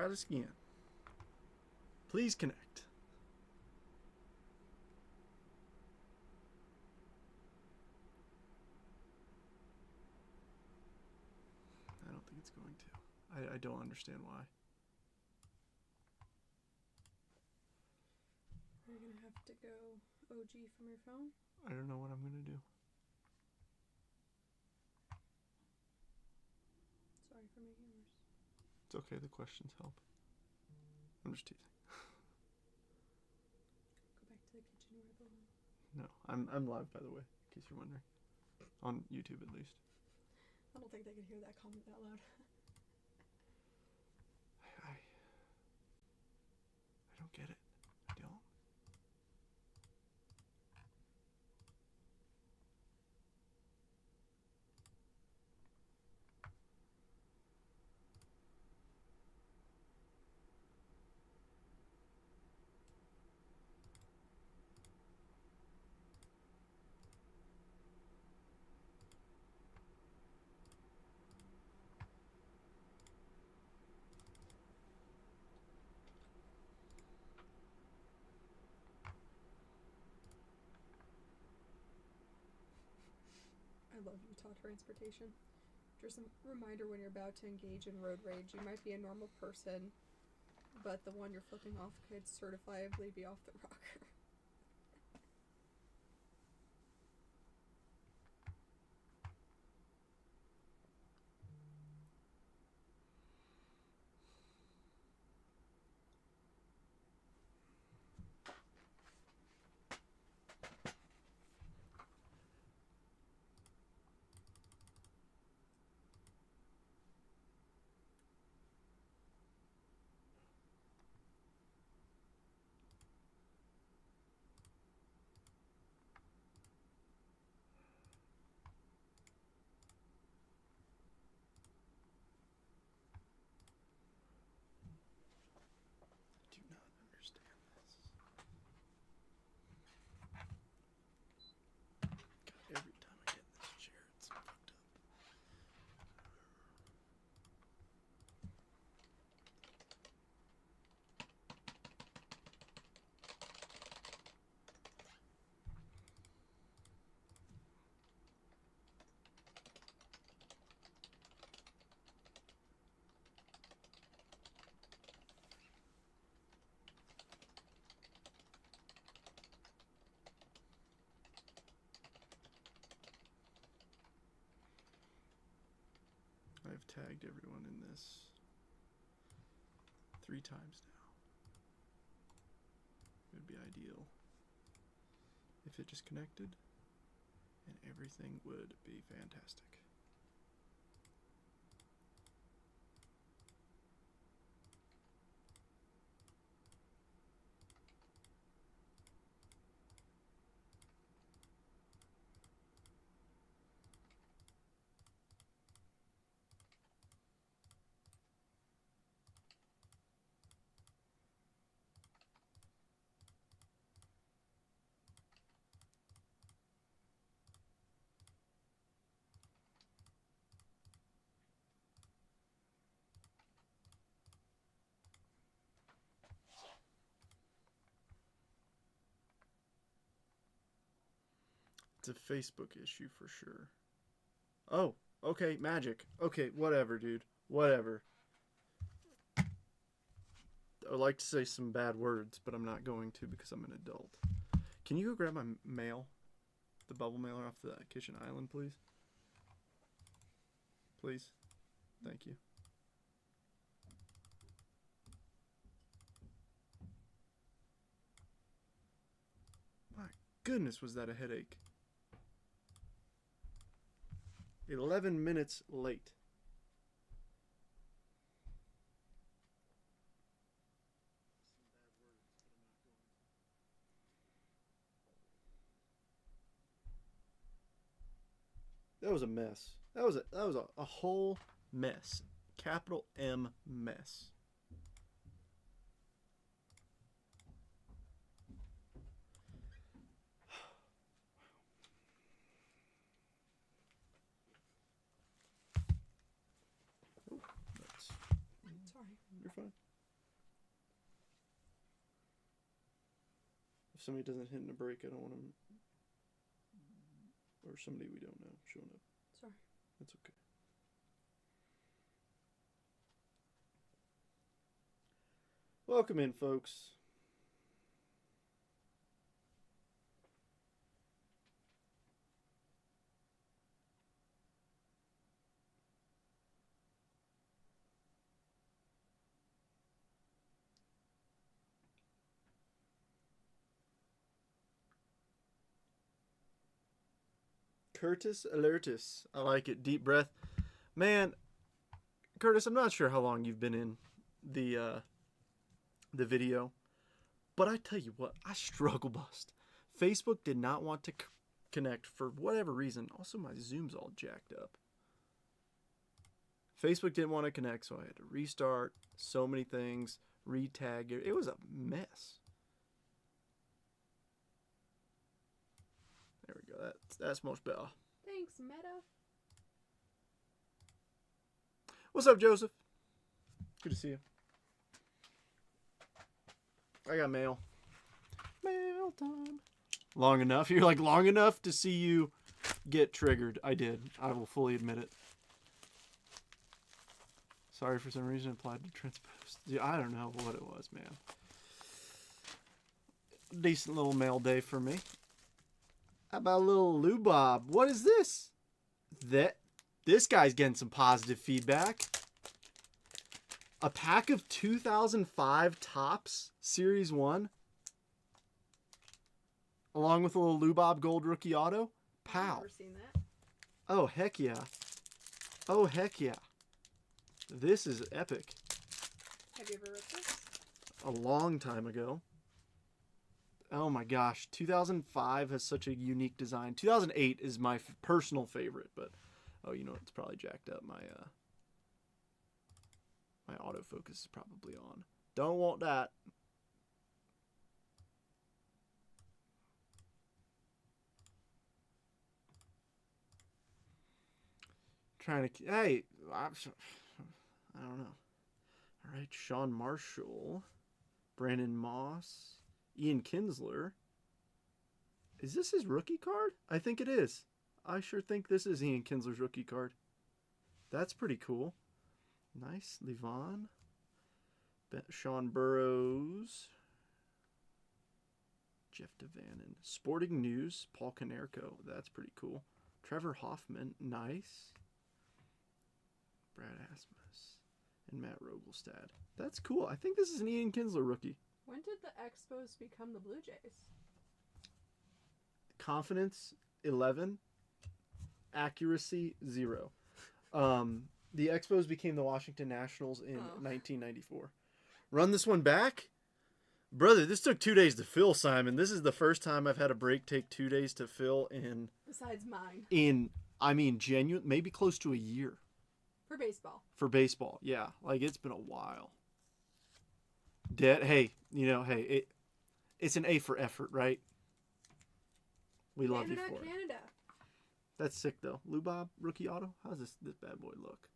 Try this again. Please connect. I don't think it's going to. I don't understand why. Are you gonna have to go OG from your phone? I don't know what I'm gonna do. Sorry for making it worse. It's okay, the questions help. I'm just teasing. Go back to the kitchen where I belong. No, I'm live, by the way, in case you're wondering. On YouTube, at least. I don't think they could hear that comment that loud. I don't get it. I don't. I love Utah transportation. Just a reminder when you're about to engage in road rage, you might be a normal person, but the one you're flipping off could certifiably be off the rocker. I do not understand this. God, every time I get in this chair, it's fucked up. I've tagged everyone in this 3 times now. It would be ideal if it just connected and everything would be fantastic. It's a Facebook issue for sure. Oh, okay, magic. Okay, whatever, dude. Whatever. I would like to say some bad words, but I'm not going to because I'm an adult. Can you go grab my mail? The bubble mailer off the kitchen island, please? Please. Thank you. My goodness, was that a headache. 11 minutes late. That was a mess. That was a whole mess. Capital M mess. Oh, that's, Sorry. you're fine. somebody doesn't hit in a break, I don't want them, or somebody we don't know showing up. Sorry. That's okay. Welcome in, folks. Curtis Alertis. I like it. Deep breath. Man, Curtis, I'm not sure how long you've been in the video, but I tell you what, I struggle bust. Facebook did not want to connect for whatever reason. Also, my Zoom's all jacked up. Facebook didn't want to connect, so I had to restart so many things, retag it. It was a mess. There we go. That's much better. Thanks, Meta. What's up, Joseph? Good to see you. I got mail. Mail time. Long enough. You're like, long enough to see you get triggered. I did. I will fully admit it. Sorry, for some reason applied to transpose. Yeah, I don't know what it was, man. Decent little mail day for me. How about a little Lubob? What is this? This guy's getting some positive feedback. A pack of 2005 Topps Series 1. Along with a little Lubob Gold Rookie Auto. Pow. I've never seen that. Oh, heck yeah. Oh, heck yeah. This is epic. Have you ever read this? A long time ago. Oh my gosh, 2005 has such a unique design. 2008 is my personal favorite, but oh, you know, it's probably jacked up. My autofocus is probably on. Don't want that. Trying to, hey, I don't know. All right, Sean Marshall, Brandon Moss, Ian Kinsler. Is this his rookie card? I think it is. I sure think this is Ian Kinsler's rookie card. That's pretty cool. Nice. Levon. Sean Burrows. Jeff Devanin. Sporting News. Paul Konerko. That's pretty cool. Trevor Hoffman. Nice. Brad Asmus. And Matt Rogelstad. That's cool. I think this is an Ian Kinsler rookie. When did the Expos become the Blue Jays? Confidence 11, accuracy 0. The Expos became the Washington Nationals in 1994. Run this one back, brother. This took 2 days to fill, Simon. This is the first time I've had a break take 2 days to fill in. Besides mine. Genuine, maybe close to a year. For baseball. For baseball, yeah. Like, it's been a while. Hey, it's an A for effort, right? We love you for it. Canada. That's sick, though. Lubob, rookie auto. How's this bad boy look?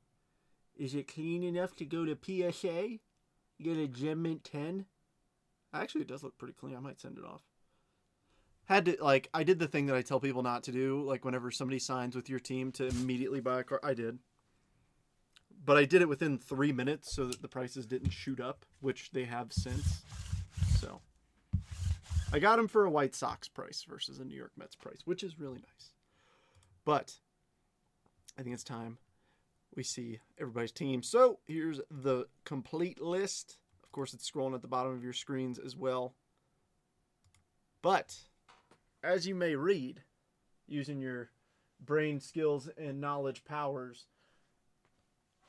Is it clean enough to go to PSA? You get a Gem Mint 10? Actually, it does look pretty clean. I might send it off. I did the thing that I tell people not to do. Like, whenever somebody signs with your team, to immediately buy a card. I did. But I did it within 3 minutes so that the prices didn't shoot up, which they have since. So I got them for a White Sox price versus a New York Mets price, which is really nice. But I think it's time we see everybody's team. So here's the complete list. Of course, it's scrolling at the bottom of your screens as well. But as you may read, using your brain skills and knowledge powers,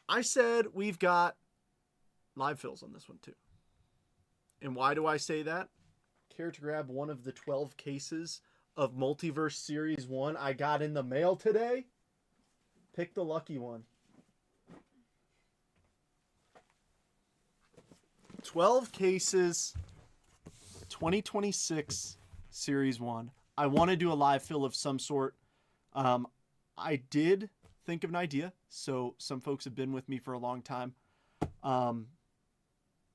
I said we've got live fills on this one too. And why do I say that? Care to grab one of the 12 cases of Multiverse Series 1 I got in the mail today? Pick the lucky one. 12 cases, 2026 Series 1. I want to do a live fill of some sort. I did think of an idea. So some folks have been with me for a long time.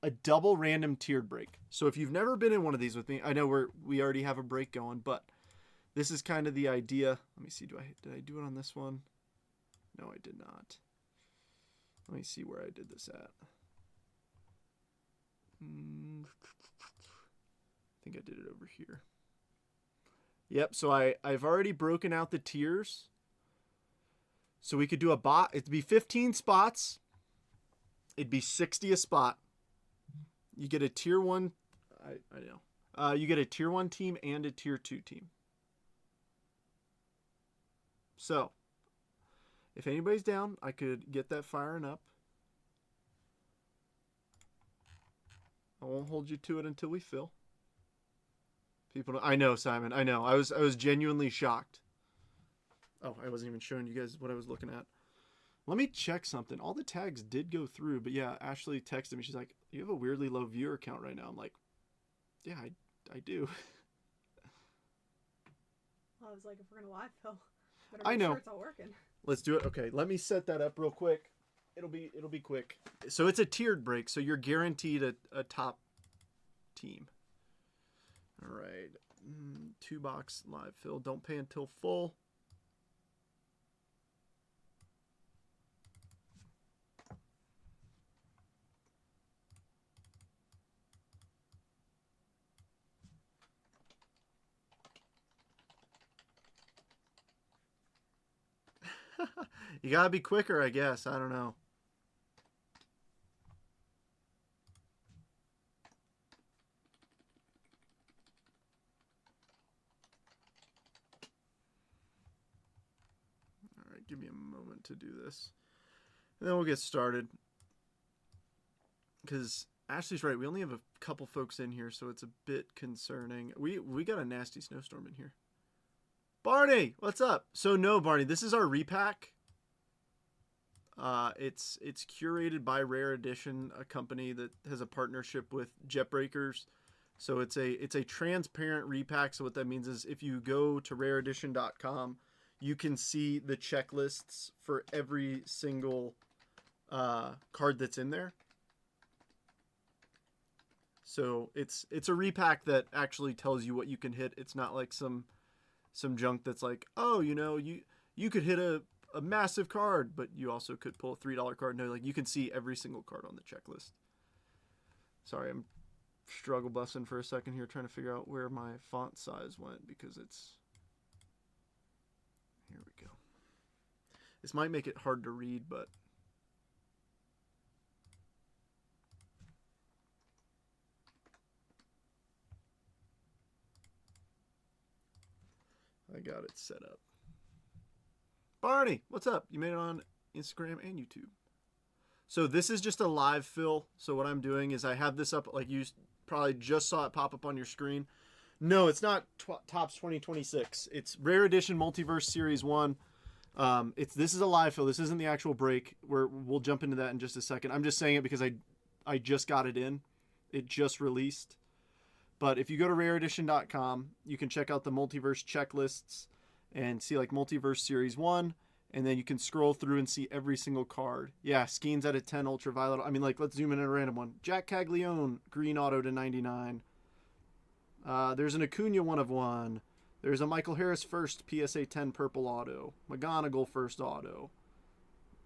a double random tiered break. So if you've never been in one of these with me, I know we already have a break going, but this is kind of the idea. Let me see. Did I do it on this one? No, I did not. Let me see where I did this at. I think I did it over here. Yep, so I've already broken out the tiers. So we could do a bot. It'd be 15 spots. It'd be 60 a spot. You get a tier 1. I know. You get a tier 1 team and a tier 2 team. So, if anybody's down, I could get that firing up. I won't hold you to it until we fill. I know, Simon. I know. I was genuinely shocked. Oh, I wasn't even showing you guys what I was looking at. Let me check something. All the tags did go through, but yeah, Ashley texted me. She's like, "You have a weirdly low viewer count right now." I'm like, "Yeah, I do." Well, I was like, if we're gonna live fill, better I make know. sure it's all working. Let's do it. Okay, let me set that up real quick. It'll be quick. So it's a tiered break, so you're guaranteed a top team. All right, 2-box live fill. Don't pay until full. You gotta be quicker, I guess. I don't know. All right, give me a moment to do this. And then we'll get started. Because Ashley's right. We only have a couple folks in here, so it's a bit concerning. We got a nasty snowstorm in here. Barney, what's up? So no, Barney, this is our repack. It's curated by Rare Edition, a company that has a partnership with Jetbreakers. So it's a transparent repack. So what that means is if you go to rareedition.com, you can see the checklists for every single card that's in there. So it's a repack that actually tells you what you can hit. It's not like some junk that's like, oh, you could hit a massive card, but you also could pull a $3 card. No, like you can see every single card on the checklist. Sorry, I'm struggle bussing for a second here trying to figure out where my font size went because it's... Here we go. This might make it hard to read, but... I got it set up. Barney, what's up? You made it on Instagram and YouTube. So this is just a live fill. So what I'm doing is I have this up, like you probably just saw it pop up on your screen. No, it's not Topps 2026. It's Rare Edition Multiverse Series 1. This is a live fill. This isn't the actual break. We'll jump into that in just a second. I'm just saying it because I just got it in. It just released. But if you go to rareedition.com, you can check out the multiverse checklists and see like Multiverse Series 1. And then you can scroll through and see every single card. Yeah, Skeens out of 10, Ultraviolet. I mean, like, let's zoom in on a random one. Jack Caglione, green auto to 99. There's an Acuna 1/1. There's a Michael Harris first PSA 10 purple auto. McGonagall first auto.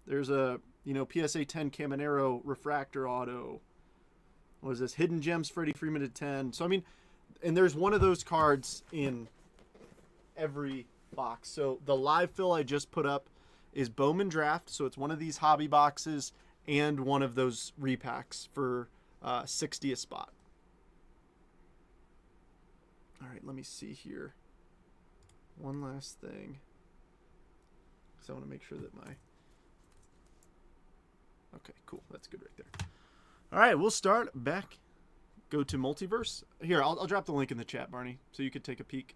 There's a, PSA 10 Caminero refractor auto. What is this? Hidden Gems Freddie Freeman to 10. So, I mean, and there's one of those cards in every box. So the live fill I just put up is Bowman Draft. So it's one of these hobby boxes and one of those repacks for 60 a spot. All right, let me see here. One last thing. Because I want to make sure that my... Okay, cool. That's good right there. All right, we'll start back. Go to Multiverse. Here, I'll drop the link in the chat, Barney, so you could take a peek.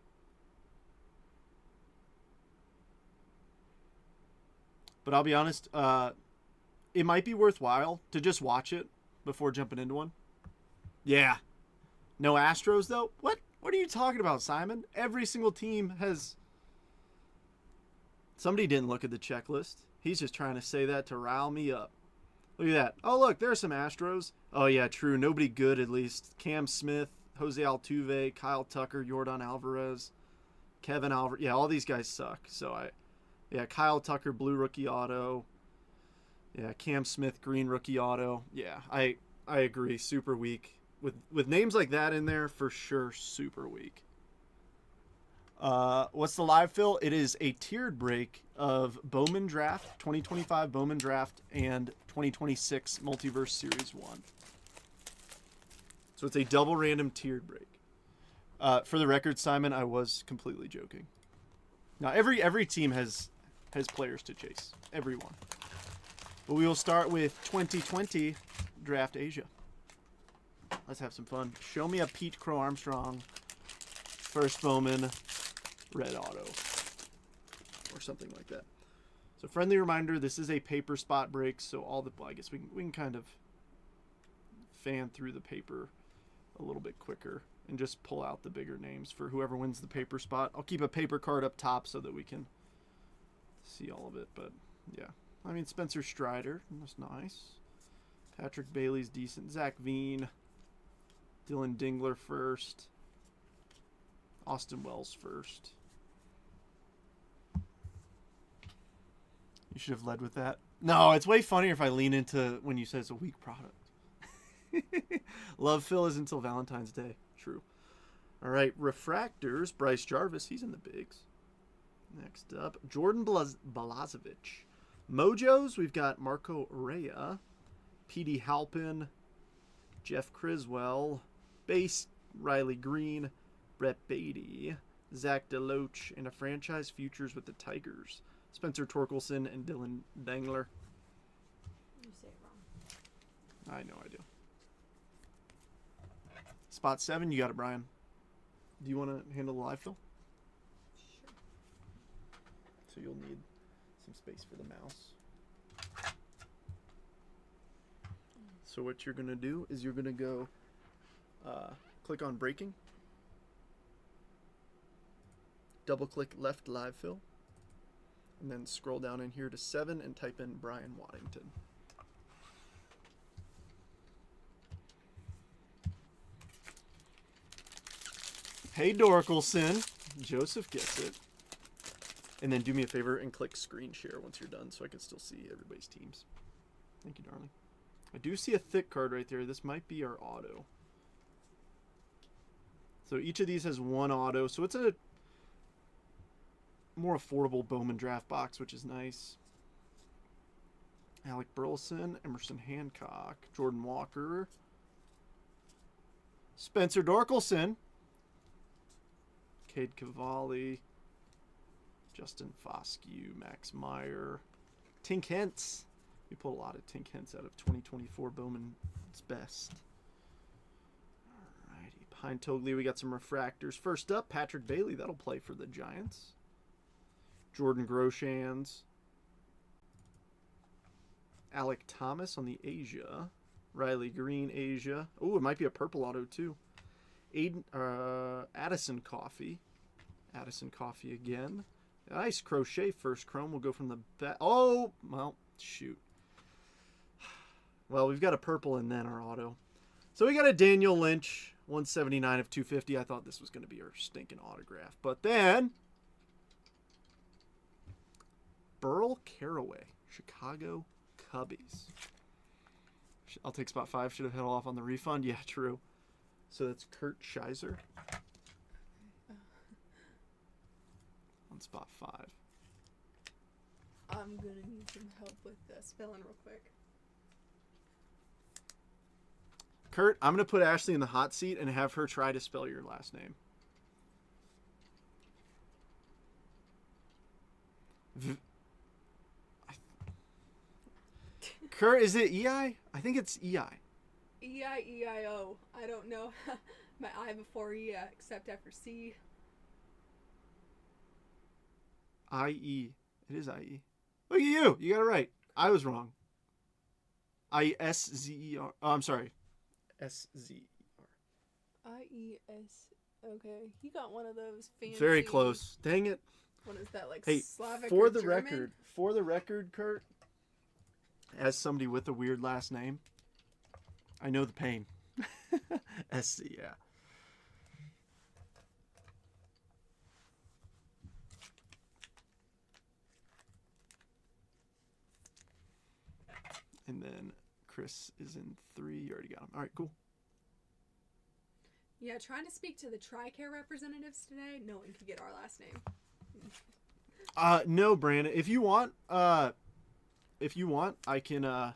But I'll be honest, it might be worthwhile to just watch it before jumping into one. Yeah. No Astros, though? What? What are you talking about, Simon? Every single team has... Somebody didn't look at the checklist. He's just trying to say that to rile me up. Look at that. Oh, look, there are some Astros. Oh, yeah, true. Nobody good, at least. Cam Smith, Jose Altuve, Kyle Tucker, Yordan Alvarez, Kevin Alvarez. Yeah, all these guys suck. So, Kyle Tucker, blue rookie auto. Yeah, Cam Smith, green rookie auto. Yeah, I agree. Super weak. With names like that in there, for sure, super weak. What's the live fill? It is a tiered break of Bowman Draft, 2025 Bowman Draft, and 2026 Multiverse Series 1. So it's a double random tiered break. For the record, Simon, I was completely joking. Now, every team has players to chase. Everyone. But we will start with 2020 Draft Asia. Let's have some fun. Show me a Pete Crow Armstrong. First Bowman. Red auto. Or something like that. So friendly reminder, this is a paper spot break. So I guess we can kind of fan through the paper a little bit quicker. And just pull out the bigger names for whoever wins the paper spot. I'll keep a paper card up top so that we can see all of it. But yeah. I mean, Spencer Strider. That's nice. Patrick Bailey's decent. Zach Veen. Dylan Dingler first. Austin Wells first. You should have led with that. No, it's way funnier if I lean into when you say it's a weak product. Love Phil is until Valentine's Day. True. All right, refractors. Bryce Jarvis, he's in the bigs. Next up, Jordan Balazovic. Mojos, we've got Marco Rea, P.D. Halpin, Jeff Criswell, Base, Riley Green, Brett Beatty, Zach DeLoach, and a franchise futures with the Tigers. Spencer Torkelson and Dylan Dangler. You say it wrong. I know I do. Spot 7, you got it, Brian. Do you want to handle the live fill? Sure. So you'll need some space for the mouse. So what you're going to do is you're going to go click on breaking. Double click left live fill. And then scroll down in here to 7 and type in Brian Waddington. Hey Dorkelson. Joseph gets it. And then do me a favor and click screen share once you're done so I can still see everybody's teams. Thank you, darling. I do see a thick card right there. This might be our auto. So each of these has one auto. So it's a more affordable Bowman draft box, which is nice. Alec Burleson, Emerson Hancock, Jordan Walker, Spencer Dorkelson, Cade Cavalli, Justin Foscue, Max Meyer, Tink Hentz. We pulled a lot of Tink Hentz out of 2024 Bowman's best. Alrighty, behind Togley we got some refractors. First up, Patrick Bailey. That'll play for the Giants. Jordan Groshans. Alec Thomas on the Asia. Riley Green, Asia. Oh, it might be a purple auto too. Addison Coffee. Addison Coffee again. Nice crochet first chrome. We'll go from the back. Oh, well, shoot. Well, we've got a purple and then our auto. So we got a Daniel Lynch, 179 of 250. I thought this was going to be our stinking autograph. But then, Burl Caraway, Chicago Cubbies. I'll take spot 5. Should have held off on the refund. Yeah, true. So that's Kurt Scheiser. On spot 5. I'm going to need some help with spelling real quick. Kurt, I'm going to put Ashley in the hot seat and have her try to spell your last name. Kurt, is it EI? I think it's EI. E-I-E-I-O. I don't know my I before E except after C. I-E. It is I-E. Look at you. You got it right. I was wrong. I-S-Z-E-R. Oh, I'm sorry. S-Z-E-R. I-E-S. Okay. You got one of those fancy... Very close. Dang it. What is that, like hey, Slavic for or the German? record, Kurt, As somebody with a weird last name, I know the pain. SC, yeah. And then Chris is in 3. You already got him. All right, cool. Yeah, trying to speak to the TRICARE representatives today, no one could get our last name. No, Brandon. If you want, I can.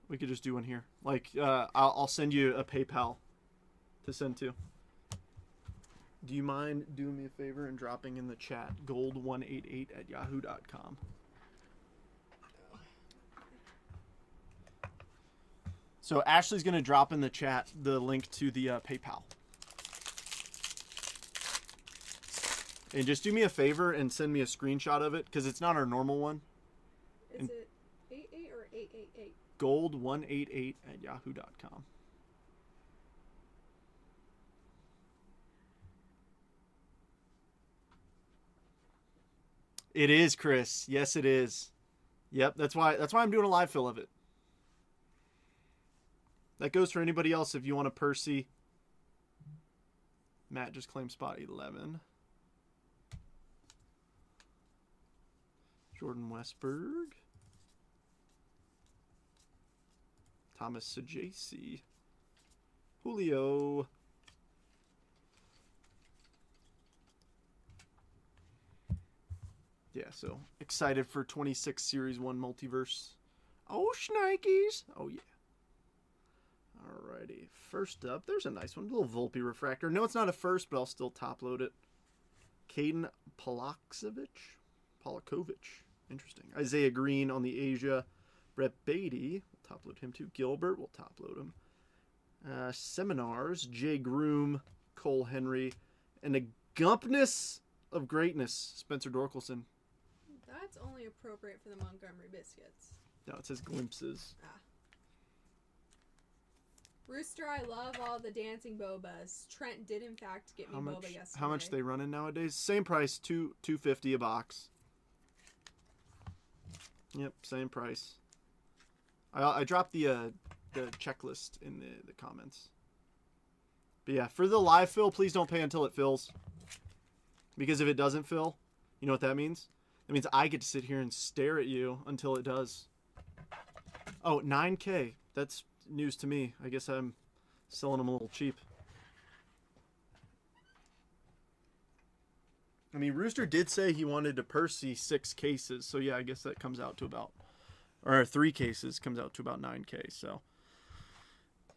We could just do one here. Like, I'll send you a PayPal to send to. Do you mind doing me a favor and dropping in the chat gold188@yahoo.com? So Ashley's going to drop in the chat the link to the PayPal. And just do me a favor and send me a screenshot of it, because it's not our normal one. Is it 88 or 888? gold188@yahoo.com. It is, Chris. Yes, it is. Yep, that's why I'm doing a live fill of it. That goes for anybody else if you want a Percy. Matt just claimed spot 11. Jordan Westberg. Thomas Sajasi. Julio. Yeah, so excited for 26 Series 1 Multiverse. Oh, Schnikes. Oh, yeah. Alrighty. First up, there's a nice one. A little Volpe refractor. No, it's not a first, but I'll still top load it. Caden Polakovic. Interesting. Isaiah Green on the Asia. Brett Beatty. We'll top load him too. Gilbert. We'll top load him. Seminars. Jay Groom. Cole Henry. And a gumpness of greatness. Spencer Dorkelson. That's only appropriate for the Montgomery Biscuits. No, it says glimpses. Ah. Rooster, I love all the dancing bobas. Trent did in fact get me boba yesterday. How much they running nowadays? Same price, $2.50 a box. Yep, same price. I dropped the checklist in the comments. But yeah, for the live fill, please don't pay until it fills. Because if it doesn't fill, you know what that means? That means I get to sit here and stare at you until it does. Oh, 9K. That's news to me. I guess I'm selling them a little cheap. I mean, Rooster did say he wanted to Percy 6 cases. So yeah, I guess that comes out to about, or 3 cases comes out to about 9K. So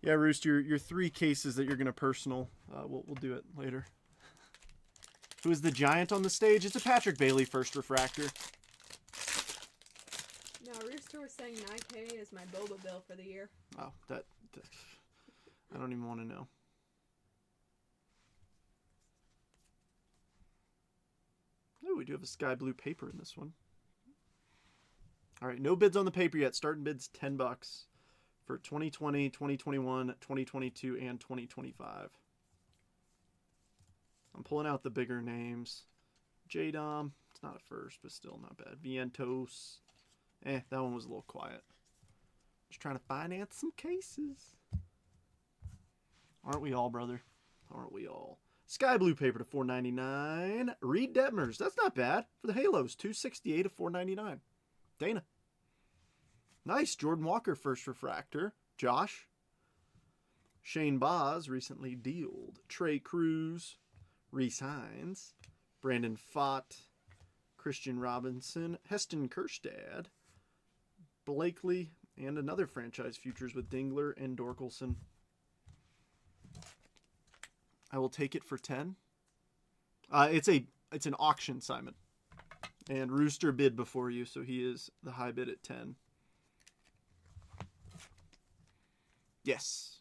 yeah, Rooster, your 3 cases that you're going to personal, we'll do it later. Who is the giant on the stage? It's a Patrick Bailey first refractor. No, Rooster was saying 9K is my boba bill for the year. Oh, that I don't even want to know. Oh, we do have a sky blue paper in this one. All right, no bids on the paper yet. Starting bids $10 for 2020, 2021, 2022, and 2025. I'm pulling out the bigger names. J-Dom, it's not a first, but still not bad. Vientos. That one was a little quiet. Just trying to finance some cases. Aren't we all, brother? Aren't we all? Sky blue paper to $4.99. Reed Detmers, that's not bad for the Halos. $2.68 to $4.99. Dana. Nice. Jordan Walker first refractor. Josh. Shane Boz recently dealed. Trey Cruz. Reese Hines. Brandon Fott. Christian Robinson. Heston Kerstad. Blakely. And another franchise futures with Dingler and Dorkelson. I will take it for 10. It's an auction, Simon. And Rooster bid before you, so he is the high bid at 10. Yes.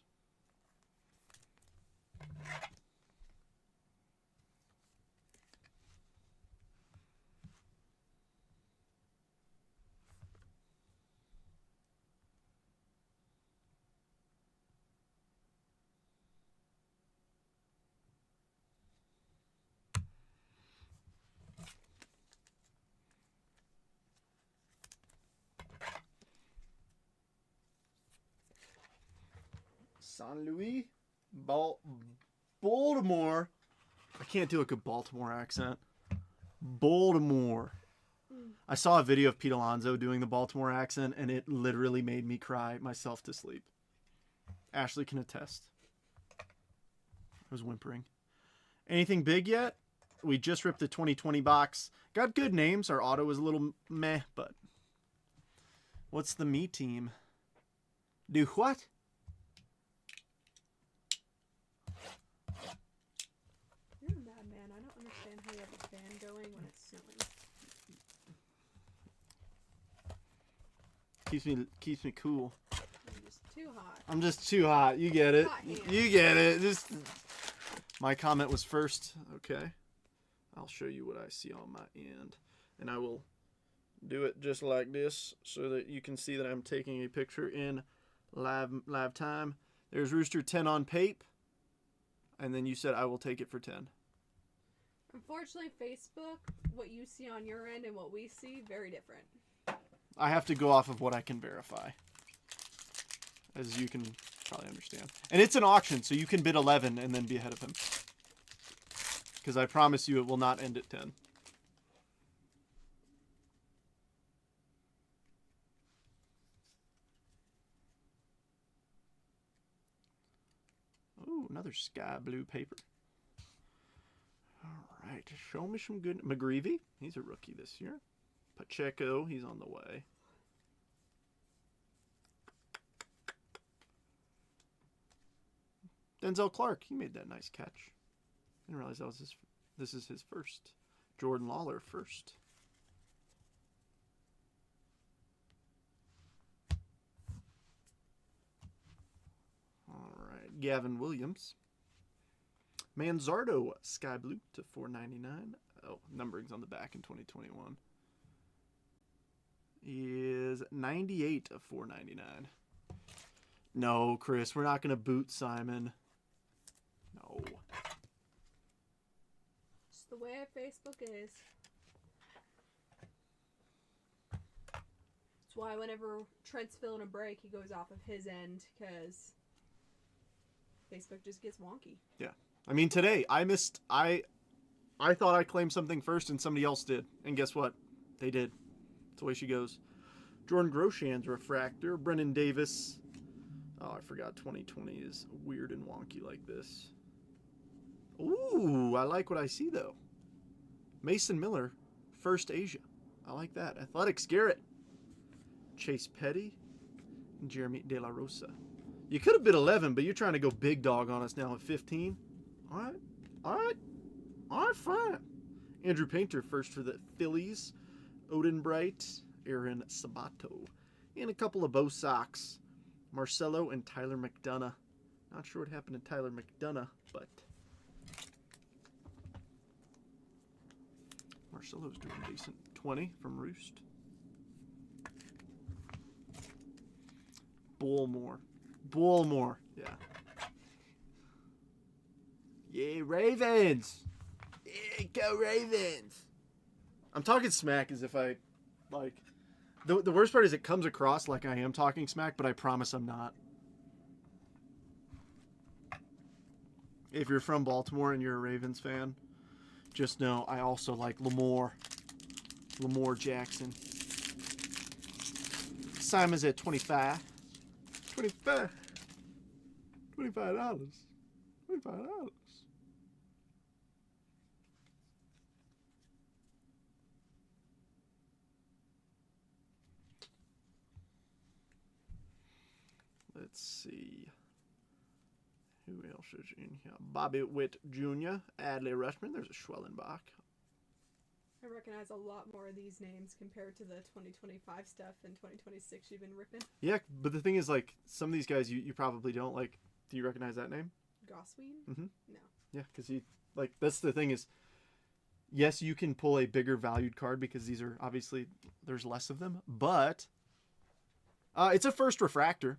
San Luis, Baltimore. I can't do a good Baltimore accent. Baltimore. I saw a video of Pete Alonso doing the Baltimore accent, and it literally made me cry myself to sleep. Ashley can attest. I was whimpering. Anything big yet? We just ripped the 2020 box. Got good names. Our auto was a little meh, but... What's the me team? Do what? You're a madman. I don't understand how you have a fan going when it's snowing. Keeps me cool. I'm just too hot. I'm just too hot. You get it. You get it. Just my comment was first. Okay. I'll show you what I see on my end. And I will do it just like this so that you can see that I'm taking a picture in live time. There's Rooster 10 on Pape. And then you said I will take it for 10. Unfortunately, Facebook, what you see on your end and what we see, very different. I have to go off of what I can verify. As you can probably understand. And it's an auction, so you can bid 11 and then be ahead of him. Because I promise you it will not end at 10. Ooh, another sky blue paper. All right, show me some good... McGreevy, he's a rookie this year. Pacheco, he's on the way. Denzel Clark, he made that nice catch. I didn't realize that was this is his first. Jordan Lawler first. All right, Gavin Williams. Manzardo, sky blue to $4.99. Oh, numbering's on the back in 2021. Is 98 of $4.99. No, Chris, we're not going to boot Simon. No. Just the way Facebook is. That's why whenever Trent's filling a break, he goes off of his end because Facebook just gets wonky. Yeah. I mean, today, I thought I claimed something first and somebody else did. And guess what? They did. That's the way she goes. Jordan Grosjean's refractor. Brennan Davis. Oh, I forgot 2020 is weird and wonky like this. Ooh, I like what I see, though. Mason Miller, First Asia. I like that. Athletics Garrett. Chase Petty. And Jeremy De La Rosa. You could have bid 11, but you're trying to go big dog on us now at 15. All right. All right. All right, fine. Andrew Painter, first for the Phillies. Odin Bright. Aaron Sabato. And a couple of Bo Sox. Marcelo and Tyler McDonough. Not sure what happened to Tyler McDonough, but Marcelo's doing decent. 20 from Roost. Bullmore. Yeah. Yeah, Ravens. Yeah, go Ravens. I'm talking smack as if I, like... The worst part is it comes across like I am talking smack, but I promise I'm not. If you're from Baltimore and you're a Ravens fan, just know I also like Lamar Jackson. Simon's at 25. $25. $25. Let's see. Who else is in here? Bobby Witt Jr., Adley Rushman. There's a Schwellenbach. I recognize a lot more of these names compared to the 2025 stuff and 2026 you've been ripping. Yeah, but the thing is, like, some of these guys you probably don't. Like, do you recognize that name? Gosween? Mm-hmm. No. Yeah, because that's the thing is, yes, you can pull a bigger valued card because these are, obviously, there's less of them. But it's a first refractor.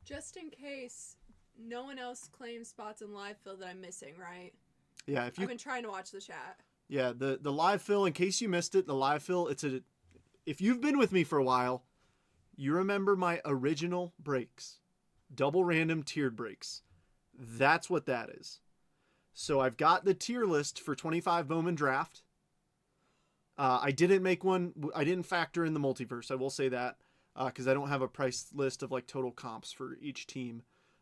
Just in case no one else claims spots in live fill that I'm missing, right? Yeah, I've been trying to watch the chat. Yeah, the live fill, in case you missed it, the live fill, if you've been with me for a while, You remember my original breaks. Double random tiered breaks. That's what that is. So I've got the tier list for 25 Bowman draft. I didn't make one. I didn't factor in the multiverse. I will say that because I don't have a price list of like total comps for each team.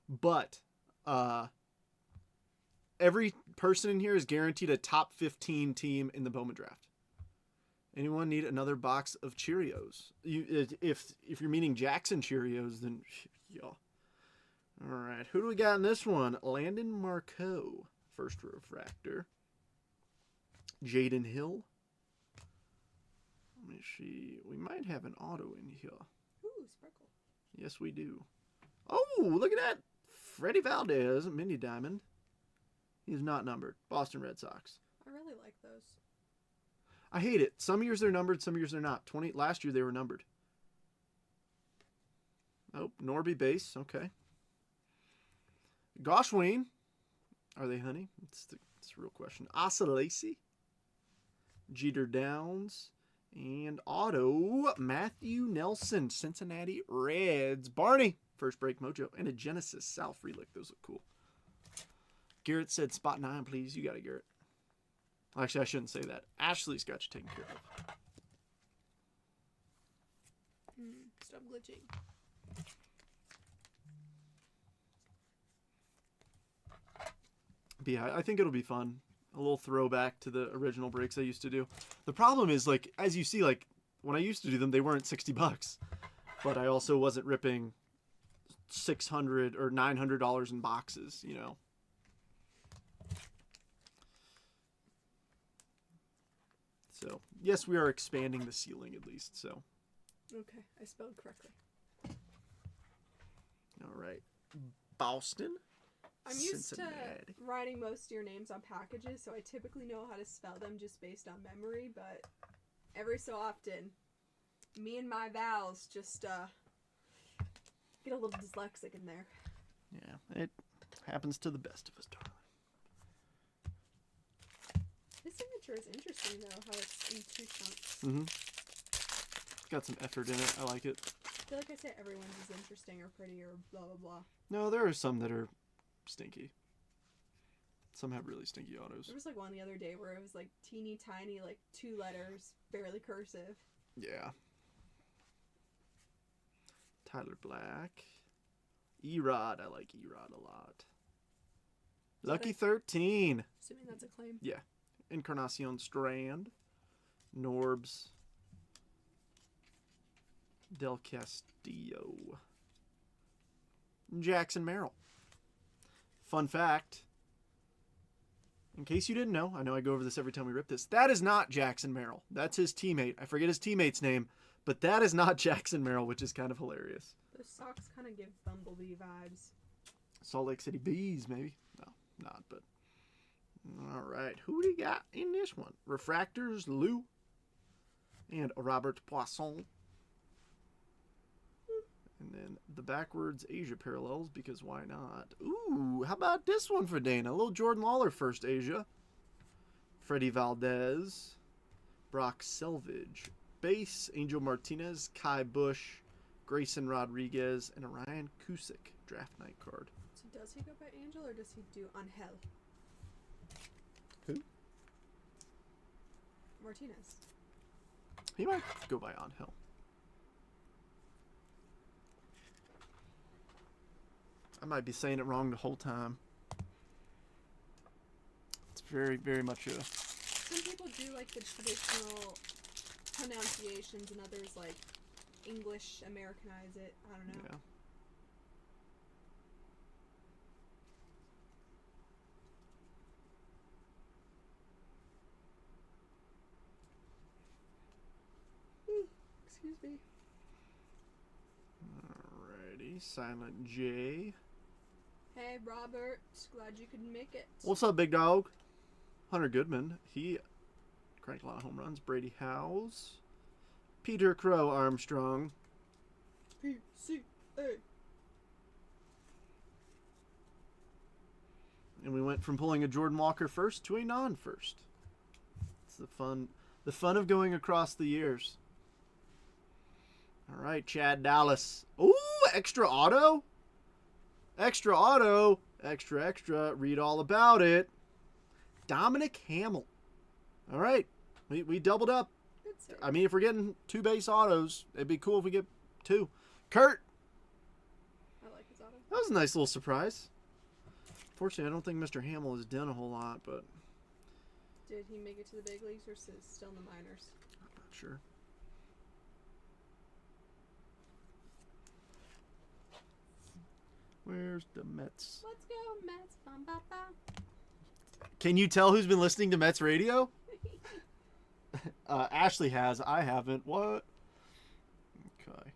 But every person in here is guaranteed a top 15 team in the Bowman draft. Anyone need another box of Cheerios? If you're meaning Jackson Cheerios, then yeah. All right, who do we got in this one? Landon Marcoux, first refractor. Jaden Hill. Let me see. We might have an auto in here. Ooh, sparkle. Yes, we do. Oh, look at that. Freddie Valdez, mini diamond. He's not numbered. Boston Red Sox. I really like those. I hate it. Some years they're numbered, some years they're not. Last year they were numbered. Oh, Norby base. Okay. Gosh Wayne. Are they honey? It's the real question. Asa Lacy. Jeter Downs. And auto, Matthew Nelson, Cincinnati Reds. Barney, first break mojo. And a Genesis South relic. Those look cool. Garrett said spot 9, please. You got it, Garrett. Actually, I shouldn't say that. Ashley's got you taken care of. Stop glitching. But yeah, I think it'll be fun. A little throwback to the original breaks I used to do. The problem is, like, as you see, like, when I used to do them, they weren't $60. But I also wasn't ripping $600 or $900 in boxes, you know. So, yes, we are expanding the ceiling at least, so. Okay, I spelled correctly. All right. Boston. I'm used Cincinnati. to writing most of your names on packages, so I typically know how to spell them just based on memory, but every so often, me and my vowels just get a little dyslexic in there. Yeah, it happens to the best of us, darling. This signature is interesting, though, how it's in 2 chunks. Mm-hmm. It's got some effort in it. I like it. I feel like I say everyone's is interesting or pretty or blah, blah, blah. No, there are some that are stinky. Some have really stinky autos. There was like one the other day where it was like teeny tiny, like 2 letters, barely cursive. Yeah. Tyler Black. Erod. I like Erod a lot. Lucky 13. Assuming that's a claim. Yeah. Encarnacion Strand. Norbs. Del Castillo. Jackson Merrill. Fun fact. In case you didn't know, I know I go over this every time we rip this. That is not Jackson Merrill. That's his teammate. I forget his teammate's name, but that is not Jackson Merrill, which is kind of hilarious. Those socks kind of give Bumblebee vibes. Salt Lake City Bees, maybe. No, not, but. All right. Who do you got in this one? Refractors, Lou. And Robert Poisson. And then the backwards Asia parallels, because why not? Ooh, how about this one for Dana? A little Jordan Lawler first Asia. Freddie Valdez. Brock Selvage. Base, Angel Martinez, Kai Bush, Grayson Rodriguez, and Ryan Cusick draft night card. So does he go by Angel or does he do Angel? Who? Martinez. He might go by Angel. I might be saying it wrong the whole time. It's very, very much a... Some people do like the traditional pronunciations and others like English Americanize it. I don't know. Yeah. Excuse me. Alrighty, Silent J. Hey, Robert. Glad you could make it. What's up, big dog? Hunter Goodman. He cranked a lot of home runs. Brady Howes. Peter Crow Armstrong. PCA. And we went from pulling a Jordan Walker first to a non-first. It's the fun of going across the years. All right, Chad Dallas. Ooh, extra auto? Extra auto. Extra, extra. Read all about it. Dominic Hamill. All right. We doubled up. I mean, if we're getting 2 base autos, it'd be cool if we get 2. Kurt. I like his auto. That was a nice little surprise. Fortunately, I don't think Mr. Hamill has done a whole lot, but... Did he make it to the big leagues or is he still in the minors? I'm not sure. Where's the Mets? Let's go, Mets. Bum, ba, ba. Can you tell who's been listening to Mets radio? Ashley has. I haven't. What? Okay.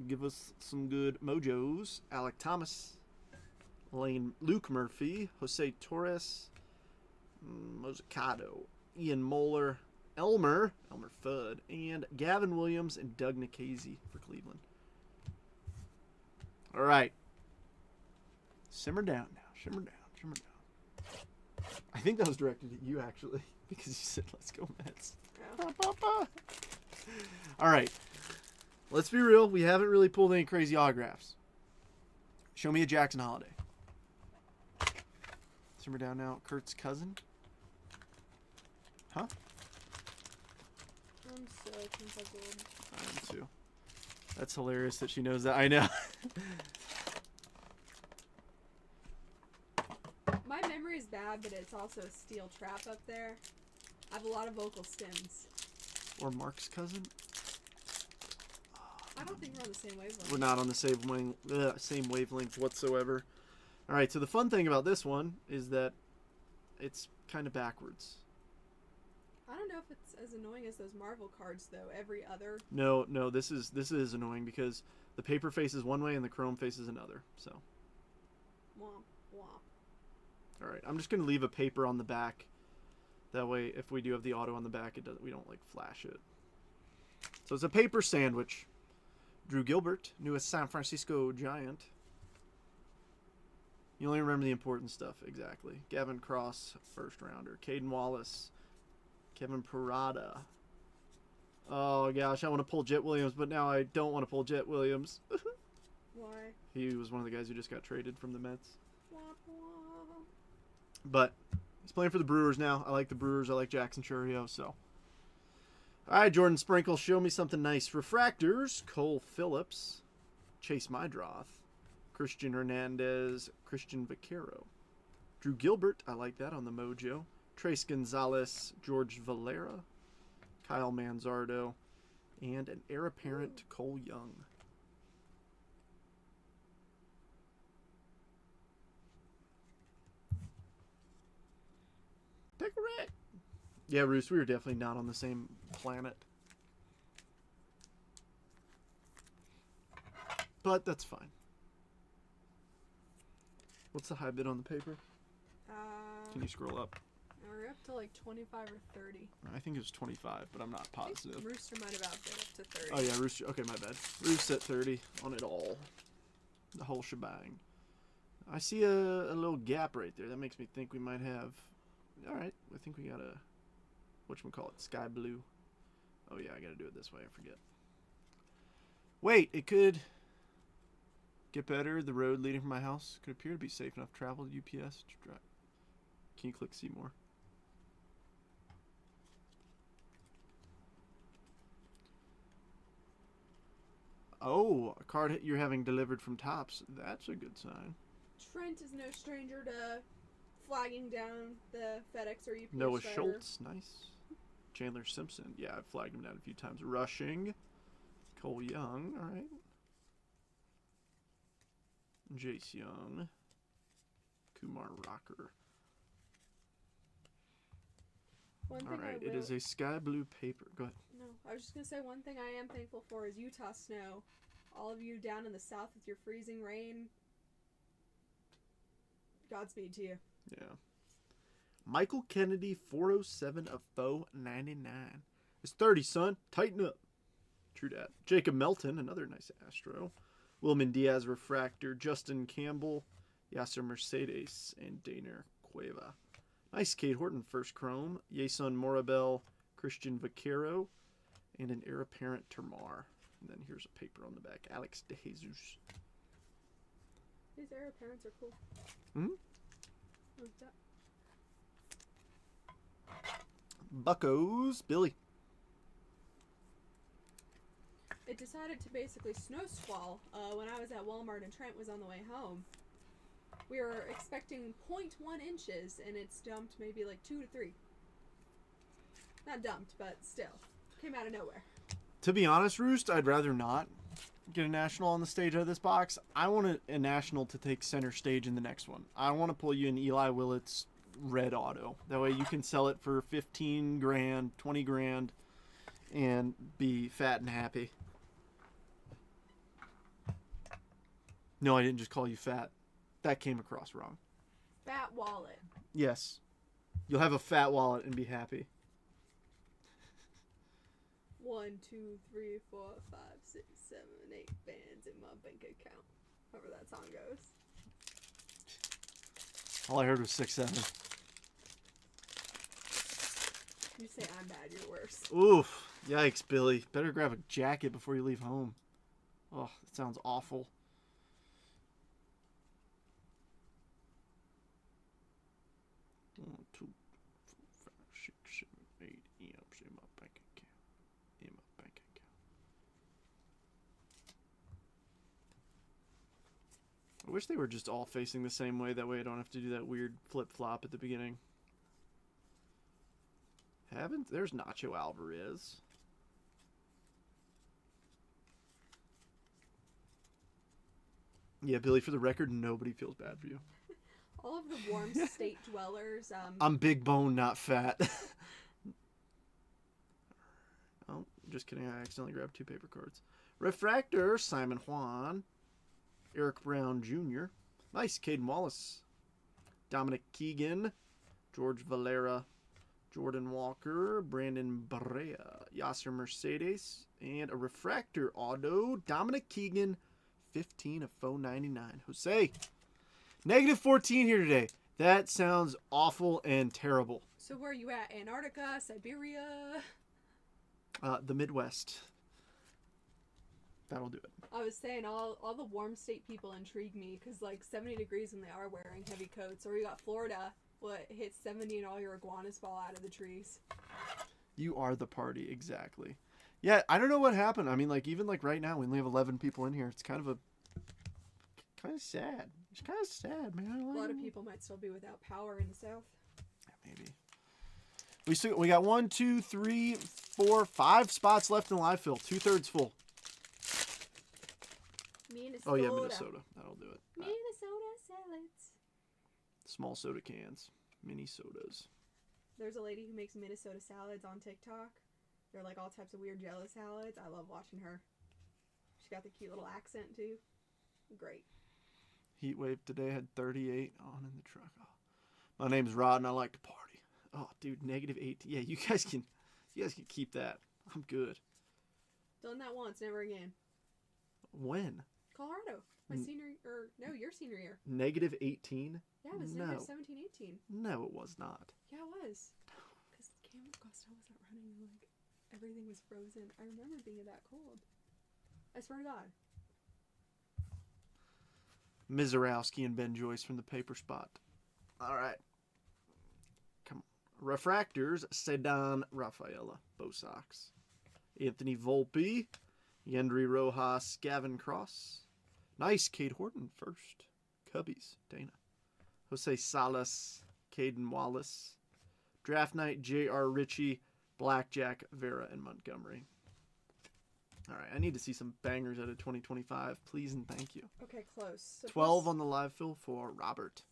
Give us some good mojos. Alec Thomas. Luke Murphy. Jose Torres. Mozicado. Ian Moeller. Elmer Fudd. And Gavin Williams and Doug Nikhazy for Cleveland. All right. Simmer down now. Simmer down. Simmer down. I think that was directed at you, actually, because you said, let's go Mets. Yeah. All right. Let's be real. We haven't really pulled any crazy autographs. Show me a Jackson Holiday. Simmer down now. Kurt's cousin. Huh? I'm so puzzled. I am too. That's hilarious that she knows that. I know. My memory is bad, but it's also a steel trap up there. I have a lot of vocal stems. Or Mark's cousin. I don't think we're on the same wavelength. We're not on the same wavelength whatsoever. All right, so the fun thing about this one is that it's kind of backwards. I don't know if it's as annoying as those Marvel cards, though. Every other... No, this is annoying because the paper faces one way and the chrome faces another. So. Womp, womp. All right, I'm just going to leave a paper on the back. That way, if we do have the auto on the back, we don't, like, flash it. So it's a paper sandwich. Drew Gilbert, newest San Francisco Giant. You only remember the important stuff, exactly. Gavin Cross, first rounder. Caden Wallace. Kevin Parada. Oh, gosh, I want to pull Jet Williams, but now I don't want to pull Jet Williams. Why? He was one of the guys who just got traded from the Mets. Womp, womp. But he's playing for the Brewers now. I like the Brewers. I like Jackson Chourio, so. All right, Jordan Sprinkle, show me something nice. Refractors, Cole Phillips, Chase Mydroth, Christian Hernandez, Christian Vaquero. Drew Gilbert, I like that on the Mojo. Trace Gonzalez, George Valera, Kyle Manzardo, and an heir apparent Cole Young. Take a rip. Yeah, Roos, we were definitely not on the same planet. But that's fine. What's the high bid on the paper? Can you scroll up? We're up to like 25 or 30. I think it was 25, but I'm not positive. Rooster might have outbid up to 30. Oh, yeah, Rooster. Okay, my bad. Rooster at 30 on it all. The whole shebang. I see a little gap right there. That makes me think we might have... All right, I think we got a... Whatchamacallit? Sky blue. Oh, yeah, I got to do it this way. I forget. Wait, it could... Get better. The road leading from my house could appear to be safe enough travel to UPS to drive. Can you click see more? Oh, a card you're having delivered from Topps. That's a good sign. Trent is no stranger to flagging down the FedEx or UPS Noah driver. Schultz, nice. Chandler Simpson, yeah, I've flagged him down a few times. Rushing. Cole Young, all right. Jace Young. Kumar Rocker. One All thing right, I it is a sky blue paper. Go ahead. No, I was just going to say one thing I am thankful for is Utah snow. All of you down in the south with your freezing rain, Godspeed to you. Yeah. Michael Kennedy, 407 of 499. It's 30, son. Tighten up. True dat. Jacob Melton, another nice Astro. Wilman Diaz, refractor. Justin Campbell, Yasser Mercedes, and Daner Cueva. Nice Cade Horton, first chrome. Yason Morabel, Christian Vaquero, and an heir apparent Termar. And then here's a paper on the back. Alex De Jesus. These heir apparents are cool. Hmm? What's that? Buccos. Billy. It decided to basically snow squall when I was at Walmart and Trent was on the way home. We were expecting 0.1 inches and it's dumped maybe like 2 to 3. Not dumped, but still. Came out of nowhere. To be honest, Roost, I'd rather not get a national on the stage out of this box. I want a national to take center stage in the next one. I want to pull you an Eli Willits red auto. That way you can sell it for 15 grand, 20 grand, and be fat and happy. No, I didn't just call you fat. That came across wrong. Fat wallet. Yes. You'll have a fat wallet and be happy. 1, 2, 3, 4, 5, 6, 7, 8 bands in my bank account. However that song goes. All I heard was 6, 7. You say I'm bad, you're worse. Oof. Yikes, Billy. Better grab a jacket before you leave home. Oh, that sounds awful. One, 2, 4, 5, 6, 7, 8 M's in my bank account. In my bank account. I wish they were just all facing the same way. That way I don't have to do that weird flip-flop at the beginning. There's Nacho Alvarez. Yeah, Billy, for the record, nobody feels bad for you. All of the warm state dwellers. I'm big bone, not fat. Oh, just kidding. I accidentally grabbed 2 paper cards. Refractor, Simon Juan. Eric Brown Jr. Nice, Caden Wallace. Dominic Keegan. George Valera. Jordan Walker. Brandon Barea. Yasser Mercedes. And a refractor auto. Dominic Keegan. 15 of 499. Jose. Negative 14 here today. That sounds awful and terrible. So where are you at? Antarctica? Siberia? The Midwest. That'll do it. I was saying all the warm state people intrigue me because like 70 degrees and they are wearing heavy coats. Or you got Florida, what hits 70 and all your iguanas fall out of the trees. You are the party, exactly. Yeah, I don't know what happened. I mean, like even like right now, we only have 11 people in here. It's kind of sad. It's kind of sad, man. A lot of people might still be without power in the south. Yeah, maybe. We got 1, 2, 3, 4, 5 spots left in the live fill. 2/3 full. Minnesota. Oh yeah, Minnesota. That'll do it. Minnesota salads. Small soda cans, mini sodas. There's a lady who makes Minnesota salads on TikTok. They're like all types of weird jello salads. I love watching her. She's got the cute little accent too. Great. Heat wave today had 38 on in the truck. Oh. My name's Rod and I like to party. Oh, dude, negative 18. Yeah, you guys can keep that. I'm good. Done that once, never again. When? Colorado. Your senior year. Negative 18? Yeah, it was No. negative 17, 18. No, it was not. Yeah, it was. Because Cameron Costello wasn't running, like, everything was frozen. I remember being that cold. I swear to God. Mizorowski and Ben Joyce from the paper spot. All right. Come on. Refractors, Sedan Rafaela, Bo Sox. Anthony Volpe, Yendry Rojas, Gavin Cross. Nice, Cade Horton first. Cubbies, Dana. Jose Salas, Caden Wallace. Draft Night, J.R. Ritchie, Blackjack, Vera, and Montgomery. All right, I need to see some bangers out of 2025. Please and thank you. Okay, close. So 12 on the live fill for Robert.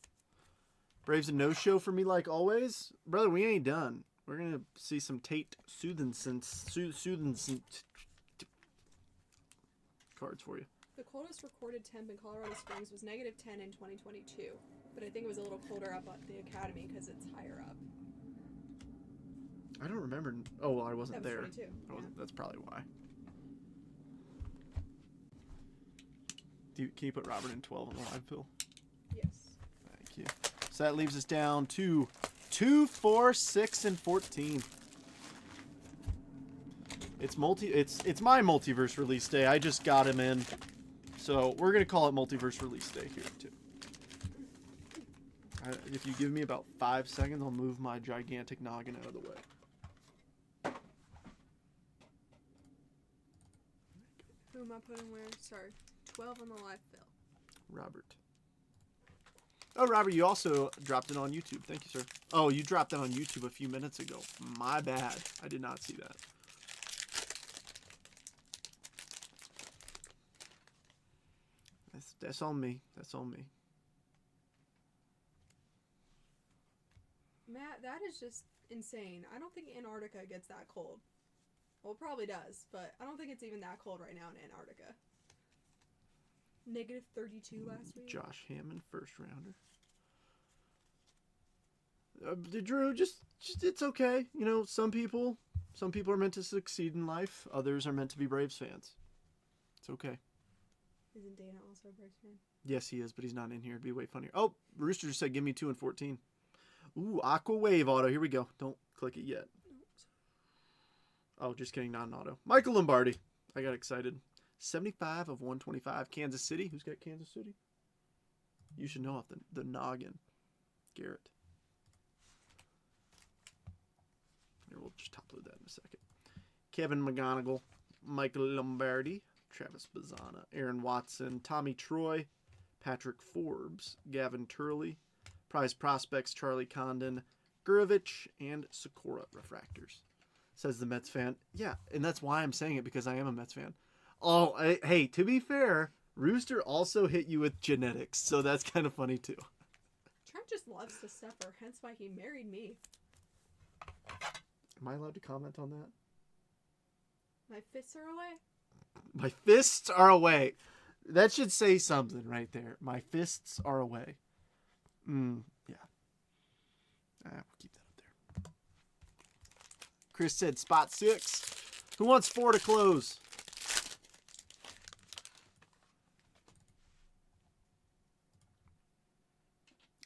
Braves a no-show for me like always. Brother, we ain't done. We're going to see some Tate Southenson cards for you. The coldest recorded temp in Colorado Springs was negative 10 in 2022. But I think it was a little colder up at the academy because it's higher up. I don't remember. Oh, well, I wasn't That was there. 22. I wasn't, Yeah. That's probably why. Can you put Robert in 12 on the live fill? Yes. Thank you. So that leaves us down to 2, 4, 6, and 14. It's my multiverse release day. I just got him in. So we're going to call it multiverse release day here, too. If you give me about 5 seconds, I'll move my gigantic noggin out of the way. Who am I putting where? Sorry. 12 on the live fill. Robert. Oh, Robert, you also dropped it on YouTube. Thank you, sir. Oh, you dropped that on YouTube a few minutes ago. My bad. I did not see that. That's on me. That's on me. Matt, that is just insane. I don't think Antarctica gets that cold. Well, it probably does, but I don't think it's even that cold right now in Antarctica. Negative 32 last week. Josh Hammond, first rounder. Drew, just it's okay. You know, some people are meant to succeed in life. Others are meant to be Braves fans. It's okay. Isn't Dana also a Braves fan? Yes, he is, but he's not in here. It'd be way funnier. Oh, Rooster just said, give me 2 and 14. Ooh, Aqua Wave auto. Here we go. Don't click it yet. Oh, just kidding. Not an auto. Michael Lombardi. I got excited. 75 of 125. Kansas City. Who's got Kansas City? You should know off the noggin. Garrett. Here, we'll just top load that in a second. Kevin McGonigal. Michael Lombardi. Travis Bazzana. Aaron Watson. Tommy Troy. Patrick Forbes. Gavin Turley. Prize Prospects. Charlie Condon. Gurovich. And Sakura Refractors. Says the Mets fan. Yeah, and that's why I'm saying it, because I am a Mets fan. Oh, hey, to be fair, Rooster also hit you with genetics, so that's kind of funny too. Trent just loves to suffer, hence why he married me. Am I allowed to comment on that? My fists are away? My fists are away. That should say something right there. My fists are away. Yeah. We'll keep that up there. Chris said spot 6. Who wants 4 to close?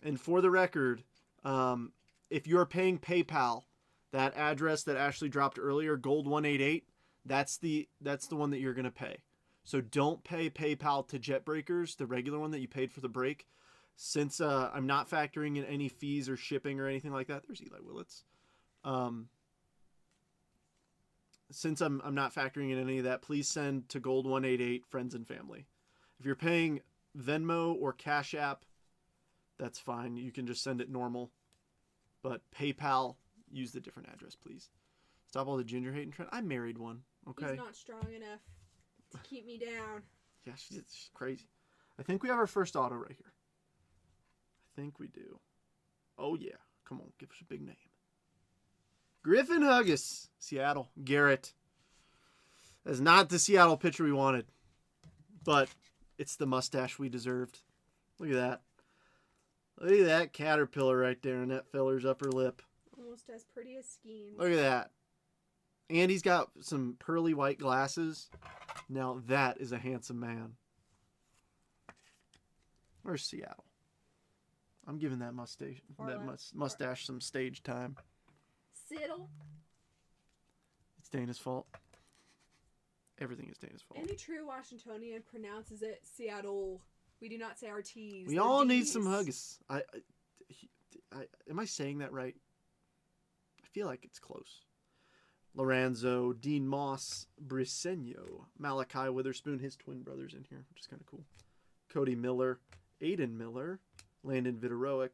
And for the record, if you're paying PayPal, that address that Ashley dropped earlier, Gold 188, that's the one that you're gonna pay. So don't pay PayPal to JetBreakers, the regular one that you paid for the break. Since I'm not factoring in any fees or shipping or anything like that, there's Eli Willits. Since I'm not factoring in any of that, please send to Gold 188 friends and family. If you're paying Venmo or Cash App, that's fine. You can just send it normal. But PayPal, use the different address, please. Stop all the ginger hate and Trent. I married one. Okay. He's not strong enough to keep me down. Yeah, she's crazy. I think we have our first auto right here. I think we do. Oh, yeah. Come on, give us a big name. Griffin Huggis, Seattle. Garrett. That's not the Seattle pitcher we wanted. But it's the mustache we deserved. Look at that. Look at that caterpillar right there in that feller's upper lip. Almost as pretty as Skeen. Look at that. And he's got some pearly white glasses. Now that is a handsome man. Where's Seattle? I'm giving that mustache some stage time. Siddle. It's Dana's fault. Everything is Dana's fault. Any true Washingtonian pronounces it Seattle. We do not say our T's. We all need some Huggis. Am I saying that right? I feel like it's close. Lorenzo, Dean Moss, Briseño, Malachi Witherspoon, his twin brothers in here, which is kind of cool. Cody Miller, Aiden Miller, Landon Viteroic,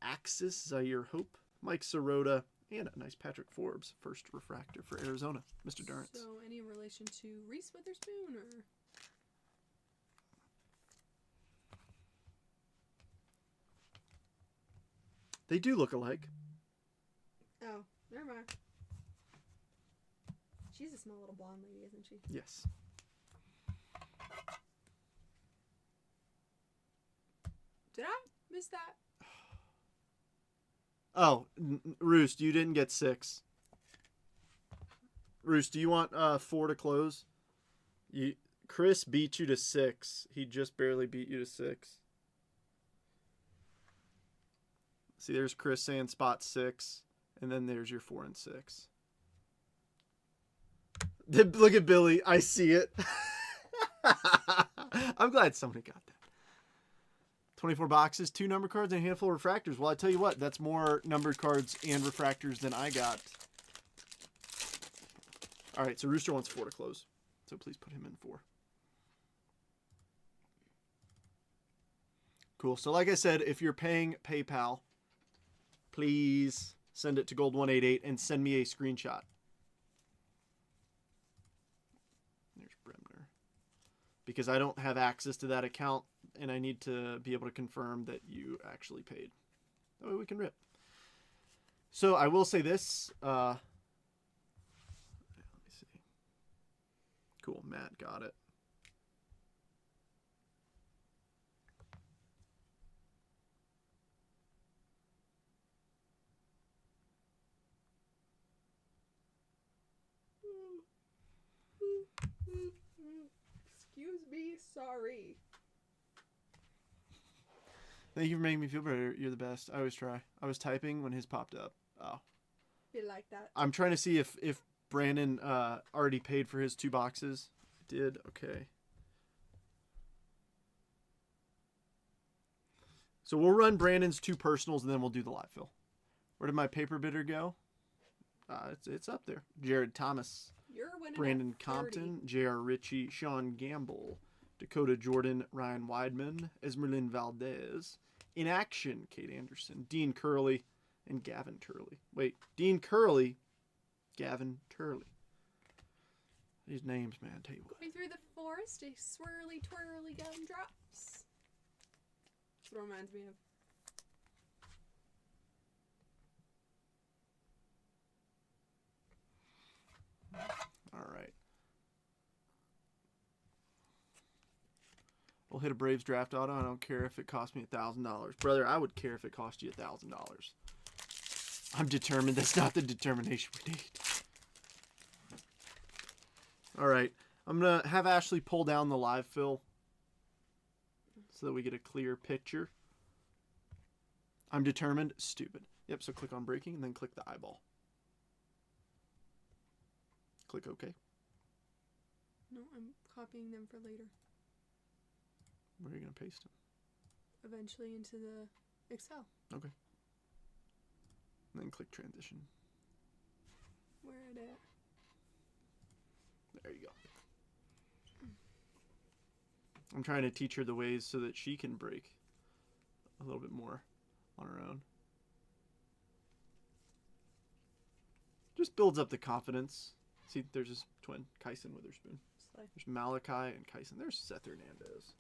Axis Zaire Hope, Mike Sirota, and a nice Patrick Forbes, first refractor for Arizona, Mr. Durrance. So, any relation to Reese Witherspoon, or? They do look alike. Oh, never mind. She's a small little blonde lady, isn't she? Yes. Did I miss that? Oh, Roost, you didn't get 6. Roost, do you want 4 to close? Chris beat you to 6. He just barely beat you to 6. See, there's Chris saying spot 6, and then there's your 4 and 6. Look at Billy. I see it. I'm glad somebody got that. 24 boxes, 2 number cards, and a handful of refractors. Well, I tell you what, that's more numbered cards and refractors than I got. All right, so Rooster wants 4 to close. So please put him in 4. Cool. So like I said, if you're paying PayPal, please send it to Gold188 and send me a screenshot. There's Bremner. Because I don't have access to that account, and I need to be able to confirm that you actually paid. That way we can rip. So I will say this. Let me see. Cool. Matt got it. Excuse me, sorry. Thank you for making me feel better. You're the best. I always try. I was typing when his popped up. Oh. Be like that. I'm trying to see if Brandon already paid for his 2 boxes. Did. Okay. So we'll run Brandon's 2 personals and then we'll do the live fill. Where did my paper bidder go? It's up there. Jared Thomas. You're winning. Brandon Compton, J.R. Ritchie, Sean Gamble, Dakota Jordan, Ryan Weidman, Esmerlin Valdez, In Action, Kate Anderson, Dean Curley, and Gavin Turley. Wait, Dean Curley, Gavin Turley. These names, man, tell you what. Going through the forest, a swirly, twirly gumdrops. That's what it reminds me of. All right. We'll hit a Braves draft auto. I don't care if it cost me $1,000. Brother, I would care if it cost you $1,000. I'm determined. That's not the determination we need. All right. I'm going to have Ashley pull down the live fill so that we get a clear picture. I'm determined. Stupid. Yep, so click on breaking and then click the eyeball. Click OK. No, I'm copying them for later. Where are you going to paste them? Eventually into the Excel. Okay. And then click transition. Where it at? There you go. I'm trying to teach her the ways so that she can break a little bit more on her own. Just builds up the confidence. See, there's his twin, Kyson Witherspoon. Slay. There's Malachi and Kyson. There's Seth Hernandez.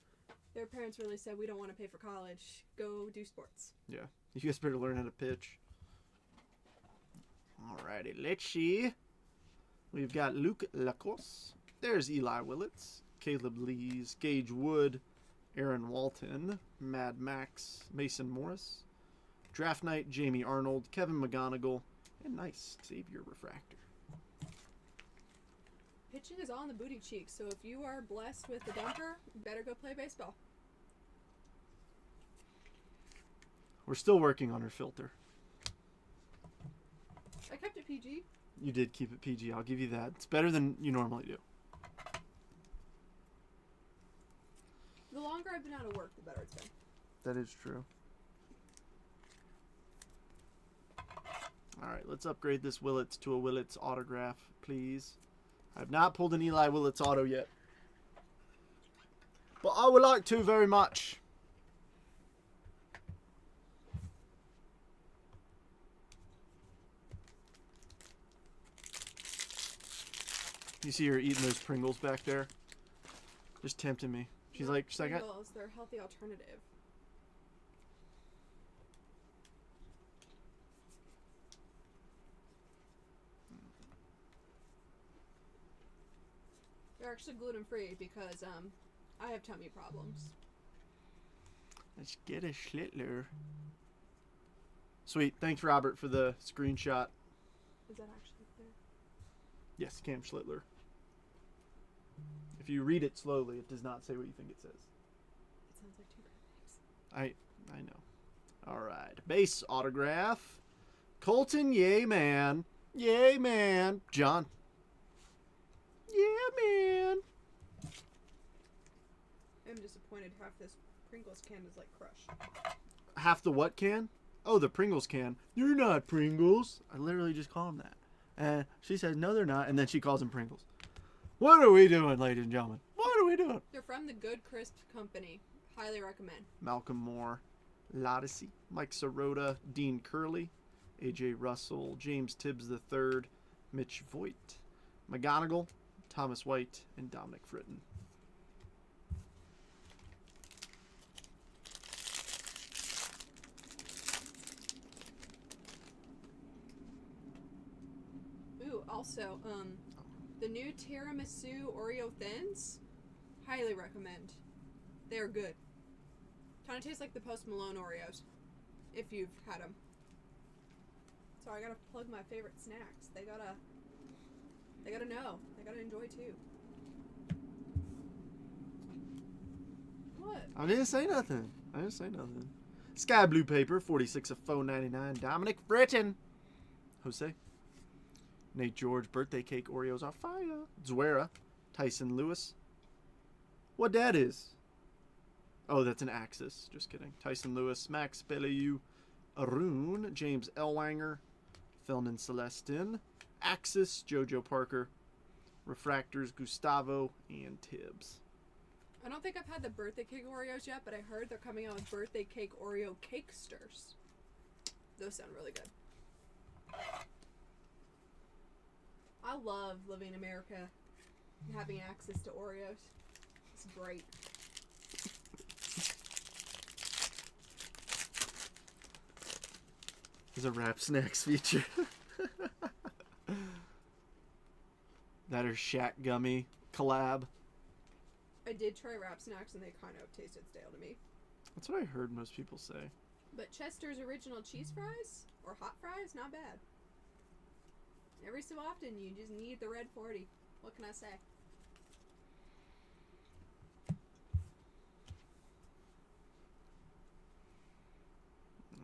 Their parents really said, we don't want to pay for college. Go do sports. Yeah. You guys better learn how to pitch. Alrighty, let's see. We've got Luke Lacos. There's Eli Willits, Caleb Lees, Gage Wood, Aaron Walton, Mad Max, Mason Morris, Draft Night, Jamie Arnold, Kevin McGonigal, and nice Xavier Refractor. Pitching is on the booty cheeks, so if you are blessed with a dumper, you better go play baseball. We're still working on her filter. I kept it PG. You did keep it PG. I'll give you that. It's better than you normally do. The longer I've been out of work, the better it's been. That is true. All right, let's upgrade this Willits to a Willits autograph, please. I've not pulled an Eli Willits auto yet. But I would like to very much. You see her eating those Pringles back there? Just tempting me. She's like, Pringles, they're a healthy alternative. They're actually gluten-free because I have tummy problems. Let's get a Schlittler. Sweet. Thanks, Robert, for the screenshot. Is that actually clear? Yes, Cam Schlittler. If you read it slowly, it does not say what you think it says. It sounds like 2 perfects. I know. All right. Base autograph. Colton, yay, man. Yay, man. John. disappointed half this Pringles can is like crushed. Half the what can? Oh, the Pringles can. You're not Pringles. I literally just call them that. And she says, no, they're not. And then she calls them Pringles. What are we doing, ladies and gentlemen? What are we doing? They're from the Good Crisp Company. Highly recommend. Malcolm Moore, Lodisy, Mike Sirota, Dean Curley, A.J. Russell, James Tibbs III, Mitch Voigt, McGonigal, Thomas White, and Dominic Fritton. Ooh, also, the new tiramisu Oreo Thins, highly recommend. They're good. Kind of tastes like the Post Malone Oreos, if you've had them. So I gotta plug my favorite snacks. They gotta know. They gotta enjoy too. What? I didn't say nothing. Sky Blue Paper, 46 of $4.99. Dominic Fritton. Jose. Nate George, birthday cake Oreos are fire. Zuera, Tyson Lewis. What that is? Oh, that's an Axis. Just kidding. Tyson Lewis, Max Bellew, Arun, James Elwanger, Felnin Celestin, Axis, Jojo Parker, Refractors, Gustavo, and Tibbs. I don't think I've had the birthday cake Oreos yet, but I heard they're coming out with birthday cake Oreo cakesters. Those sound really good. I love living in America and having access to Oreos. It's great. There's a Rap Snacks feature. That or Shaq Gummy collab. I did try Rap Snacks and they kind of tasted stale to me. That's what I heard most people say. But Chester's original cheese fries or hot fries, not bad. Every so often you just need the red 40. What can I say?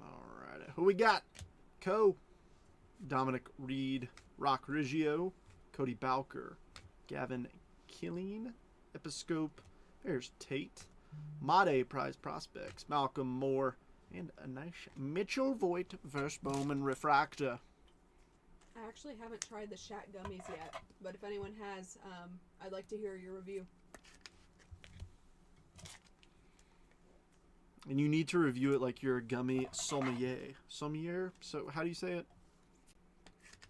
Alright, who we got? Dominic Reed, Rock Riggio, Cody Bowker, Gavin Killeen, Episcope, there's Tate, Made Prize Prospects, Malcolm Moore, and a nice Mitchell Voigt versus Bowman Refractor. I actually haven't tried the Shat gummies yet, but if anyone has, I'd like to hear your review. And you need to review it like you're a gummy sommelier. Sommelier? So how do you say it?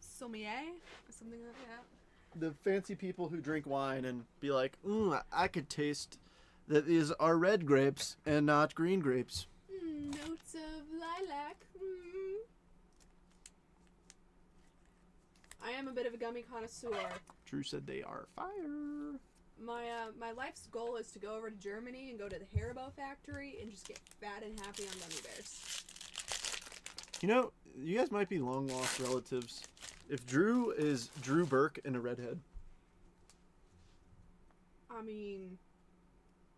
Sommelier? Something like that. The fancy people who drink wine and be like, I could taste that these are red grapes and not green grapes. Notes of lilac. I am a bit of a gummy connoisseur. Drew said they are fire. My life's goal is to go over to Germany and go to the Haribo factory and just get fat and happy on gummy bears. You know, you guys might be long lost relatives. If Drew is Drew Burke and a redhead. I mean,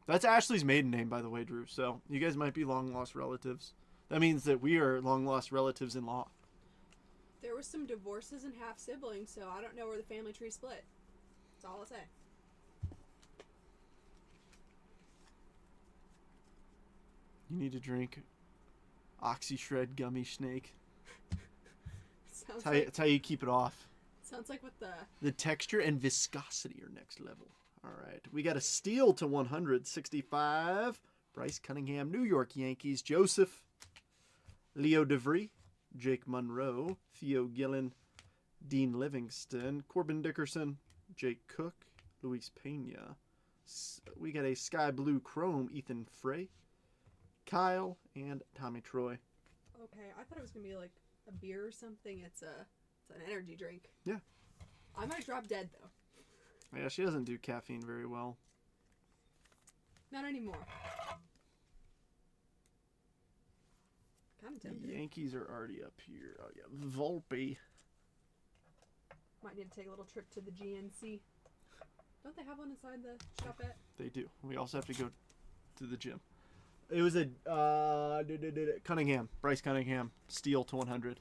that's Ashley's maiden name, by the way, Drew. So you guys might be long lost relatives. That means that we are long lost relatives in law. There was some divorces and half siblings, so I don't know where the family tree split. That's all I'll say. You need to drink OxyShred Gummy Snake. That's how you keep it off. Sounds like what the texture and viscosity are next level. All right, we got a steal to 165. Bryce Cunningham, New York Yankees. Joseph, Leo DeVry, Jake Monroe, Theo Gillen, Dean Livingston, Corbin Dickerson, Jake Cook, Luis Pena. We got a sky blue chrome, Ethan Frey, Kyle, and Tommy Troy. Okay, I thought it was gonna be like a beer or something. It's an energy drink. Yeah. I might drop dead though. Yeah, she doesn't do caffeine very well. Not anymore. Kind of tempted. The Yankees are already up here. Oh yeah, Volpe. Might need to take a little trip to the GNC. Don't they have one inside the shopette? They do. We also have to go to the gym. It was a Cunningham, Bryce Cunningham, steal to 100.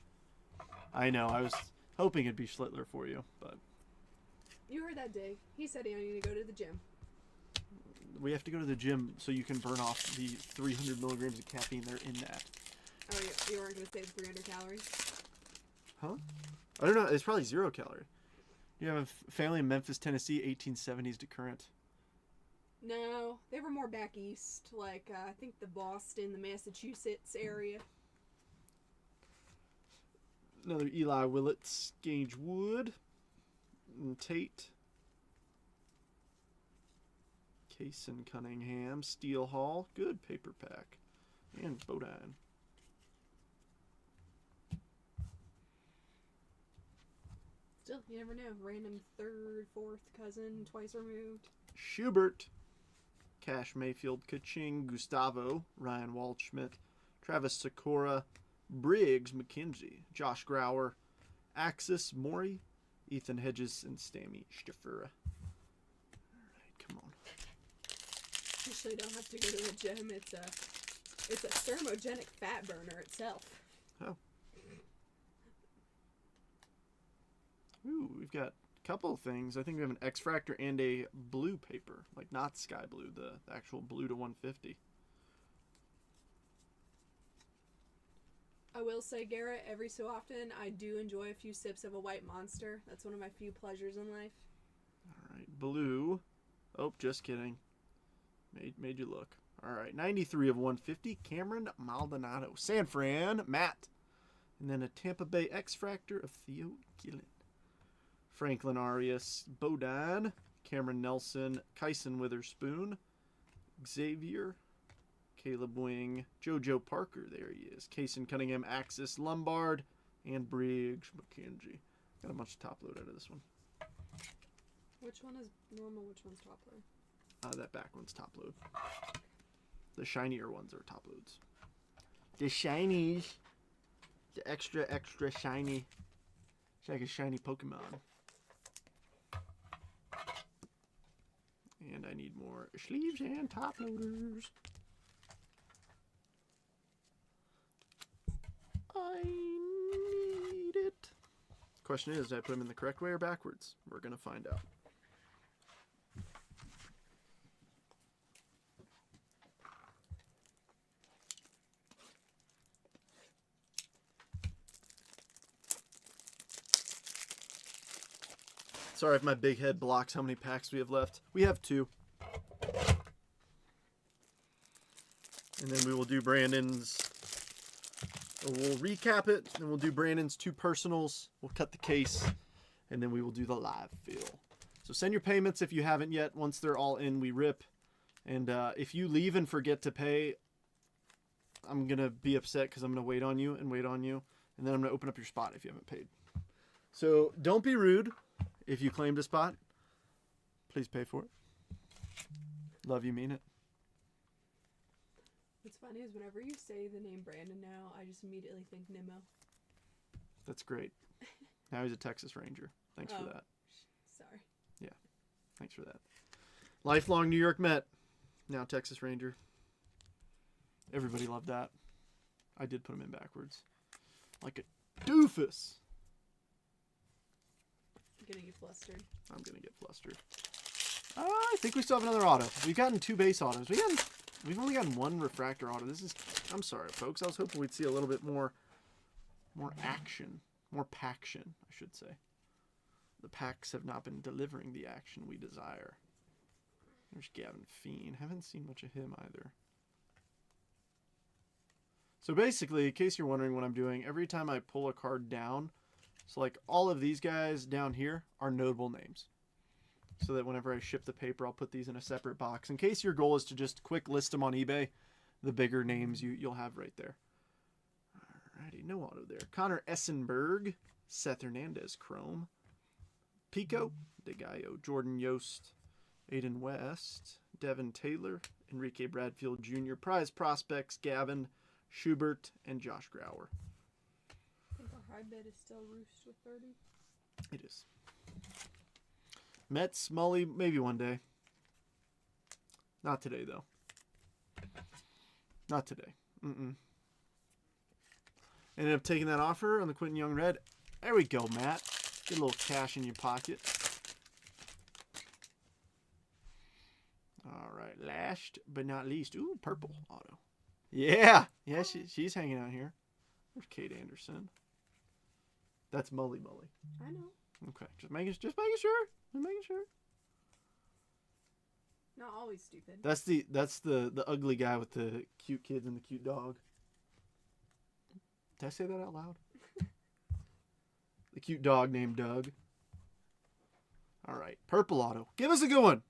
I know. I was hoping it'd be Schlittler for you, but you heard that, Dave. He said he needed to go to the gym. We have to go to the gym so you can burn off the 300 milligrams of caffeine that are in that. Oh, you weren't going to say 300 calories? Huh? I don't know. It's probably 0 calorie. You have a family in Memphis, Tennessee, 1870s to current. No, they were more back east, like I think the Boston, the Massachusetts area. Another Eli Willits, Gage Wood, and Tate. Kaysen Cunningham, Steel Hall, good paper pack, and Bowman. Still, you never know. Random third, fourth cousin, twice removed. Schubert, Cash Mayfield, Kaching, Gustavo, Ryan Waldschmidt, Travis Sikora, Briggs McKenzie, Josh Grauer, Axis Maury, Ethan Hedges, and Stammy Stafura. Alright, come on. Actually, don't have to go to the gym. It's a thermogenic fat burner itself. Oh. Ooh, we've got a couple of things. I think we have an X-Fractor and a blue paper. Like, not sky blue, the actual blue to 150. I will say, Garrett, every so often, I do enjoy a few sips of a white monster. That's one of my few pleasures in life. Alright, blue. Oh, just kidding. Made you look. Alright, 93 of 150. Cameron Maldonado. San Fran, Matt. And then a Tampa Bay X-Fractor of Theo Gillen. Franklin Arias, Bodan, Cameron Nelson, Kyson Witherspoon, Xavier, Caleb Wing, JoJo Parker, there he is, Kaysen Cunningham, Axis Lombard, and Briggs McKenzie. Got a bunch of top load out of this one. Which one is normal? Which one's top load? That back one's top load. The shinier ones are top loads. The shinies. The extra shiny. It's like a shiny Pokemon. And I need more sleeves and top loaders. I need it. Question is, did I put them in the correct way or backwards? We're going to find out. Sorry if my big head blocks how many packs we have left. We have 2. And then we will do Brandon's. Or we'll recap it, and we'll do Brandon's 2 personals. We'll cut the case, and then we will do the live fill. So send your payments if you haven't yet. Once they're all in, we rip. And if you leave and forget to pay, I'm going to be upset because I'm going to wait on you. And then I'm going to open up your spot if you haven't paid. So don't be rude. If you claimed a spot, please pay for it. Love you, mean it. What's funny is whenever you say the name Brandon now, I just immediately think Nimmo. That's great. Now he's a Texas Ranger. Thanks for that. Sorry. Yeah, thanks for that. Lifelong New York Met. Now Texas Ranger. Everybody loved that. I did put him in backwards. Like a doofus. I'm gonna get flustered. I'm gonna get flustered. I think we still have another auto. We've gotten 2 base autos. We've only gotten 1 refractor auto. I'm sorry, folks. I was hoping we'd see a little bit more action, more paction, I should say. The packs have not been delivering the action we desire. There's Gavin Fiend. Haven't seen much of him either. So basically, in case you're wondering what I'm doing, every time I pull a card down, so like all of these guys down here are notable names. So that whenever I ship the paper, I'll put these in a separate box. In case your goal is to just quick list them on eBay, the bigger names you'll have right there. Alrighty, no auto there. Connor Essenberg, Seth Hernandez, Chrome. Pico, DeGaio, Jordan Yost, Aiden West, Devin Taylor, Enrique Bradfield Jr., Prize Prospects, Gavin, Schubert, and Josh Grauer. I think our high bid is still Roost with 30. It is. Mets, Mully, maybe one day. Not today, though. Not today. Ended up taking that offer on the Quentin Young Red. There we go, Matt. Get a little cash in your pocket. All right. right, last but not least. Ooh, purple auto. Yeah, yeah, she's hanging out here. There's Kate Anderson. That's Mully. I know. Okay, just making sure. Just making sure. Not always stupid. That's the ugly guy with the cute kids and the cute dog. Did I say that out loud? The cute dog named Doug. All right, purple auto. Give us a good one.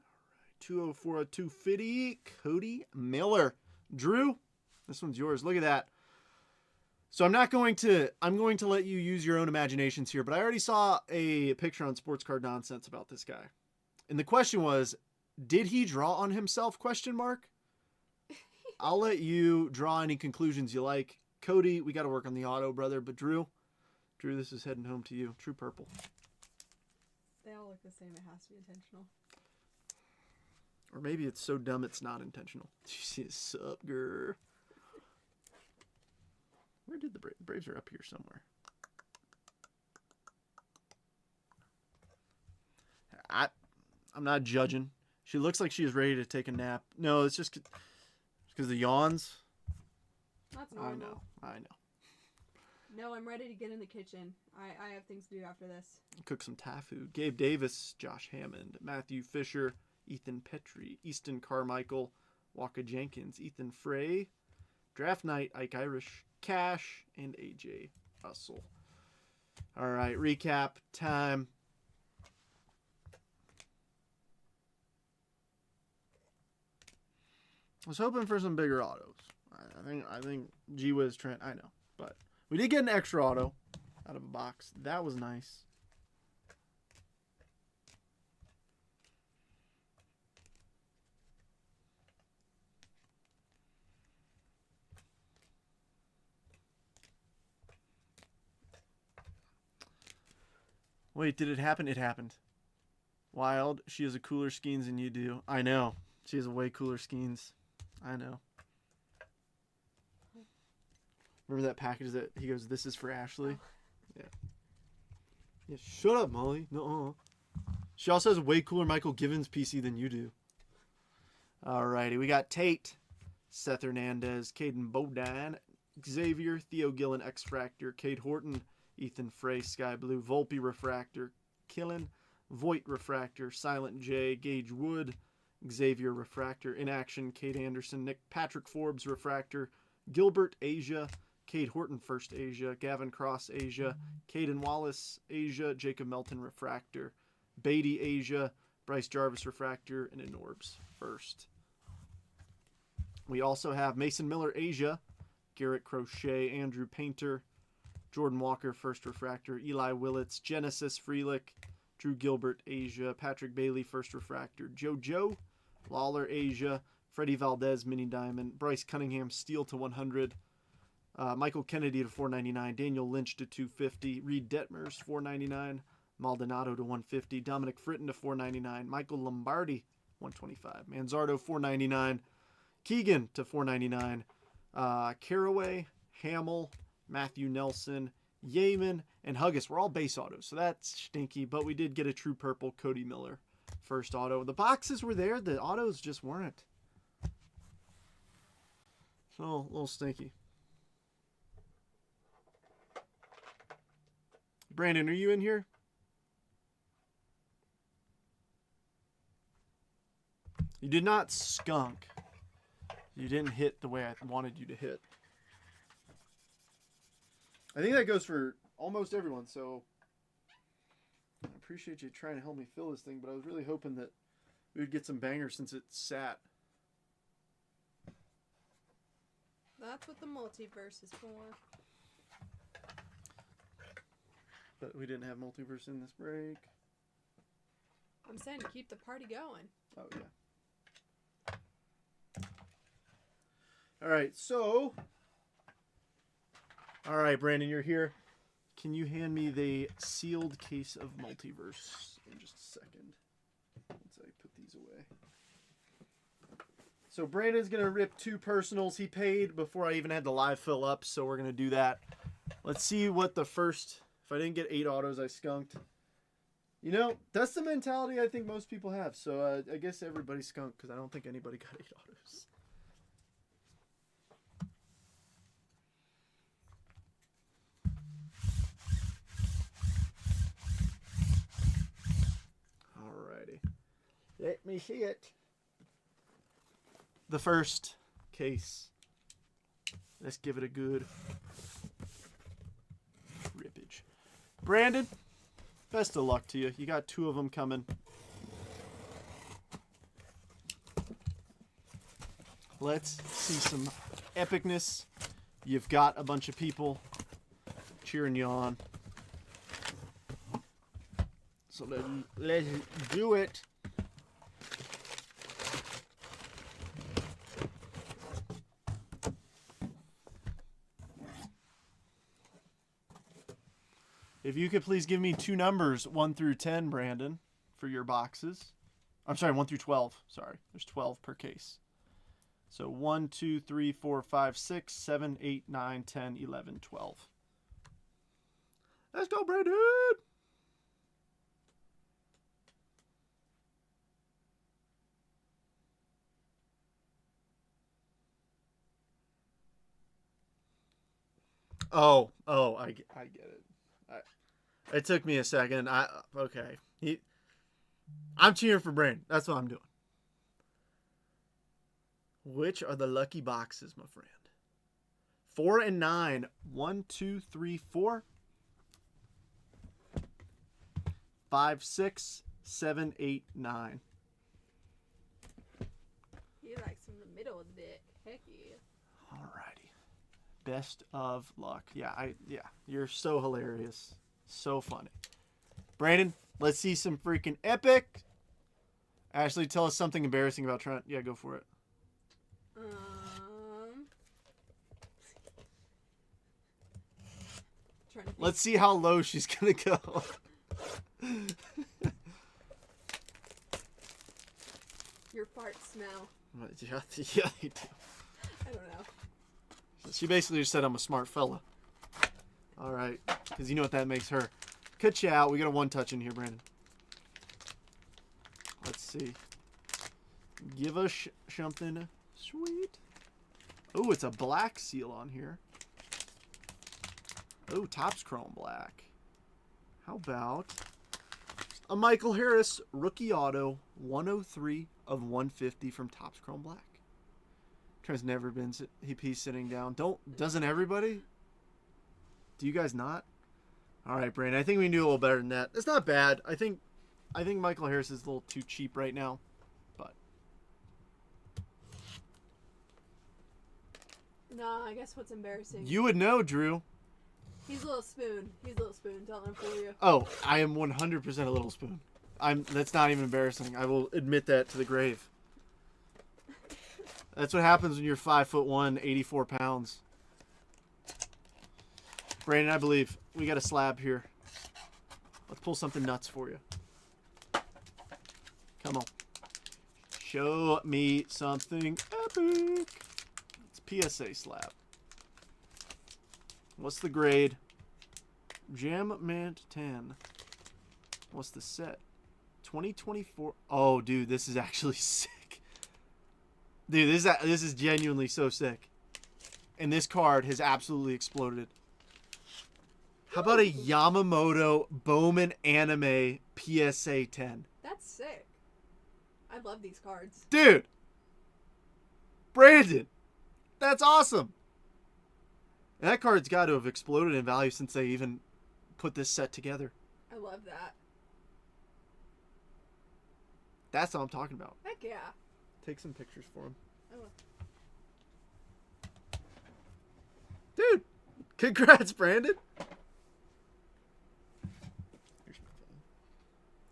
All right, 204 of 250. Cody Miller. Drew, this one's yours. Look at that. So I'm going to let you use your own imaginations here, but I already saw a picture on Sports Card Nonsense about this guy. And the question was, did he draw on himself? ? I'll let you draw any conclusions you like. Cody, we got to work on the auto, brother. But Drew, this is heading home to you. True purple. They all look the same. It has to be intentional. Or maybe it's so dumb it's not intentional. Sup, girl. Where did the Braves are up here somewhere? I'm not judging. She looks like she is ready to take a nap. No, it's just because the yawns. That's normal. I know. No, I'm ready to get in the kitchen. I have things to do after this. Cook some Thai food. Gabe Davis, Josh Hammond, Matthew Fisher, Ethan Petrie, Easton Carmichael, Walker Jenkins, Ethan Frey, Draft Night, Ike Irish, Cash, and AJ Russell. All right, recap time. I was hoping for some bigger autos. I think G-Wiz Trent, I know. But we did get an extra auto out of a box. That was nice. Wait, did it happen? It happened. Wild, she has a cooler skeins than you do. I know. She has a way cooler skeins. I know. Remember that package that he goes, "This is for Ashley"? Yeah. Yeah. Shut up, Molly. No. She also has a way cooler Michael Givens PC than you do. Alrighty, we got Tate, Seth Hernandez, Caden Bodine, Xavier, Theo Gillen, X-Fractor, Cade Horton, Ethan Frey, Sky Blue, Volpe Refractor, Killen, Voight Refractor, Silent J, Gage Wood, Xavier Refractor, In Action, Cade Anderson, Nick Patrick Forbes Refractor, Gilbert Asia, Cade Horton First Asia, Gavin Cross Asia, Caden Wallace Asia, Jacob Melton Refractor, Beatty Asia, Bryce Jarvis Refractor, and Inorbs First. We also have Mason Miller Asia, Garrett Crochet, Andrew Painter, Jordan Walker First Refractor, Eli Willits, Genesis Freelick, Drew Gilbert Asia, Patrick Bailey First Refractor, JoJo, Lawler Asia, Freddie Valdez Mini Diamond, Bryce Cunningham Steel to 100, Michael Kennedy to 499, Daniel Lynch to 250, Reed Detmers 499, Maldonado to 150, Dominic Fritton to 499, Michael Lombardi 125, Manzardo 499, Keegan to 499, Caraway, Hamill, Matthew Nelson, Yeaman, and Huggis. We're all base autos, so that's stinky, but we did get a true purple Cody Miller first auto. The boxes were there, the autos just weren't. So a little stinky. Brandon, are you in here? You did not skunk. You didn't hit the way I wanted you to hit. I think that goes for almost everyone, so I appreciate you trying to help me fill this thing, but I was really hoping that we would get some bangers since it sat. That's what the multiverse is for. But we didn't have multiverse in this break. I'm saying to keep the party going. Oh, yeah. All right, so... All right, Brandon, you're here. Can you hand me the sealed case of multiverse in just a second? Once I put these away. So Brandon's going to rip 2 personals he paid before I even had the live fill up, so we're going to do that. Let's see what the first... If I didn't get 8 autos, I skunked. You know, that's the mentality I think most people have. So I guess everybody's skunked because I don't think anybody got 8 autos. Alrighty. Let me see it. The first case. Let's give it a good rippage. Brandon, best of luck to you. You got 2 of them coming. Let's see some epicness. You've got a bunch of people cheering you on. So let's do it. If you could please give me 2 numbers, 1 through 10, Brandon, for your boxes. I'm sorry, 1 through 12. Sorry, there's 12 per case. So 1, 2, 3, 4, 5, 6, 7, 8, 9, 10, 11, 12. Let's go, Brandon! Oh, I get it. It took me a second. Okay. I'm cheering for Brandon. That's what I'm doing. Which are the lucky boxes, my friend? 4 and 9. 1, 2, 3, 4. 5, 6, 7, 8, 9. He likes in the middle of the deck. Heck yeah. Alrighty. Best of luck. Yeah, you're so hilarious. So funny. Brandon, let's see some freaking epic. Ashley, tell us something embarrassing about Trent. Yeah, go for it. Let's see how low she's gonna go. Your farts smell. Yeah, they do. I don't know. She basically just said I'm a smart fella. All right, because you know what that makes her. Cut you out. We got a 1 touch in here, Brandon. Let's see. Give us something sweet. Oh, it's a black seal on here. Oh, Topps Chrome black. How about a Michael Harris rookie auto 103 of 150 from Topps Chrome black? Trent's never been he's sitting down. Doesn't everybody? Do you guys not? All right, Brandon. I think we can do a little better than that. It's not bad. I think Michael Harris is a little too cheap right now, but nah. I guess what's embarrassing. You would know, Drew. He's a little spoon. Tell him for you. Oh, I am 100% a little spoon. That's not even embarrassing. I will admit that to the grave. That's what happens when you're 5'1", 84 pounds. Brandon, I believe we got a slab here. Let's pull something nuts for you. Come on. Show me something epic. It's PSA slab. What's the grade? Gem Mint 10. What's the set? 2024. Oh, dude, this is actually sick. Dude, this is genuinely so sick. And this card has absolutely exploded. How about a Yamamoto Bowman Anime PSA 10? That's sick. I love these cards. Dude! Brandon! That's awesome! And that card's got to have exploded in value since they even put this set together. I love that. That's what I'm talking about. Heck yeah. Take some pictures for him. I will. Dude! Congrats, Brandon! Here's my phone.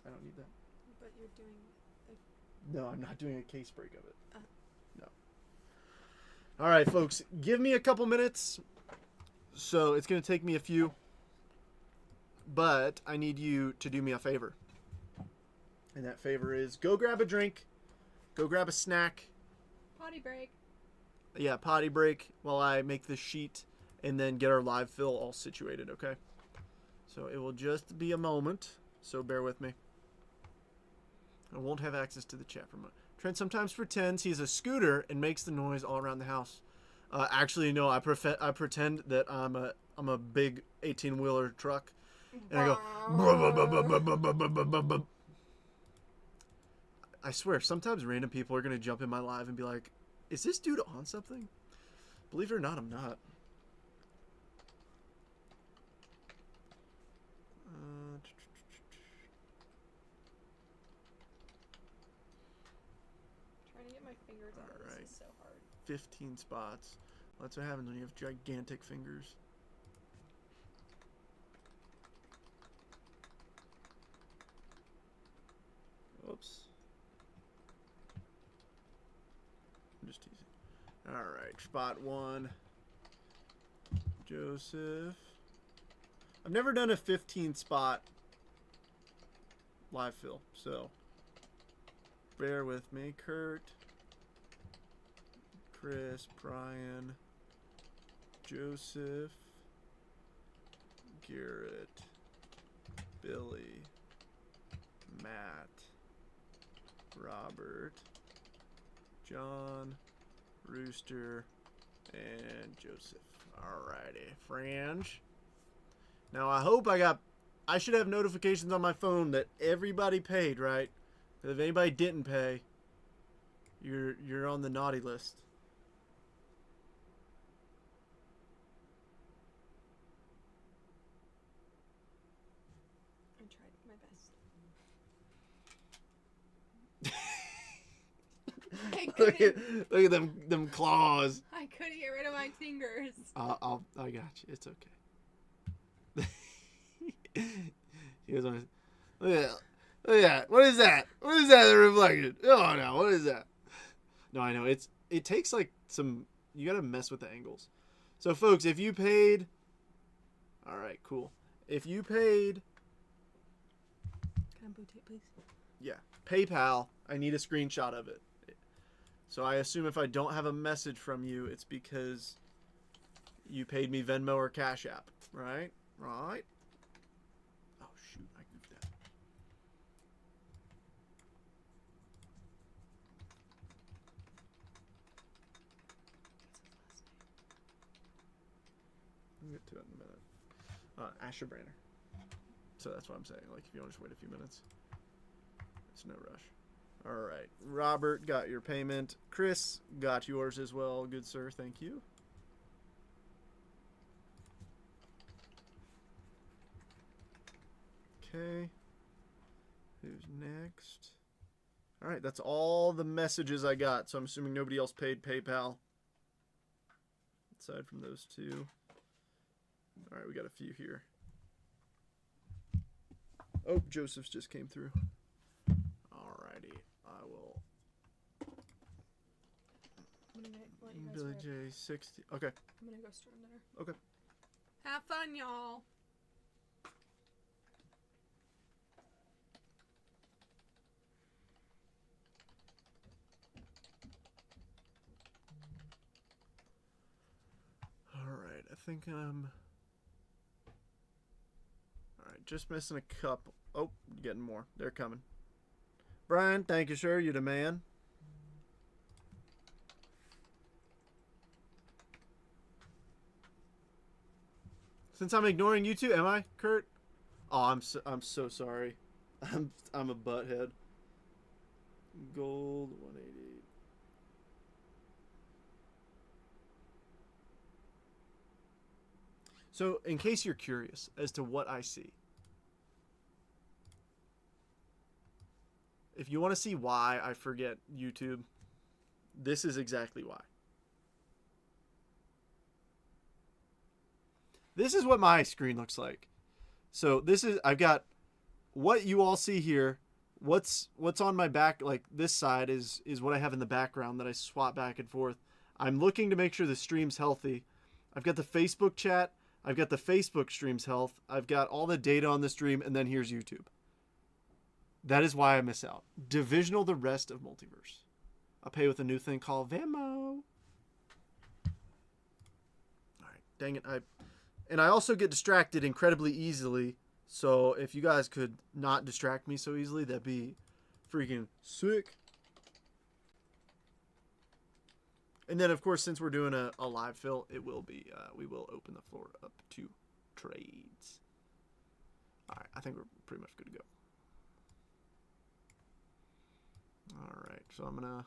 I don't need that. But you're doing... No, I'm not doing a case break of it. No. All right, folks. Give me a couple minutes. So it's going to take me a few. But I need you to do me a favor. And that favor is go grab a drink. Go grab a snack. Potty break. Yeah, potty break while I make this sheet. And then get our live fill all situated, okay? So it will just be a moment. so bear with me. I won't have access to the chat remote. Trent sometimes pretends he's a scooter and makes the noise all around the house. Actually, no. I pretend that I'm a big 18-wheeler truck, and I go. I swear, sometimes random people are gonna jump in my live and be like, "Is this dude on something?" Believe it or not, I'm not. Trying to get my fingers out of this is so hard. 15 spots. That's what happens when you have gigantic fingers. Oops. I'm just teasing. Alright, spot 1. Joseph. I've never done a 15 spot live fill, so bear with me. Kurt, Chris, Brian, Joseph, Garrett, Billy, Matt, Robert, John, Rooster, and Joseph. Alrighty, Frange. Now I should have notifications on my phone that everybody paid, right? If anybody didn't pay, you're on the naughty list. I tried my best. Look at them claws. I couldn't get rid of my fingers. I got you. It's okay. You guys want to look at that? Look at that. What is that? What is that? The reflection. Oh no, what is that? No, I know it takes like some. You gotta mess with the angles. So, folks, if you paid, all right, cool. If you paid, Can I boot tape, please? yeah, PayPal. I need a screenshot of it. So I assume if I don't have a message from you, it's because you paid me Venmo or Cash App, right? Right. Oh shoot, I goofed that. We'll get to it in a minute. Asher Branner. So that's what I'm saying. Like, if you want to just wait a few minutes, it's no rush. All right. Robert got your payment. Chris got yours as well. Good sir. Thank you. Okay. Who's next? All right. That's all the messages I got. So I'm assuming nobody else paid PayPal. Aside from those two. All right. We got a few here. Oh, Joseph's just came through. Alrighty. I will. I'm gonna let you guys Billy rip. J 60. Okay. I'm gonna go storm dinner. Okay. Have fun, y'all. Alright. I think I'm. Alright. Just missing a couple. Oh, getting more. They're coming. Brian, thank you, sir. You're the man. Since I'm ignoring you two, am I, Kurt? Oh, I'm so sorry. I'm a butthead. Gold 188. So, in case you're curious as to what I see, if you want to see why I forget YouTube, this is exactly why. This is what my screen looks like. So I've got what you all see here. What's on my back, like this side is what I have in the background that I swap back and forth. I'm looking to make sure the stream's healthy. I've got the Facebook chat. I've got the Facebook stream's health. I've got all the data on the stream, and then here's YouTube. That is why I miss out. Divisional the rest of Multiverse. I'll pay with a new thing called Venmo. Alright, dang it. I also get distracted incredibly easily So if you guys could not distract me so easily, that'd be freaking sick. And then, of course, since we're doing a live fill, it will be, we will open the floor up to trades. All right, I think we're pretty much good to go. All right, so I'm going to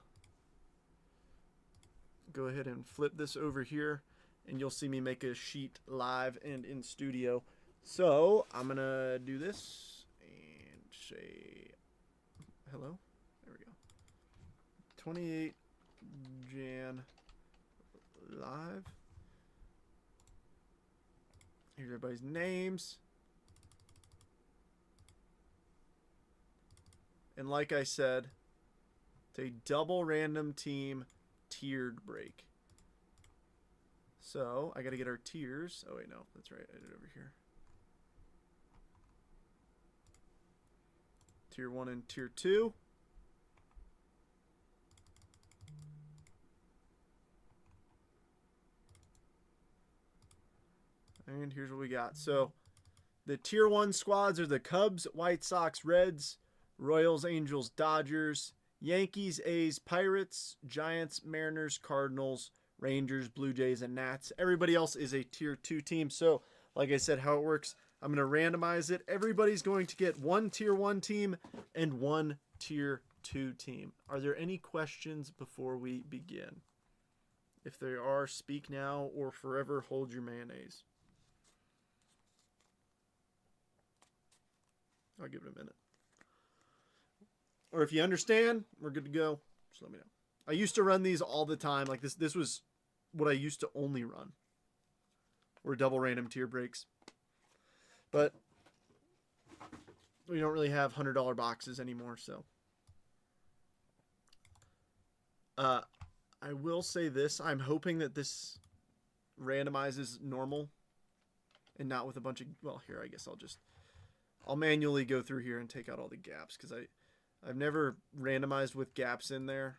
go ahead and flip this over here, and you'll see me make a sheet live and in studio. So I'm going to do this and say hello. There we go. 28 Jan live. Here's everybody's names. And like I said, it's a double random team tiered break. So I got to get our tiers. Oh, wait, no, that's right. I did it over here. Tier 1 and Tier 2. And here's what we got. So the Tier 1 squads are the Cubs, White Sox, Reds, Royals, Angels, Dodgers, Yankees, A's, Pirates, Giants, Mariners, Cardinals, Rangers, Blue Jays, and Nats. Everybody else is a Tier 2 team. So, like I said, how it works, I'm going to randomize it. Everybody's going to get one Tier 1 team and one Tier 2 team. Are there any questions before we begin? If there are, speak now or forever hold your mayonnaise. I'll give it a minute. Or if you understand, we're good to go. Just let me know. I used to run these all the time. Like this was what I used to only run. Were double random tier breaks. But we don't really have $100 boxes anymore, so. I will say this. I'm hoping that this randomizes normal and not with a bunch of, well, here, I guess I'll manually go through here and take out all the gaps because I've never randomized with gaps in there.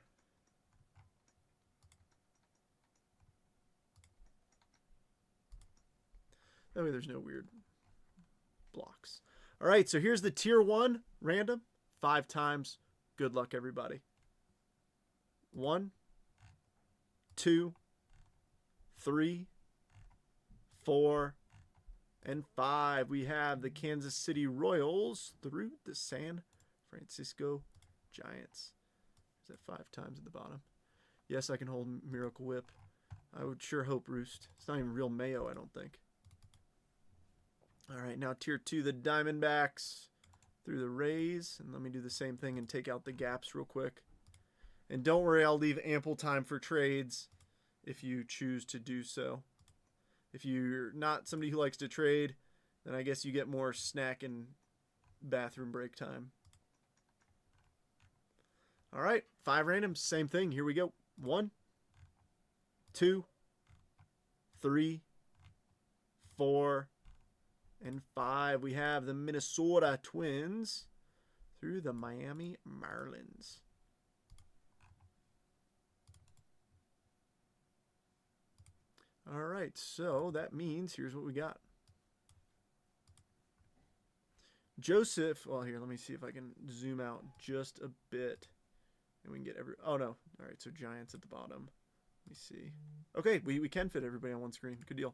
That way there's no weird blocks. All right, so here's the Tier 1 random. 5 times. Good luck, everybody. 1, 2, 3, 4, and 5. We have the Kansas City Royals through the San Francisco Giants. Is that 5 times at the bottom? Yes, I can hold Miracle Whip. I would sure hope Roost. It's not even real mayo, I don't think. All right, now Tier 2, the Diamondbacks through the Rays. And let me do the same thing and take out the gaps real quick. And don't worry, I'll leave ample time for trades if you choose to do so. If you're not somebody who likes to trade, then I guess you get more snack and bathroom break time. All right, 5 randoms, same thing. Here we go. 1, 2, 3, 4, and 5. We have the Minnesota Twins through the Miami Marlins. All right, so that means here's what we got. Joseph, well, here, let me see if I can zoom out just a bit. And we can get oh, no. All right, so Giants at the bottom. Let me see. Okay, we can fit everybody on one screen. Good deal.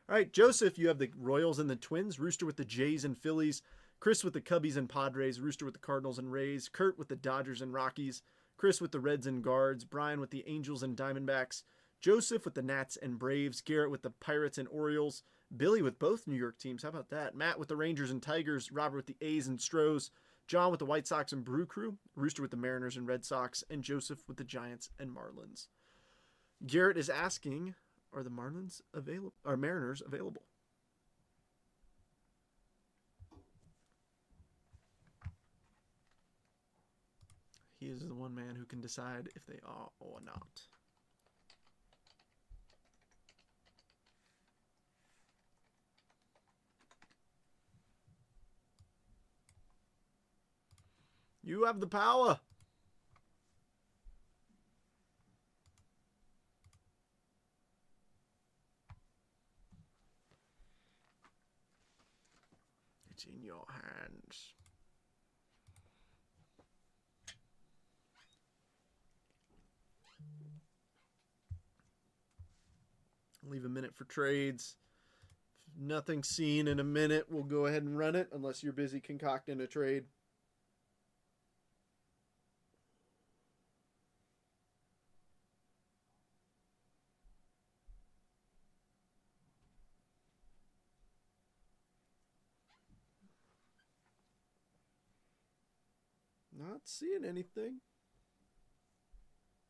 All right, Joseph, you have the Royals and the Twins. Rooster with the Jays and Phillies. Chris with the Cubbies and Padres. Rooster with the Cardinals and Rays. Kurt with the Dodgers and Rockies. Chris with the Reds and Guards. Brian with the Angels and Diamondbacks. Joseph with the Nats and Braves. Garrett with the Pirates and Orioles. Billy with both New York teams. How about that? Matt with the Rangers and Tigers. Robert with the A's and Stros. John with the White Sox and Brew Crew. Rooster with the Mariners and Red Sox. And Joseph with the Giants and Marlins. Garrett is asking, are the Marlins available? Are Mariners available? He is the one man who can decide if they are or not. You have the power. It's in your hands. Leave a minute for trades. If nothing seen in a minute, we'll go ahead and run it, unless you're busy concocting a trade. Not seeing anything.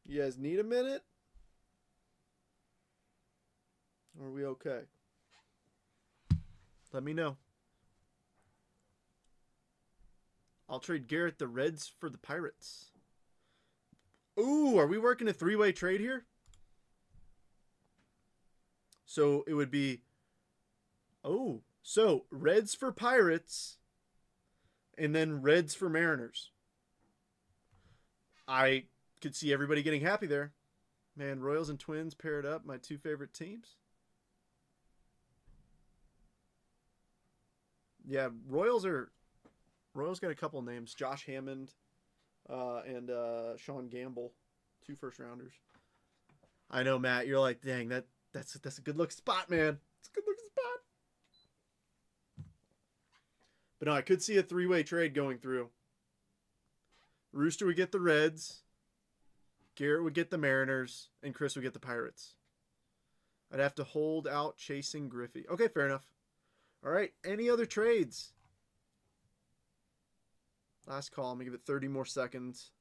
You guys need a minute? Or are we okay? Let me know. I'll trade Garrett the Reds for the Pirates. Ooh, are we working a three-way trade here? So it would be... Oh, so Reds for Pirates and then Reds for Mariners. I could see everybody getting happy there. Man, Royals and Twins paired up, my two favorite teams. Yeah, Royals got a couple names. Josh Hammond and Sean Gamble, 2 first-rounders. I know, Matt, you're like, dang, that's a good-looking spot, man. It's a good-looking spot. But no, I could see a three-way trade going through. Rooster would get the Reds, Garrett would get the Mariners, and Chris would get the Pirates. I'd have to hold out chasing Griffey. Okay, fair enough. All right, any other trades? Last call. I'm going to give it 30 more seconds.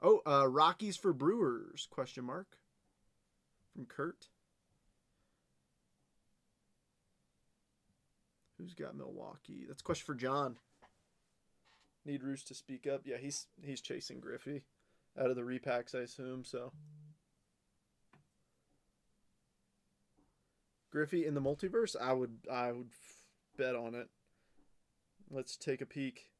Oh, Rockies for Brewers, question mark. From Kurt. Who's got Milwaukee? That's a question for John. Need Roos to speak up. Yeah, he's chasing Griffey out of the repacks, I assume. So Griffey in the multiverse, I would bet on it. Let's take a peek.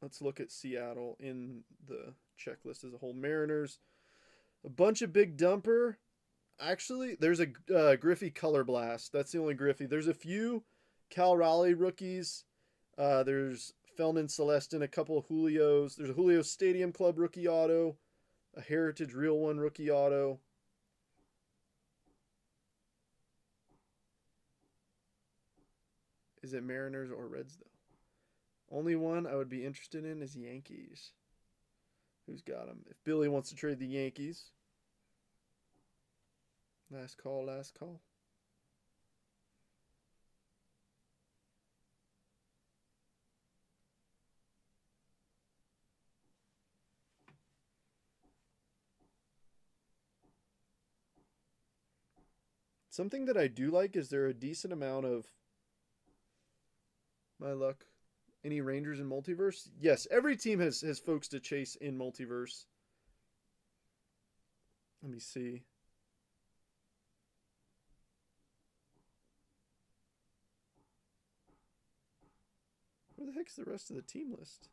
Let's look at Seattle in the checklist as a whole. Mariners, a bunch of big dumper. Actually, there's a Griffey Color Blast. That's the only Griffey. There's a few Cal Raleigh rookies. There's Felman Celestin, a couple of Julios. There's a Julio Stadium Club rookie auto, a Heritage Real One rookie auto. Is it Mariners or Reds, though? Only one I would be interested in is Yankees. Who's got them? If Billy wants to trade the Yankees. Last call, last call. Something that I do like is there a decent amount of my luck. Any Rangers in Multiverse? Yes, every team has folks to chase in Multiverse. Let me see. Where the heck's the rest of the team list?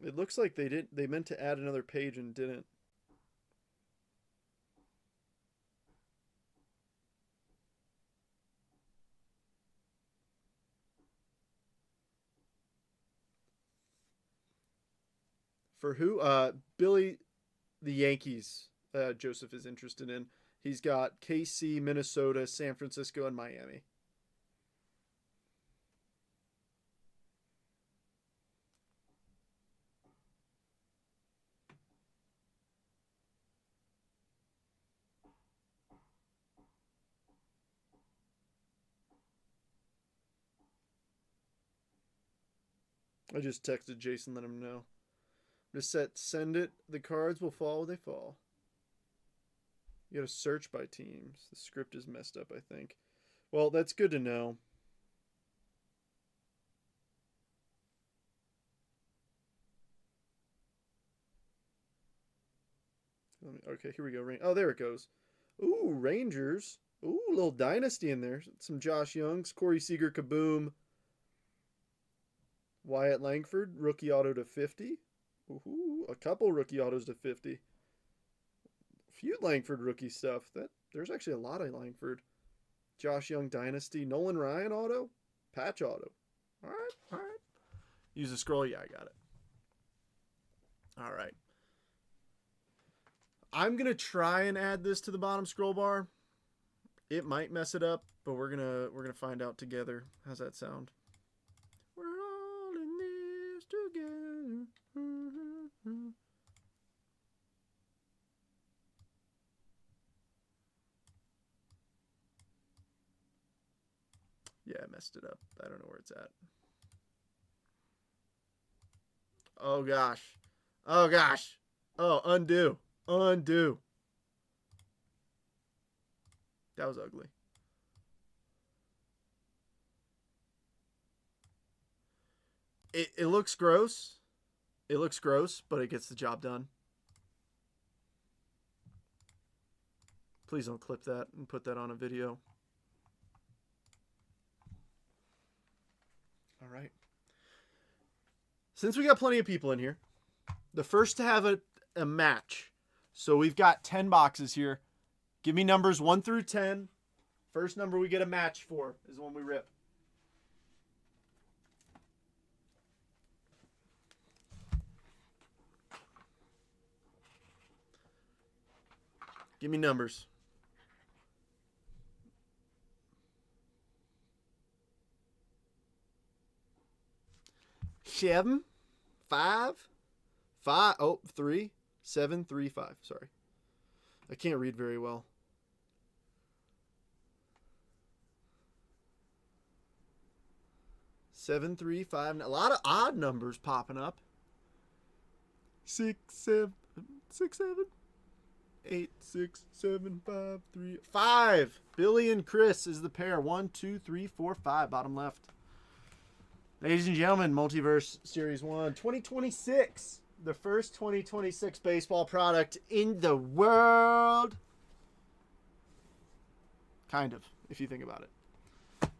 It looks like they meant to add another page and didn't. For who? Billy, the Yankees. Joseph is interested in. He's got KC, Minnesota, San Francisco, and Miami. I just texted Jason, let him know. Just send it. The cards will fall where they fall. You gotta search by teams. The script is messed up, I think. Well, that's good to know. Okay, here we go. Oh, there it goes. Ooh, Rangers. Ooh, a little dynasty in there. Some Josh Youngs, Corey Seager, Kaboom. Wyatt Langford, rookie auto to 50. Ooh, a couple rookie autos to 50. Few Langford rookie stuff. There's actually a lot of Langford. Josh Young Dynasty. Nolan Ryan auto. Patch auto. All right, all right. Use a scroll. Yeah, I got it. All right. I'm going to try and add this to the bottom scroll bar. It might mess it up, but we're gonna find out together. How's that sound? We're all in this together. Yeah, I messed it up. I don't know where it's at. Oh gosh. Oh gosh. Oh, undo. Undo. That was ugly. It looks gross. It looks gross, but it gets the job done. Please don't clip that and put that on a video. All right. Since we got plenty of people in here, the first to have a match. So we've got 10 boxes here. Give me numbers 1 through 10. First number we get a match for is the one we rip. Give me numbers. Seven, five, 3, 7, 3, 5. Sorry. I can't read very well. Seven, 3, 5. A lot of odd numbers popping up. 6, 7, 8, 6, 7, 5, 3, 5. Billy and Chris is the pair. 1, 2, 3, 4, 5. Bottom left. Ladies and gentlemen, Multiverse Series 1, 2026. The first 2026 baseball product in the world. Kind of, if you think about it.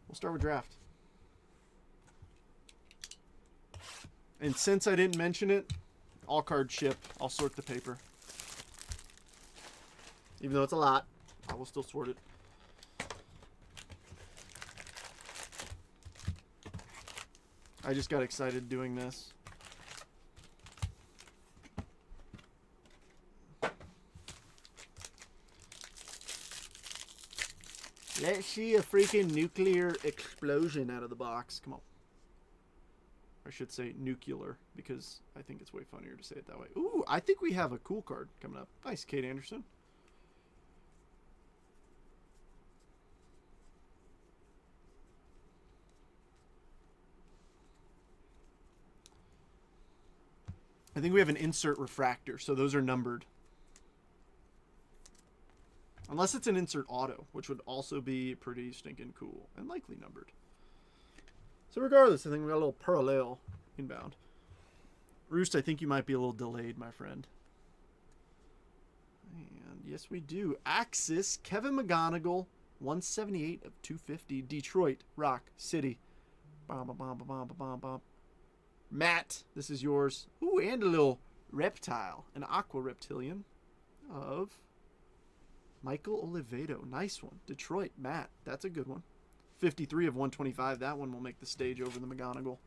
We'll start with draft. And since I didn't mention it, all card ship. I'll sort the paper. Even though it's a lot, I will still sort it. I just got excited doing this. Let's see a freaking nuclear explosion out of the box. Come on. I should say nuclear because I think it's way funnier to say it that way. Ooh, I think we have a cool card coming up. Nice, Kate Anderson. I think we have an insert refractor, so those are numbered. Unless it's an insert auto, which would also be pretty stinking cool and likely numbered. So regardless, I think we got a little parallel inbound. Roost, I think you might be a little delayed, my friend. And yes, we do. Axis, Kevin McGonigal, 178 of 250. Detroit, Rock City. Bom, bom, bom, bom, bom, bom. Matt, this is yours. Ooh, and a little reptile, an aqua reptilian of Michael Oliveto. Nice one. Detroit, Matt. That's a good one. 53 of 125. That one will make the stage over the McGonigal.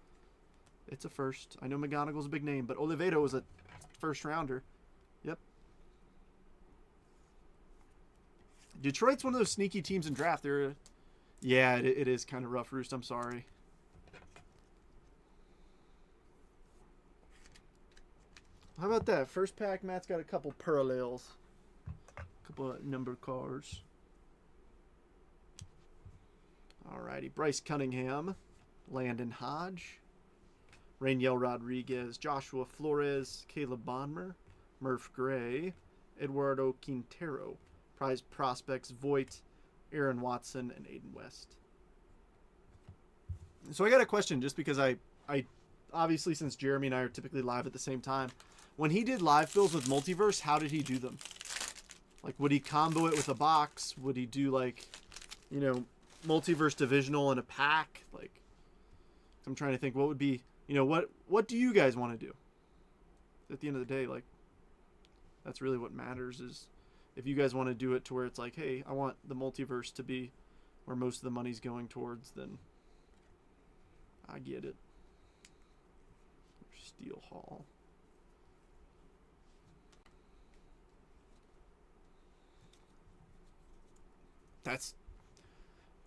It's a first. I know McGonigal's a big name, but Oliveto was a first rounder. Yep. Detroit's one of those sneaky teams in draft. Yeah, it is kind of rough, Roost. I'm sorry. How about that? First pack, Matt's got a couple parallels. A couple of number cards. Alrighty. Bryce Cunningham. Landon Hodge. Rainiel Rodriguez. Joshua Flores. Caleb Bonmer. Murph Gray. Eduardo Quintero. Prize prospects Voit, Aaron Watson, and Aiden West. So I got a question just because I obviously since Jeremy and I are typically live at the same time. When he did live fills with Multiverse, how did he do them? Like, would he combo it with a box? Would he do, like, Multiverse divisional in a pack? Like, I'm trying to think what would be, what do you guys want to do? At the end of the day, like, that's really what matters. Is if you guys want to do it to where it's like, hey, I want the multiverse to be where most of the money's going towards, then I get it. Steel Hall. That's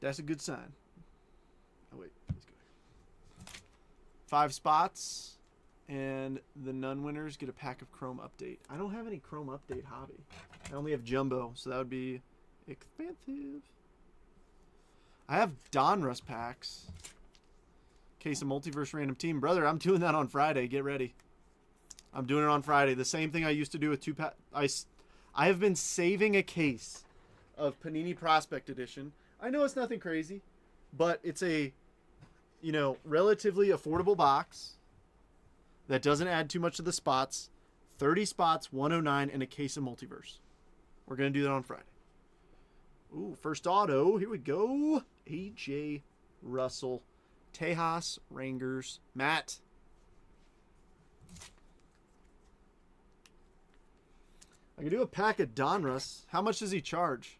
a good sign. Oh wait, let's go here. 5 spots, and the none winners get a pack of Chrome Update. I don't have any Chrome Update hobby. I only have Jumbo, so that would be expensive. I have Donruss packs. Case of Multiverse Random Team. Brother, I'm doing that on Friday. Get ready. I'm doing it on Friday. The same thing I used to do with 2 pack. I have been saving a case of Panini Prospect Edition. I know it's nothing crazy, but it's a, relatively affordable box that doesn't add too much to the spots. 30 spots, 109, and a case of Multiverse. We're going to do that on Friday. Ooh, first auto. Here we go. A.J. Russell. Tejas, Rangers. Matt. I can do a pack of Donruss. How much does he charge?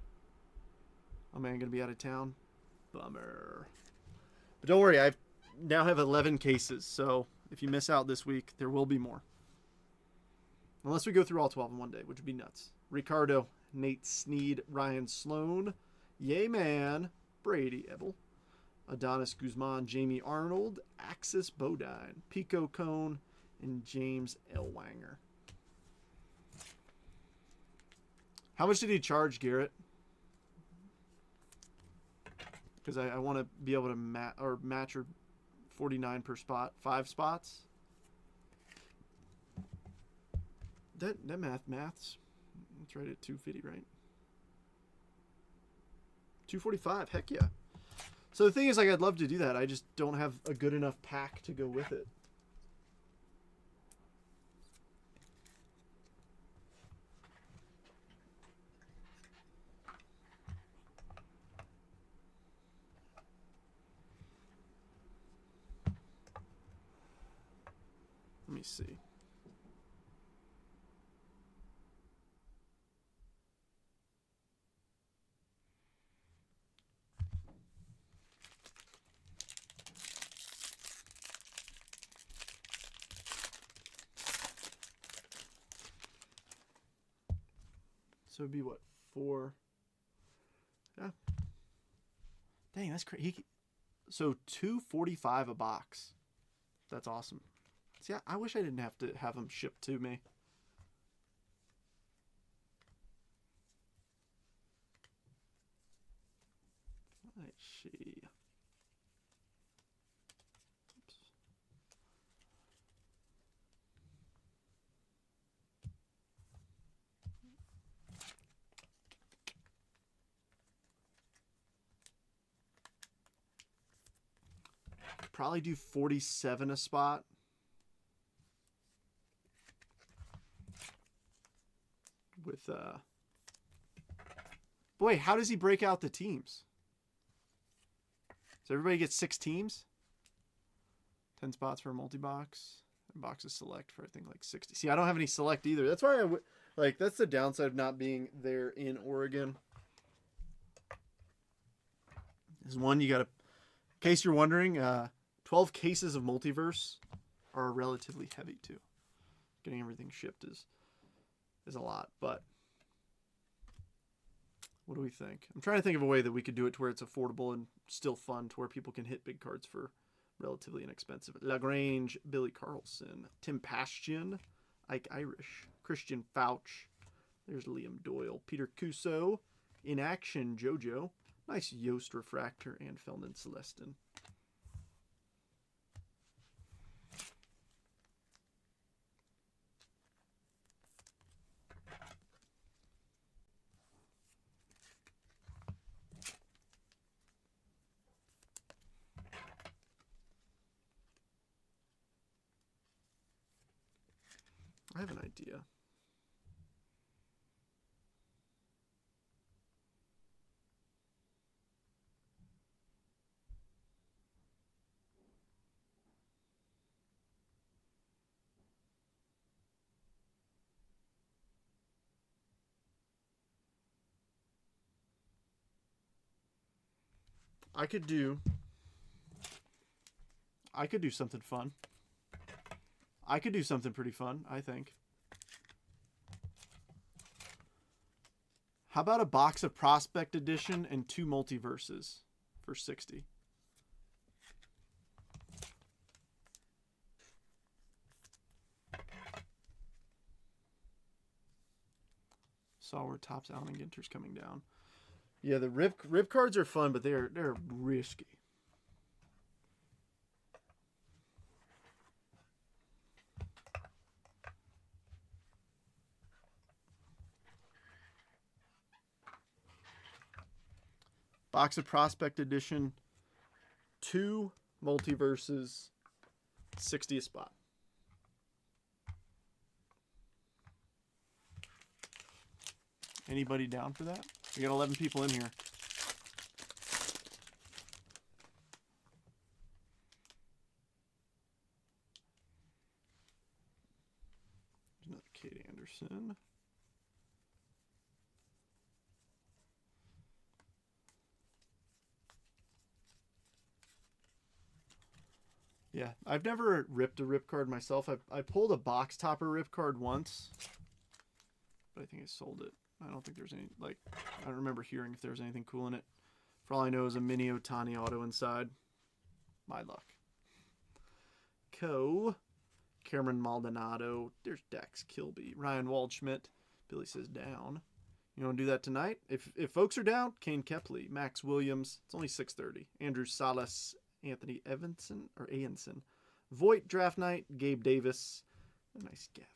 Oh man, gonna be out of town. Bummer. But don't worry, I now have 11 cases, so if you miss out this week, there will be more. Unless we go through all 12 in one day, which would be nuts. Ricardo, Nate Snead, Ryan Sloan, Yay Man, Brady Ebel, Adonis Guzman, Jamie Arnold, Axis Bodine, Pico Cone, and James Elwanger. How much did he charge, Garrett? Because I want to be able to match her 49 per spot. 5 spots. That maths. That's right at 250, right? 245. Heck yeah. So the thing is, like, I'd love to do that. I just don't have a good enough pack to go with it. Let me see. So it'd be what, 4? Yeah. Dang, that's crazy. So $245 a box. That's awesome. See, I wish I didn't have to have them shipped to me. Let's see. Oops. Could probably do 47 a spot. With boy, how does he break out the teams? So everybody gets 6 teams. 10 spots for a multi-box. And boxes select for I think like 60. See, I don't have any select either. That's why that's the downside of not being there in Oregon. Is one, you got to, in case you're wondering, 12 cases of Multiverse are relatively heavy too. Getting everything shipped is a lot, but what do we think? I'm trying to think of a way that we could do it to where it's affordable and still fun, to where people can hit big cards for relatively inexpensive. Lagrange, Billy Carlson, Tim Pastian, Ike Irish, Christian Fauch. There's Liam Doyle, Peter Cuso, In Action, JoJo. Nice Yost Refractor and Feldman Celestin. I have an idea. I could do something fun. I could do something pretty fun, I think. How about a box of Prospect Edition and 2 multiverses for 60? Saw where Topps Allen and Ginter's coming down. Yeah, the rip cards are fun, but they're risky. Box of Prospect Edition, 2 multiverses, 60 a spot. Anybody down for that? We got 11 people in here. There's another Kate Anderson. Yeah, I've never ripped a rip card myself. I pulled a box topper rip card once, but I think I sold it. I don't think there's any, like, I don't remember hearing if there was anything cool in it. For all I know, is a mini Otani auto inside. My luck. Cameron Maldonado. There's Dax Kilby. Ryan Waldschmidt. Billy says down. You want to do that tonight? If folks are down, Kane Kepley, Max Williams. It's only 6:30. Andrew Salas, Anthony Evanson or Anson. Voigt draft night. Gabe Davis. A nice Gavin.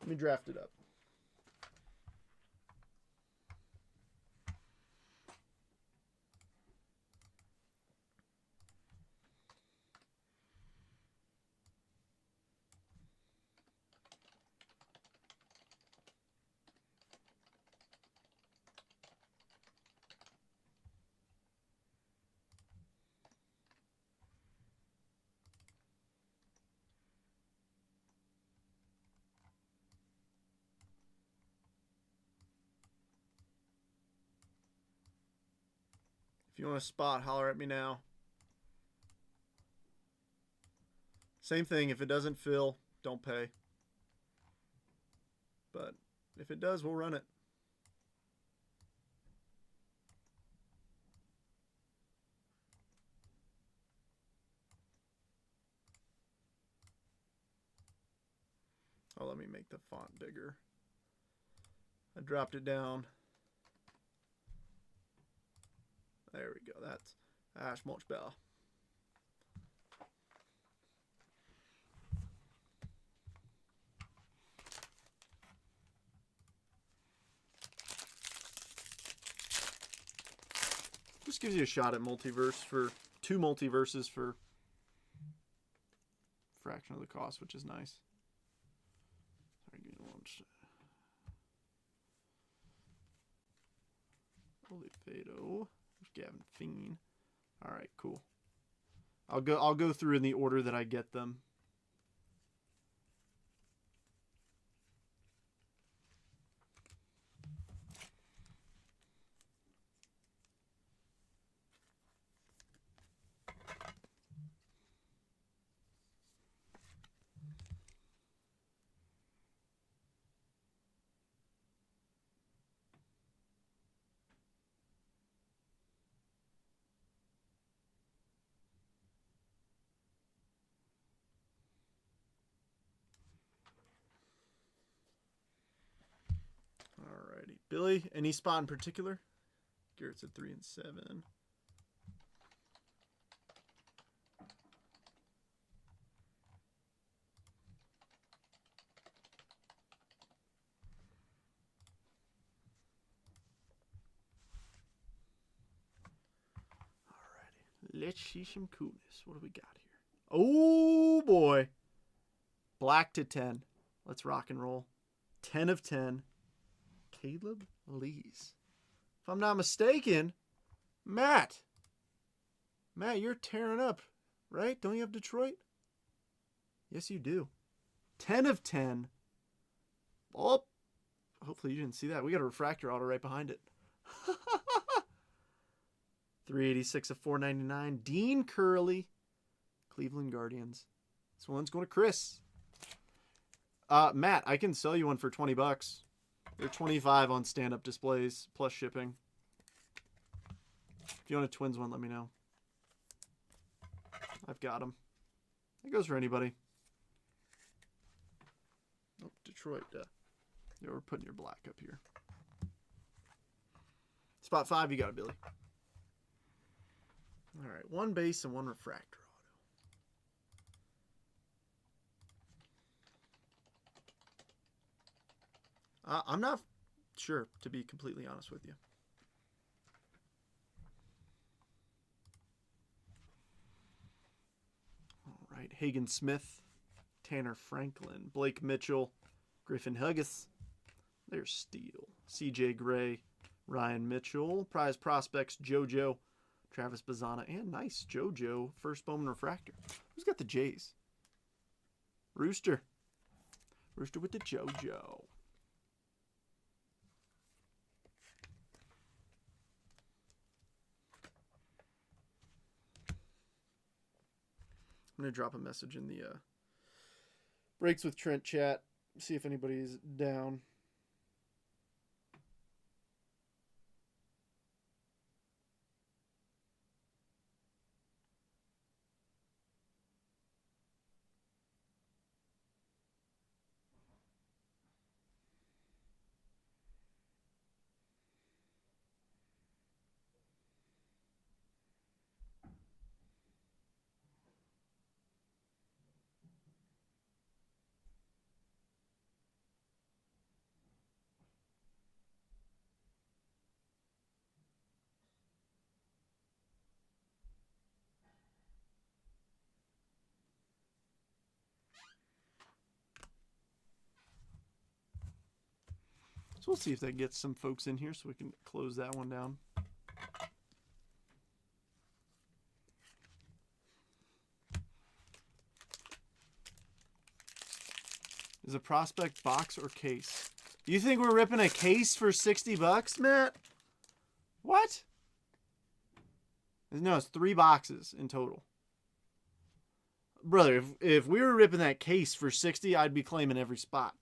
Let me draft it up. If you want a spot, holler at me now. Same thing. If it doesn't fill, don't pay. But if it does, we'll run it. Oh, let me make the font bigger. I dropped it down. There we go. That's much better. Just gives you a shot at multiverse for 2 multiverses for fraction of the cost, which is nice. Sorry, give me one second. Olifado. There's Gavin Fiend. All right, cool. I'll go through in the order that I get them. Alrighty. Billy, any spot in particular? Garrett's at 3 and 7. Alrighty. Let's see some coolness. What do we got here? Oh boy. Black to 10. Let's rock and roll. 10 of 10. Caleb Lees. If I'm not mistaken, Matt, you're tearing up, right? Don't you have Detroit? Yes, you do. 10 of 10. Oh, hopefully you didn't see that. We got a refractor auto right behind it. 386 of 499. Dean Curley, Cleveland Guardians. This one's going to Chris. Matt, I can sell you one for $20. They're $25 on stand-up displays plus shipping. If you want a Twins one, let me know. I've got them. It goes for anybody. Oh, Detroit. Yeah, we're putting your black up here. Spot 5, you got it, Billy. All right, one base and one refractor auto. I'm not sure, to be completely honest with you. All right, Hagen Smith, Tanner Franklin, Blake Mitchell, Griffin Huggis. There's Steele. CJ Gray, Ryan Mitchell, prize prospects JoJo, Travis Bazzana, and nice JoJo first Bowman refractor. Who's got the Jays? Rooster. Rooster with the JoJo. I'm going to drop a message in the Breaks with Trent chat. See if anybody's down. So we'll see if that gets some folks in here so we can close that one down. Is a prospect box or case? You think we're ripping a case for $60, Matt? What? No, it's 3 boxes in total. Brother, if we were ripping that case for $60, I'd be claiming every spot.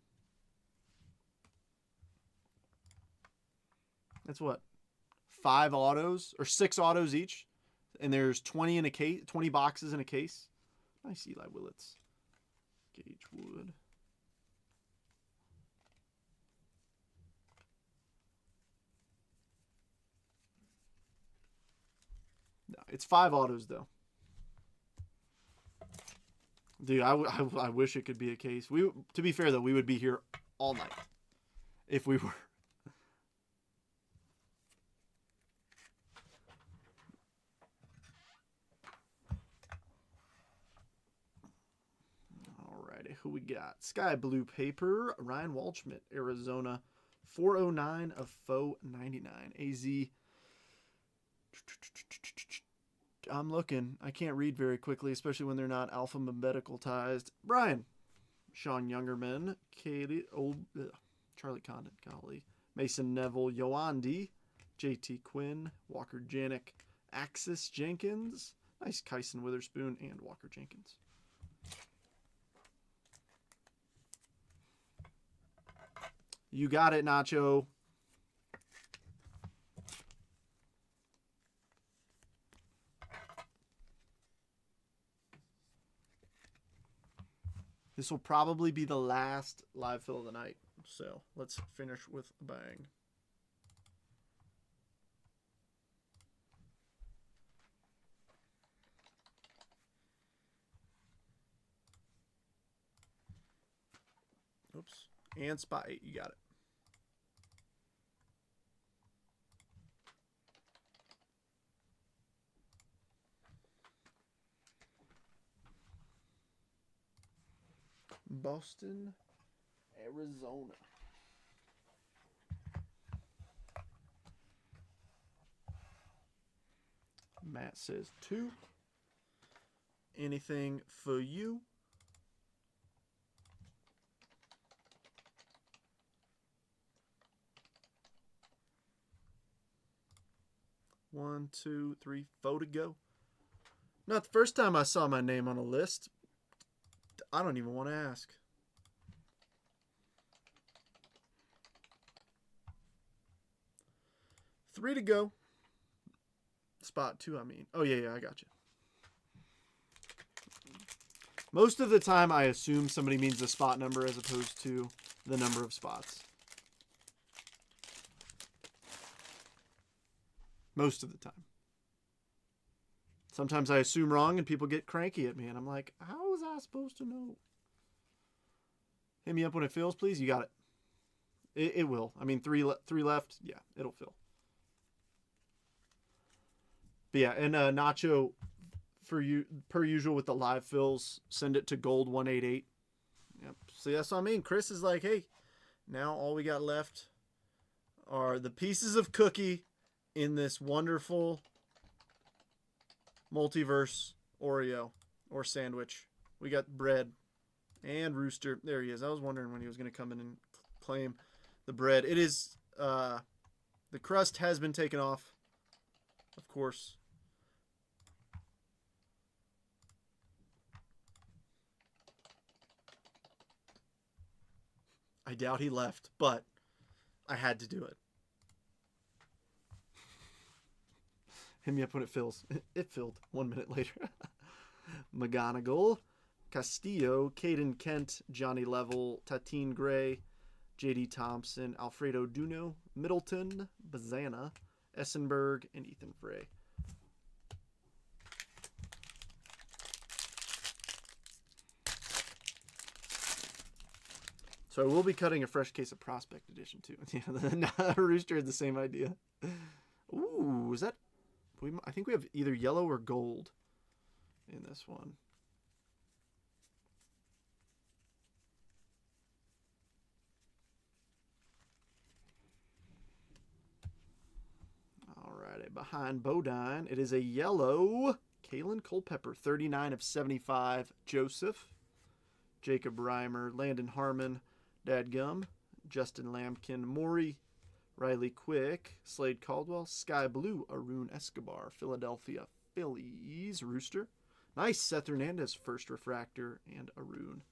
That's what? 5 autos or 6 autos each, and there's 20 in a case, 20 boxes in a case. Nice Eli Willits. Gage Wood. No, it's 5 autos though. Dude, I wish it could be a case. To be fair though, we would be here all night if we were. Who we got? Sky Blue Paper, Ryan Waldschmidt, Arizona, 409 of 499. AZ. I'm looking. I can't read very quickly, especially when they're not alphabeticalized. Brian. Sean Youngerman, Charlie Condon, golly. Mason Neville, Yoandi, JT Quinn, Walker Janik, Axis Jenkins. Nice Kyson Witherspoon and Walker Jenkins. You got it, Nacho. This will probably be the last live fill of the night. So let's finish with a bang. Oops. And spot 8. You got it. Boston, Arizona. Matt says 2. Anything for you? One, two, three, 4 to go. Not the first time I saw my name on a list. I don't even want to ask. Three to go. Spot 2, I mean. Oh, yeah, I got you. Most of the time, I assume somebody means the spot number as opposed to the number of spots. Most of the time. Sometimes I assume wrong and people get cranky at me, and I'm like, how was I supposed to know? Hit me up when it fills, please. You got it. It will. I mean, three left. Yeah, it'll fill. But yeah, and Nacho, for you per usual with the live fills, send it to gold 188. Yep. So that's what I mean. Chris is like, hey, now all we got left are the pieces of cookie in this wonderful multiverse Oreo or sandwich. We got bread and Rooster. There he is. I was wondering when he was going to come in and claim the bread. It is, the crust has been taken off, of course. I doubt he left, but I had to do it. Hit me up when it fills. It filled 1 minute later. McGonagall, Castillo, Caden Kent, Johnny Level, Tatine Gray, J.D. Thompson, Alfredo Duno, Middleton, Bazana, Essenberg, and Ethan Frey. So I will be cutting a fresh case of Prospect Edition too. Yeah, Rooster had the same idea. Ooh, is that? I think we have either yellow or gold in this one. Alrighty, behind Bodine, it is a yellow Kalen Culpepper, 39 of 75. Joseph, Jacob Reimer, Landon Harmon, Dadgum, Justin Lampkin, Maury, Riley Quick, Slade Caldwell, Sky Blue, Arun Escobar, Philadelphia Phillies, Rooster. Nice, Seth Hernandez, first refractor, and Arun.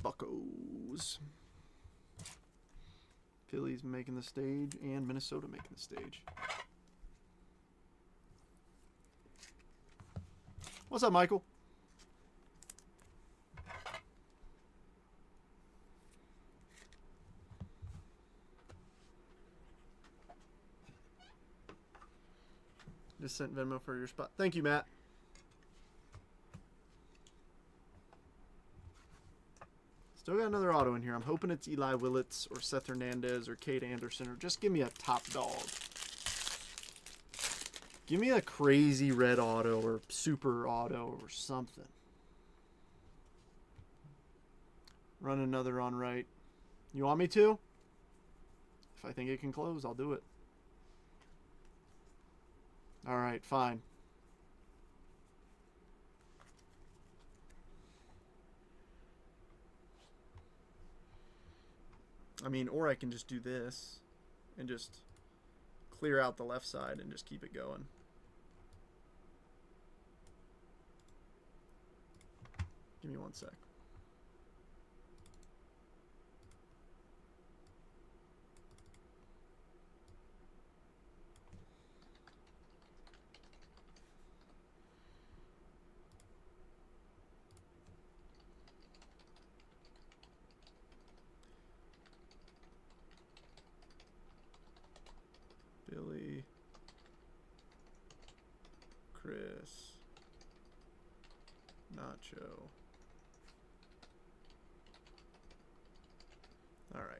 Buccos. Phillies making the stage, and Minnesota making the stage. What's up, Michael? Just sent Venmo for your spot. Thank you, Matt. Still got another auto in here. I'm hoping it's Eli Willits or Seth Hernandez or Kate Anderson, or just give me a top dog. Give me a crazy red auto or super auto or something. Run another on right. You want me to? If I think it can close, I'll do it. All right, fine. I mean, or I can just do this and just clear out the left side and just keep it going. Give me 1 sec. Billy, Chris, Nacho. All right.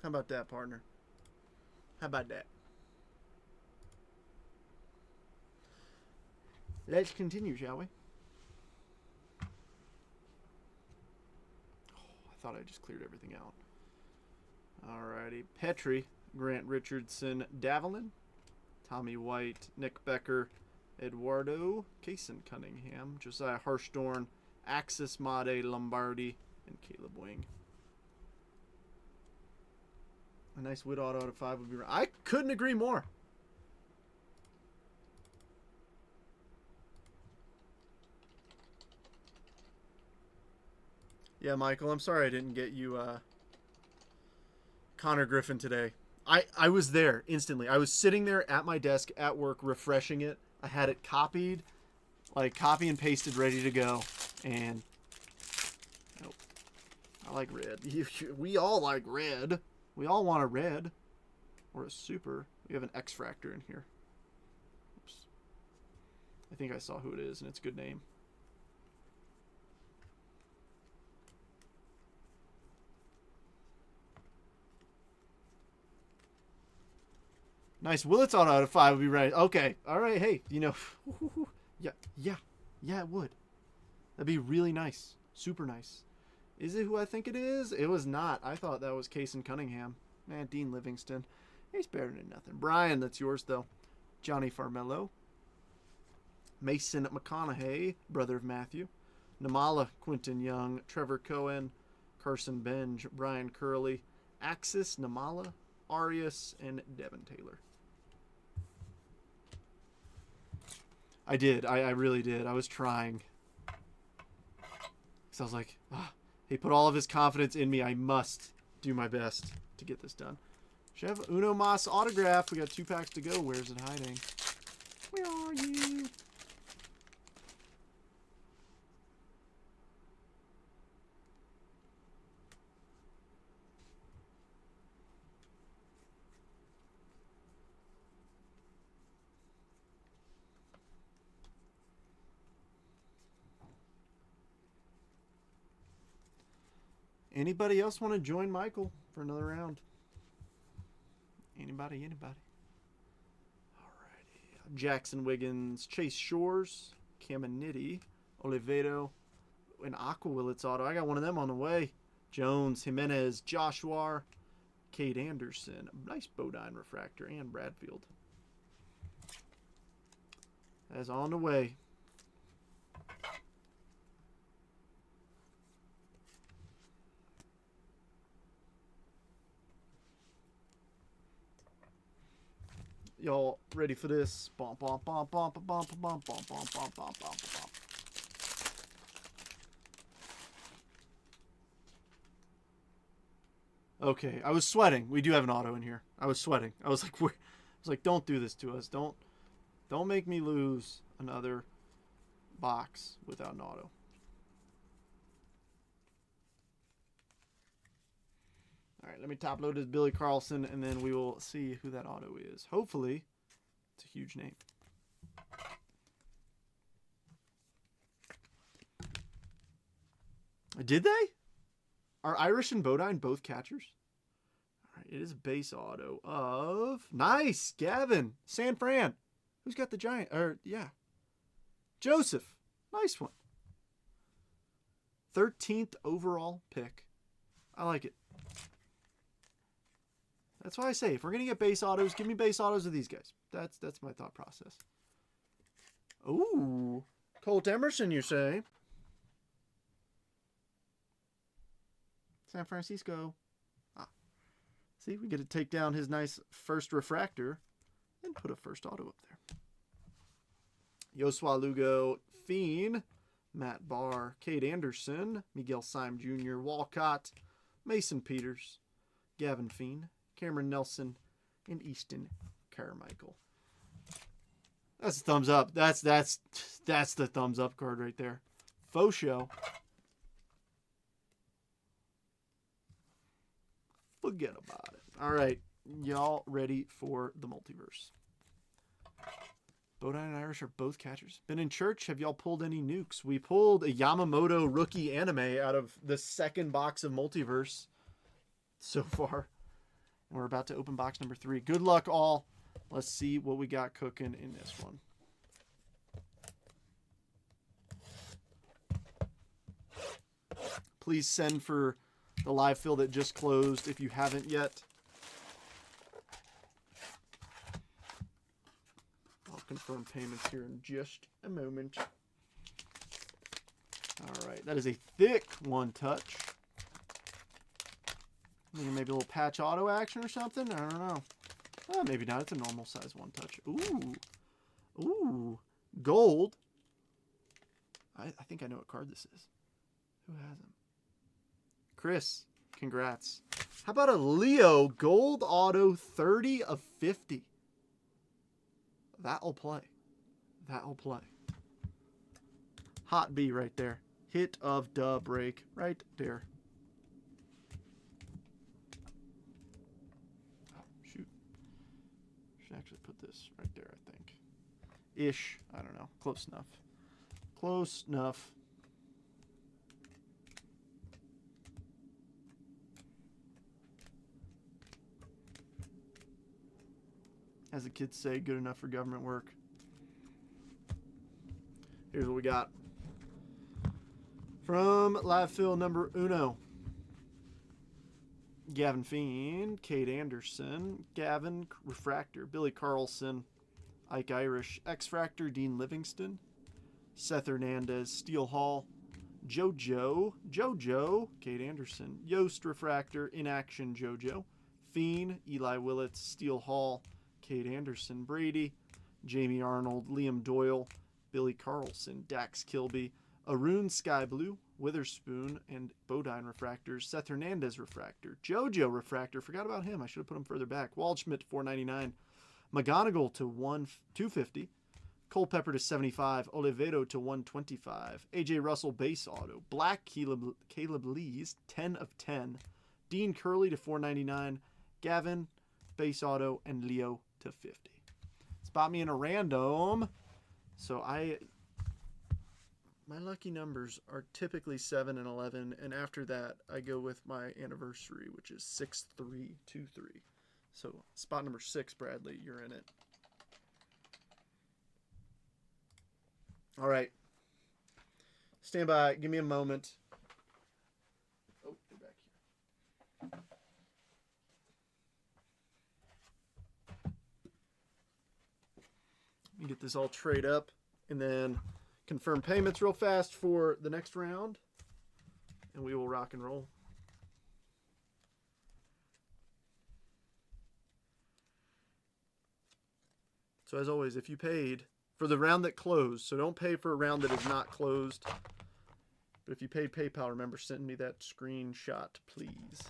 How about that, partner? How about that? Let's continue, shall we? Oh, I thought I just cleared everything out. Alrighty. Petrie, Grant Richardson, Davalin, Tommy White, Nick Becker, Eduardo, Kaysen Cunningham, Josiah Harshtorn, Axis Made Lombardi, and Caleb Wing. A nice Wood auto out of 5 would be right. I couldn't agree more. Yeah, Michael, I'm sorry I didn't get you Connor Griffin today. I was there instantly. I was sitting there at my desk at work refreshing it. I had it copied, like copy and pasted, ready to go. And nope. I like red. We all like red. We all want a red or a super. We have an X-Fractor in here. Oops. I think I saw who it is, and it's a good name. Nice. Willits auto out of 5 would be right. Okay. All right. Hey, you know, yeah, it would. That'd be really nice. Super nice. Is it who I think it is? It was not. I thought that was Kaysen Cunningham. Man, Dean Livingston. He's better than nothing. Brian, that's yours, though. Johnny Farmello. Mason McConaughey, brother of Matthew. Namala, Quinton Young. Trevor Cohen. Carson Benj. Brian Curley. Axis, Namala. Arias, and Devin Taylor. I did. I really did. I was trying. So I was like, he put all of his confidence in me. I must do my best to get this done. Chev Uno Mas autograph. We got 2 packs to go. Where's it hiding? Where are you? Anybody else want to join Michael for another round? Anybody? Alrighty. Jackson Wiggins, Chase Shores, Caminiti, Olivedo, and Aqua Willits auto. I got one of them on the way. Jones, Jimenez, Joshua, Cade Anderson, nice Bodine refractor, and Bradfield. That is on the way. Y'all ready for this? Bump, bump, bump, bump, bump, bump, bump, bump, bump, bump, bump, bump. Okay, I was sweating. We do have an auto in here. I was sweating. I was like, don't do this to us. Don't make me lose another box without an auto. All right, let me top load this Billy Carlson, and then we will see who that auto is. Hopefully, it's a huge name. Did they? Are Irish and Bodine both catchers? All right, it is a base auto of... Nice, Gavin. San Fran. Who's got the giant? Yeah. Joseph. Nice one. 13th overall pick. I like it. That's why I say, if we're going to get base autos, give me base autos of these guys. That's my thought process. Ooh. Colt Emerson, you say? San Francisco. See, we get to take down his nice first refractor and put a first auto up there. Yosua Lugo, Fiend, Matt Barr, Cade Anderson, Miguel Syme Jr., Walcott, Mason Peters, Gavin Fiend, Cameron Nelson, and Easton Carmichael. That's a thumbs up. That's the thumbs up card right there. Faux show. Forget about it. All right, y'all ready for the multiverse? Bodine and Irish are both catchers. Been in church? Have y'all pulled any nukes? We pulled a Yamamoto rookie anime out of the second box of multiverse so far. We're about to open box number 3. Good luck, all. Let's see what we got cooking in this one. Please send for the live fill that just closed if you haven't yet. I'll confirm payments here in just a moment. All right, that is a thick one touch. Maybe a little patch auto action or something. I don't know. Oh, maybe not. It's a normal size one touch. Ooh. Ooh. Gold. I think I know what card this is. Who has him? Chris, congrats. How about a Leo gold auto 30 of 50? That'll play. That'll play. Hot B right there. Hit of the break right there. Oh, shoot. Should actually put this right there, I think. Ish. I don't know. Close enough. Close enough. As the kids say, good enough for government work. Here's what we got. From live fill number uno. Gavin Fiend, Kate Anderson, Gavin Refractor, Billy Carlson, Ike Irish, X-Fractor, Dean Livingston, Seth Hernandez, Steel Hall, JoJo, Kate Anderson, Yost Refractor, Inaction JoJo, Fiend, Eli Willits, Steel Hall, Kate Anderson, Brady, Jamie Arnold, Liam Doyle, Billy Carlson, Dax Kilby, Arun Sky Blue, Witherspoon, and Bodine Refractors, Seth Hernandez Refractor, JoJo Refractor, forgot about him, I should have put him further back, Waldschmidt to 499, McGonigal to 250, Culpepper to 75, Olivedo to 125, AJ Russell base auto, Black Caleb Lees 10 of 10, Dean Curley to 499, Gavin base auto, and Leo to 50. Spot me in a random. So my lucky numbers are typically 7 and 11, and after that I go with my anniversary, which is 6323. So spot number 6, Bradley, you're in it. All right. Stand by. Give me a moment. Oh, you're back here. Let me get this all trade up and then confirm payments real fast for the next round, and we will rock and roll. So as always, if you paid for the round that closed, so don't pay for a round that is not closed, but if you paid PayPal, remember, send me that screenshot, please.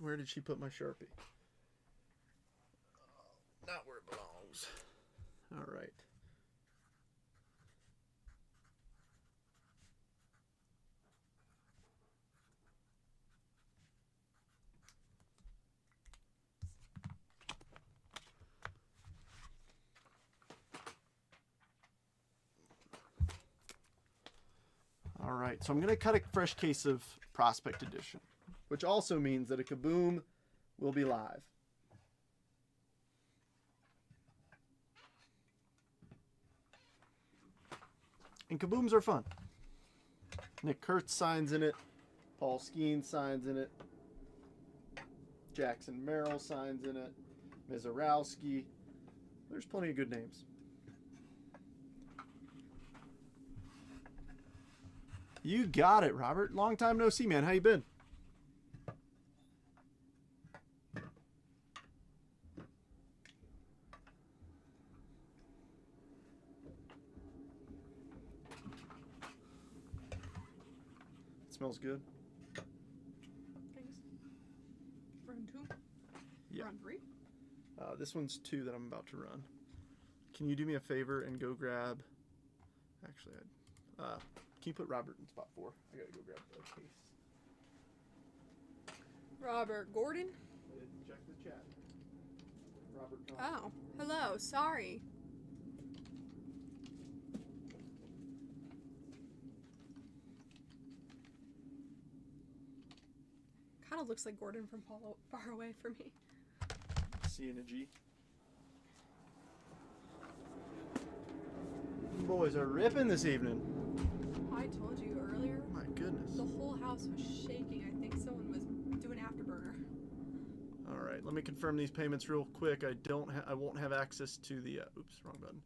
Where did she put my Sharpie? Not where it belongs. All right. All right, so I'm going to cut a fresh case of Prospect Edition, which also means that a Kaboom will be live. And Kabooms are fun. Nick Kurtz signs in it. Paul Skeen signs in it. Jackson Merrill signs in it. Mizarowski. There's plenty of good names. You got it, Robert. Long time no see, man. How you been? It smells good. Thanks. Round 2? Yeah. Round 3? This one's 2 that I'm about to run. can you do me a favor and go grab... Actually, can you put Robert in spot 4? I gotta go grab a case. Robert Gordon? Check the chat. Robert Gordon. Oh, hello. Sorry. Kind of looks like Gordon from Far Away for me. C and a G. Boys are ripping this evening. I told you earlier. My goodness. The whole house was shaking. I think someone was doing afterburner. All right, let me confirm these payments real quick. I won't have access to the oops, wrong button.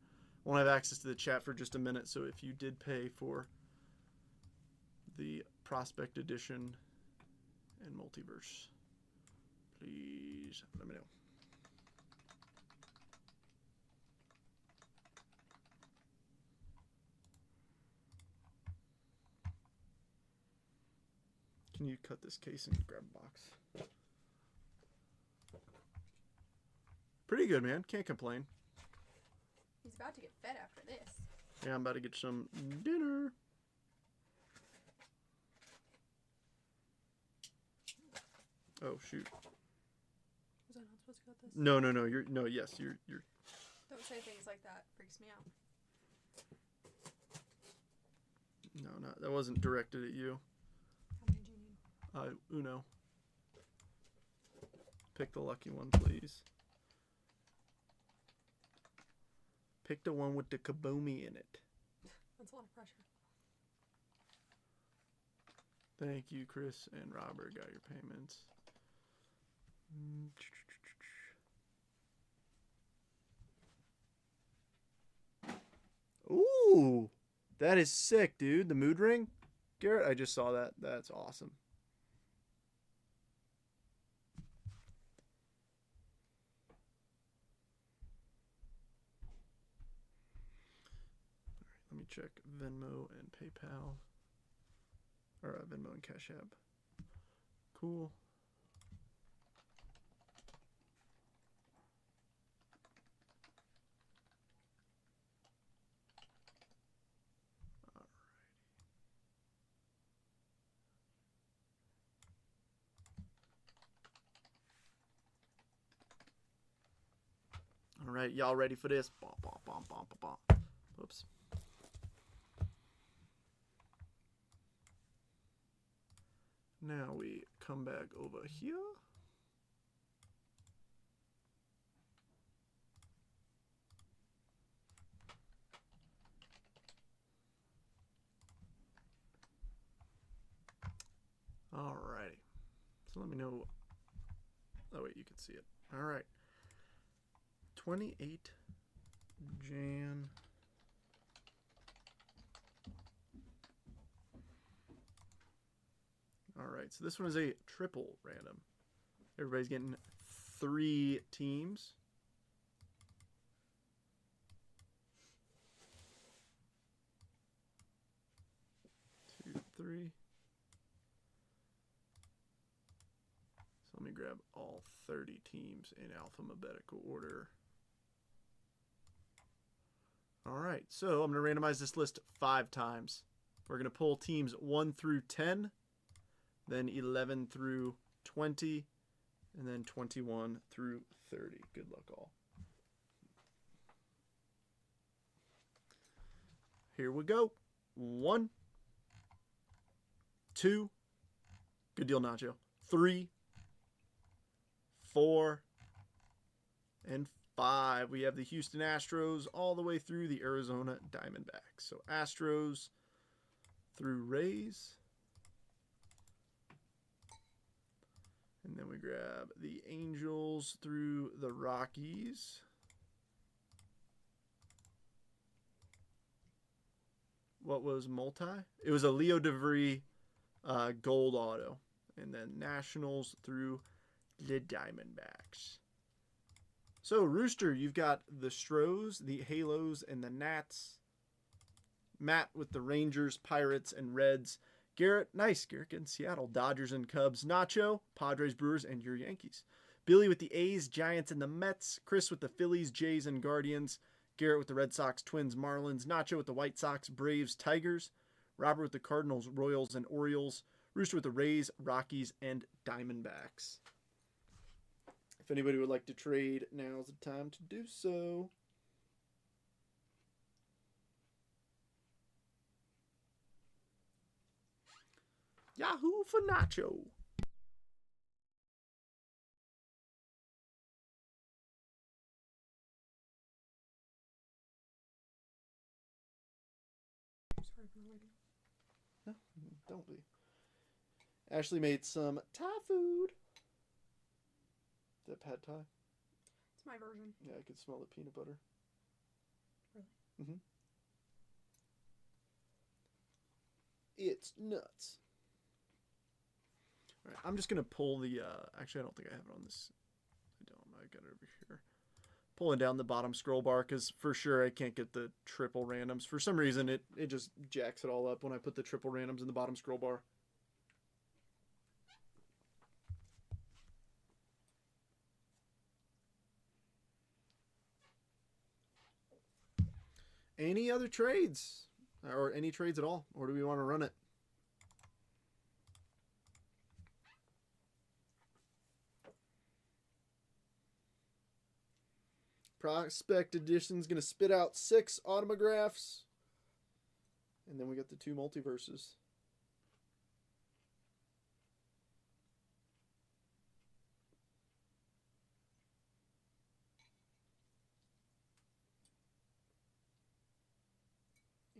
Won't have access to the chat for just a minute. So if you did pay for the Prospect Edition and Multiverse, please let me know. Can you cut this case and grab a box? Pretty good, man. Can't complain. He's about to get fed after this. Yeah, I'm about to get some dinner. Oh shoot. Was I not supposed to cut this? No. Yes, you're. Don't say things like that. Freaks me out. No, that wasn't directed at you. How many do you need? Uno. Pick the lucky one, please. Pick the one with the kaboomie in it. That's a lot of pressure. Thank you, Chris and Robert. Got your payments. Ooh, that is sick, dude. The mood ring. Garrett, I just saw that. That's awesome. Let me check Venmo and PayPal. Or Venmo and Cash App. Cool. All right, y'all ready for this? Oops. Now we come back over here. All righty. So let me know. Oh, wait, you can see it. All right. 28 Jan. All right, so this one is a triple random. Everybody's getting 3 teams. Two, 3. So let me grab all 30 teams in alphabetical order. All right, so I'm going to randomize this list 5 times. We're going to pull teams 1 through 10. Then 11 through 20, and then 21 through 30. Good luck, all. Here we go. 1, 2, good deal, Nacho. 3, 4, and 5. We have the Houston Astros all the way through the Arizona Diamondbacks. So Astros through Rays. And then we grab the Angels through the Rockies. What was multi? It was a Leo DeVry gold auto. And then Nationals through the Diamondbacks. So, Rooster, you've got the Stros, the Halos, and the Nats. Matt with the Rangers, Pirates, and Reds. Garrett, nice. Garrett getting Seattle. Dodgers and Cubs. Nacho, Padres, Brewers, and your Yankees. Billy with the A's, Giants, and the Mets. Chris with the Phillies, Jays, and Guardians. Garrett with the Red Sox, Twins, Marlins. Nacho with the White Sox, Braves, Tigers. Robert with the Cardinals, Royals, and Orioles. Rooster with the Rays, Rockies, and Diamondbacks. If anybody would like to trade, now's the time to do so. Yahoo for Nacho. Sorry for the lighting. No, don't be. Ashley made some Thai food. Is that pad Thai? It's my version. Yeah, I could smell the peanut butter. Really? Mm-hmm. It's nuts. All right, I'm just going to pull the... actually, I don't think I have it on this. I don't. I got it over here. Pulling down the bottom scroll bar because for sure I can't get the triple randoms. For some reason, it just jacks it all up when I put the triple randoms in the bottom scroll bar. Any other trades? Or any trades at all? Or do we want to run it? Prospect Edition is going to spit out 6 autographs. And then we got the 2 multiverses.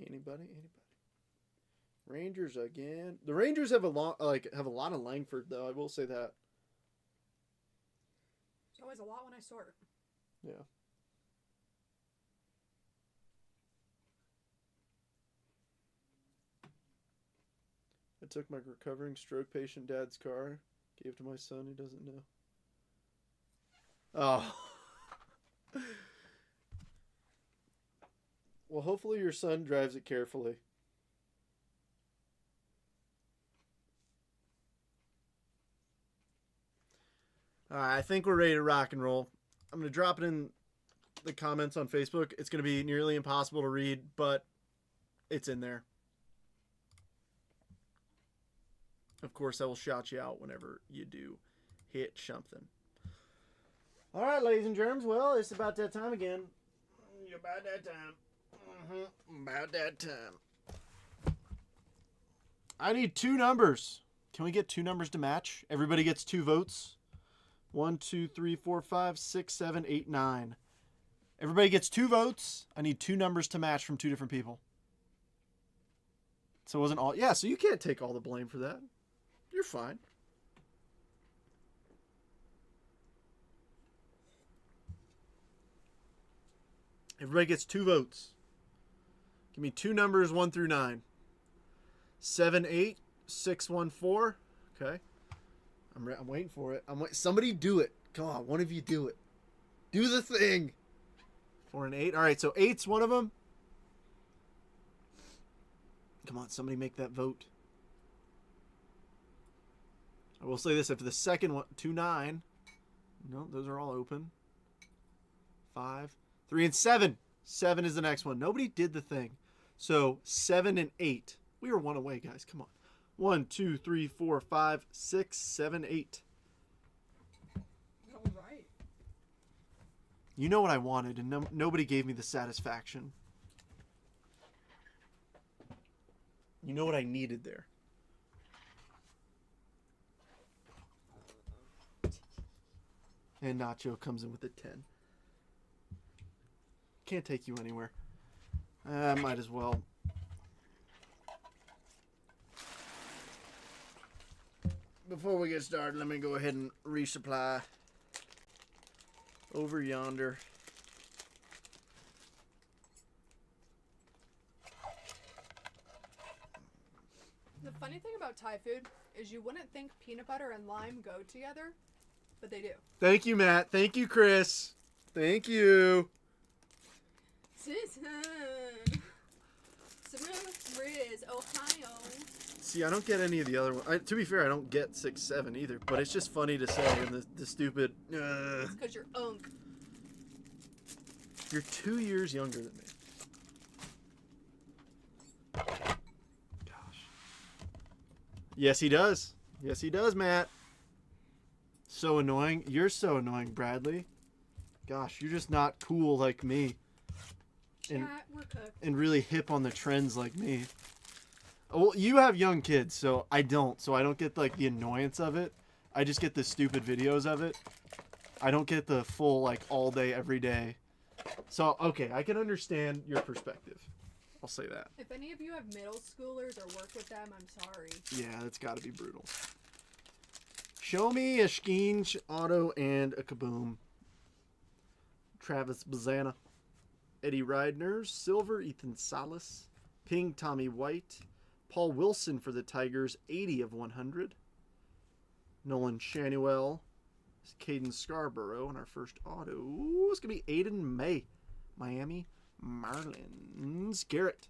Anybody? Rangers again. The Rangers have a lot of Langford though. I will say that. There's always a lot when I sort. Yeah. I took my recovering stroke patient dad's car, gave to my son who doesn't know. Oh. Well, hopefully your son drives it carefully. All right, I think we're ready to rock and roll. I'm going to drop it in the comments on Facebook. It's going to be nearly impossible to read, but it's in there. Of course, I will shout you out whenever you do hit something. All right, ladies and germs. Well, it's about that time again. About that time. About that time. I need 2 numbers. Can we get 2 numbers to match? Everybody gets 2 votes. 1, 2, 3, 4, 5, 6, 7, 8, 9. Everybody gets 2 votes. I need 2 numbers to match from 2 different people. So it wasn't all... Yeah, so you can't take all the blame for that. You're fine. Everybody gets 2 votes. Give me 2 numbers, 1 through 9. 7, 8, 6, 1, 4. Okay. I'm waiting for it. Somebody do it. Come on, one of you do it. Do the thing. 4 and 8. All right, so 8's one of them. Come on, somebody make that vote. I will say this: if the second one, 2, 9. No, those are all open. 5, 3, and 7. 7 is the next one. Nobody did the thing. So 7 and 8. We were 1 away, guys. Come on. 1, 2, 3, 4, 5, 6, 7, 8. All right. You know what I wanted, and nobody gave me the satisfaction. You know what I needed there. And Nacho comes in with a 10. Can't take you anywhere. Might as well. Before we get started, let me go ahead and resupply over yonder. The funny thing about Thai food is you wouldn't think peanut butter and lime go together, but they do. Thank you, Matt. Thank you, Chris. Thank you. Smooth Riz, Ohio. See, I don't get any of the other ones. To be fair, I don't get 6, 7 either. But it's just funny to say, and the stupid. It's because you're unk. You're 2 years younger than me. Gosh. Yes, he does. Yes, he does, Matt. So annoying. You're so annoying, Bradley. Gosh, you're just not cool like me. And, Chat, we're cooked. and really hip on the trends like me. Well, you have young kids, so I don't. So I don't get like the annoyance of it. I just get the stupid videos of it. I don't get the full like all day, every day. So, okay, I can understand your perspective. I'll say that. If any of you have middle schoolers or work with them, I'm sorry. Yeah, that's got to be brutal. Show me a Skeenge, Auto, and a Kaboom. Travis Bazana. Eddie Ridner. Silver, Ethan Salas. Ping, Tommy White. Paul Wilson for the Tigers, 80 of 100. Nolan Shanuel. Caden Scarborough in our first auto. Ooh, it's going to be Aiden May. Miami Marlins. Garrett.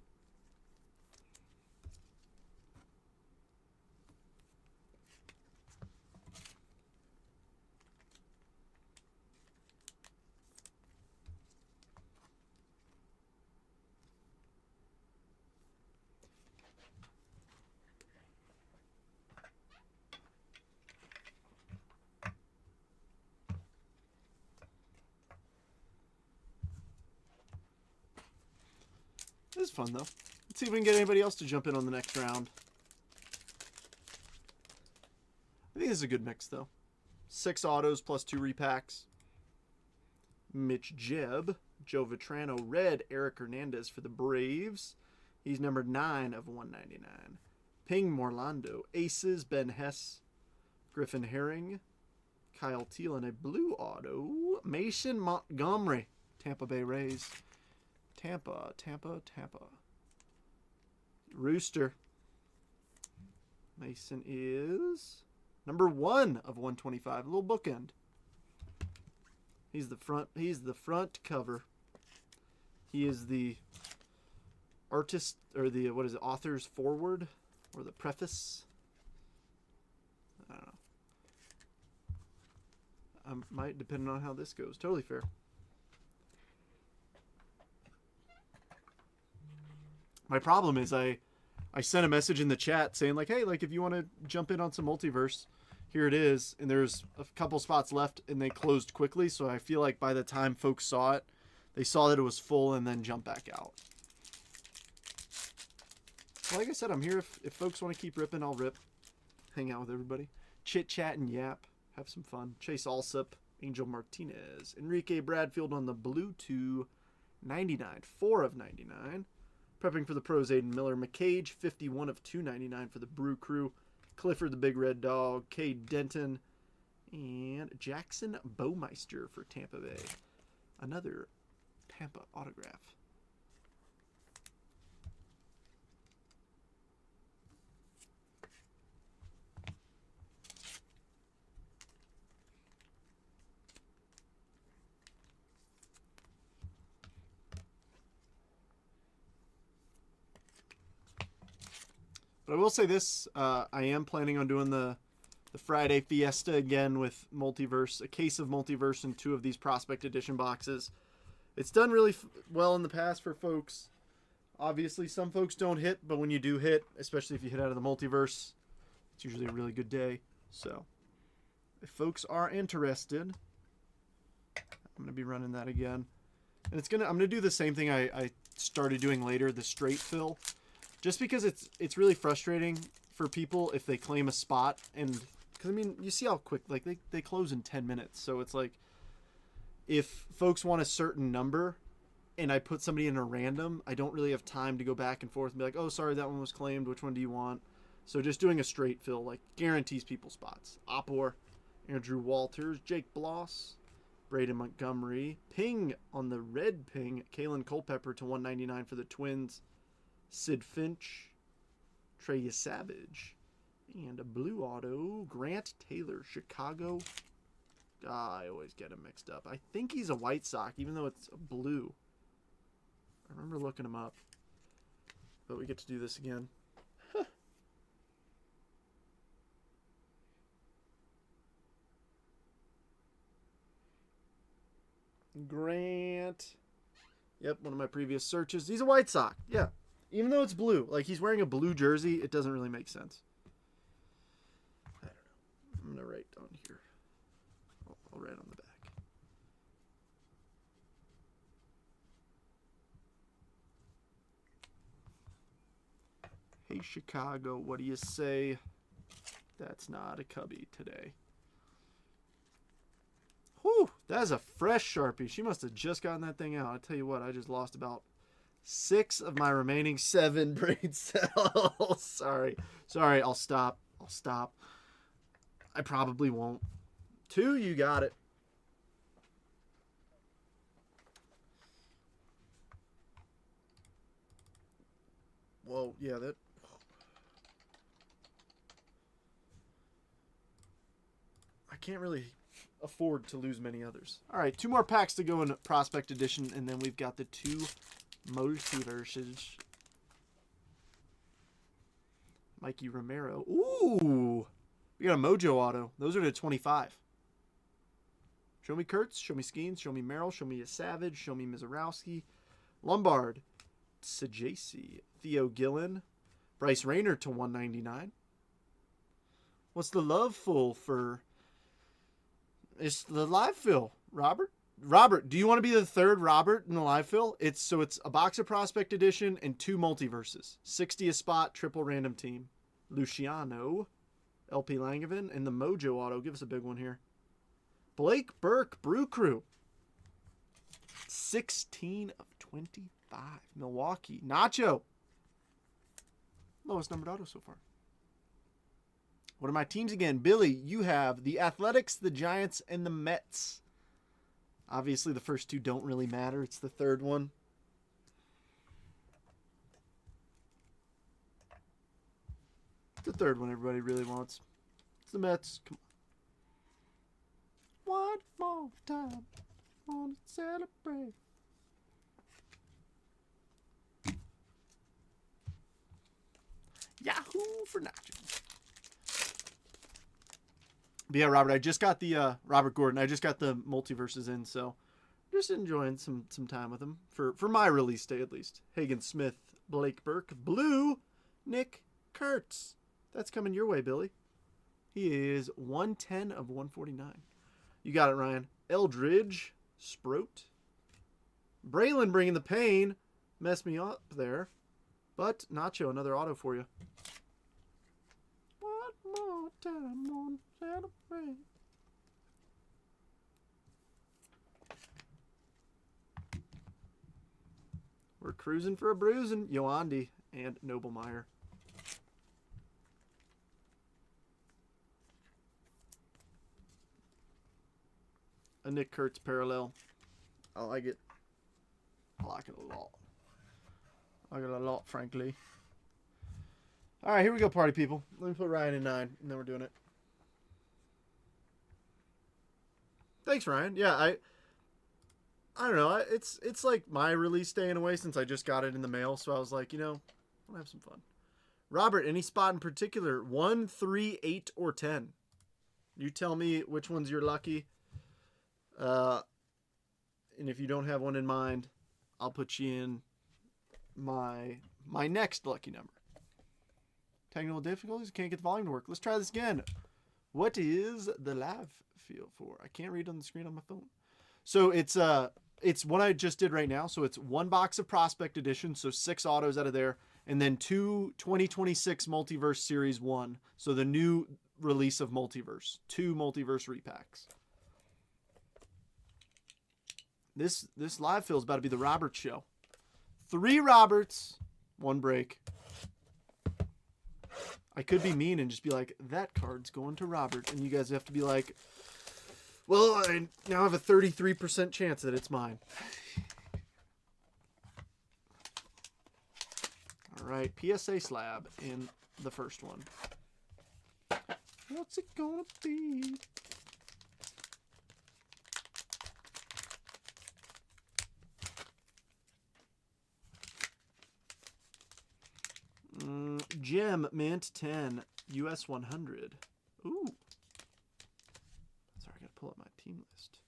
This is fun, though. Let's see if we can get anybody else to jump in on the next round. I think this is a good mix, though. 6 autos plus 2 repacks. Mitch Jebb. Joe Vitrano. Red. Eric Hernandez for the Braves. He's number 9 of 199. Ping Morlando. Aces. Ben Hess. Griffin Herring. Kyle Thielen. A blue auto. Mason Montgomery. Tampa Bay Rays. Tampa. Rooster. Mason is number 1 of 125. A little bookend. He's the front cover. He is the artist, or the, what is it, author's forward, or the preface. I don't know. Might depend on how this goes. Totally fair. My problem is I sent a message in the chat saying like, hey, like if you want to jump in on some multiverse, here it is. And there's a couple spots left and they closed quickly. So I feel like by the time folks saw it, they saw that it was full and then jumped back out. Well, like I said, I'm here if folks want to keep ripping, I'll rip. Hang out with everybody. Chit chat and yap. Have some fun. Chase Alsop, Angel Martinez, Enrique Bradfield on the blue 299, 4 of 99. Prepping for the pros, Aiden Miller. McCage, 51 of 299 for the Brew Crew. Clifford, the Big Red Dog. Cade Denton. And Jackson Bowmeister for Tampa Bay. Another Tampa autograph. But I will say this, I am planning on doing the Friday Fiesta again with Multiverse, a case of Multiverse and 2 of these Prospect Edition boxes. It's done really well in the past for folks. Obviously, some folks don't hit, but when you do hit, especially if you hit out of the Multiverse, it's usually a really good day. So, if folks are interested, I'm going to be running that again. And I'm going to do the same thing I started doing later, the straight fill. Just because it's really frustrating for people if they claim a spot, and because I mean you see how quick like they close in 10 minutes, so it's like if folks want a certain number and I put somebody in a random, I don't really have time to go back and forth and be like, oh sorry, that one was claimed, which one do you want? So just doing a straight fill like guarantees people spots. Opor, Andrew Walters, Jake Bloss, Braden Montgomery, Ping on the red Ping, Kalen Culpepper to 199 for the Twins. Sid Finch, Trey Savage, and a blue auto, Grant Taylor, Chicago. I always get him mixed up. I think he's a White Sox, even though it's a blue. I remember looking him up. But we get to do this again. Grant Yep, one of my previous searches. He's a White Sox. Yeah. Even though it's blue. Like, he's wearing a blue jersey, it doesn't really make sense. I don't know. I'm going to write on here. I'll write on the back. Hey, Chicago, what do you say? That's not a cubby today. Whew, that is a fresh Sharpie. She must have just gotten that thing out. I tell you what, I just lost about 6 of my remaining 7 brain cells. Sorry, I'll stop. I probably won't. 2, you got it. Whoa, yeah, that... I can't really afford to lose many others. All right, 2 more packs to go in Prospect Edition, and then we've got the 2 multiverses. Mikey Romero. Ooh! We got a Mojo auto. Those are to 25. Show me Kurtz. Show me Skeens. Show me Merrill. Show me a Savage. Show me Mizorowski. Lombard. Sajasi. Theo Gillen. Bryce Rayner to 199. What's the love full for... It's the live fill, Robert. Robert, do you want to be the 3rd Robert in the live fill? It's a box of Prospect Edition and 2 multiverses. 60 a spot, triple random team. Luciano, LP Langevin, and the Mojo auto. Give us a big one here. Blake Burke, Brew Crew. 16 of 25. Milwaukee. Nacho. Lowest numbered auto so far. What are my teams again? Billy, you have the Athletics, the Giants, and the Mets. Obviously, the first 2 don't really matter. It's the 3rd one. It's the 3rd one everybody really wants. It's the Mets. Come on. One more time. Want to celebrate. Yahoo for Nacho. But yeah, Robert, I just got the Robert Gordon. I just got the multiverses in, so just enjoying some time with him for my release day at least. Hagen Smith, Blake Burke, Blue, Nick Kurtz. That's coming your way, Billy. He is 110 of 149. You got it, Ryan. Eldridge, Sproat, Braylon bringing the pain. Messed me up there, but Nacho, another auto for you. One more time on celebrate. We're cruising for a bruising. Yoandi and Noblemeyer. A Nick Kurtz parallel. I like it. I like it a lot. I like it a lot, frankly. All right, here we go, party people. Let me put Ryan in 9, and then we're doing it. Thanks, Ryan. Yeah, I don't know. It's like my release day in a way since I just got it in the mail. So I was like, I'll have some fun. Robert, any spot in particular? 1, 3, 8, or 10? You tell me which one's your lucky. And if you don't have one in mind, I'll put you in my next lucky number. Technical difficulties, can't get the volume to work. Let's try this again. What is the live feel for? I can't read on the screen on my phone. So it's what I just did right now. So it's 1 box of Prospect Edition, so 6 autos out of there, and then 2 2026 Multiverse Series 1. So the new release of Multiverse. 2 Multiverse repacks. This live fill is about to be the Robert show. 3 Roberts, 1 break. I could be mean and just be like, that card's going to Robert. And you guys have to be like, well, I now have a 33% chance that it's mine. All right, PSA slab in the first one. What's it gonna be? Gem Mint 10 US 100. Ooh. Sorry, I gotta pull up my team list.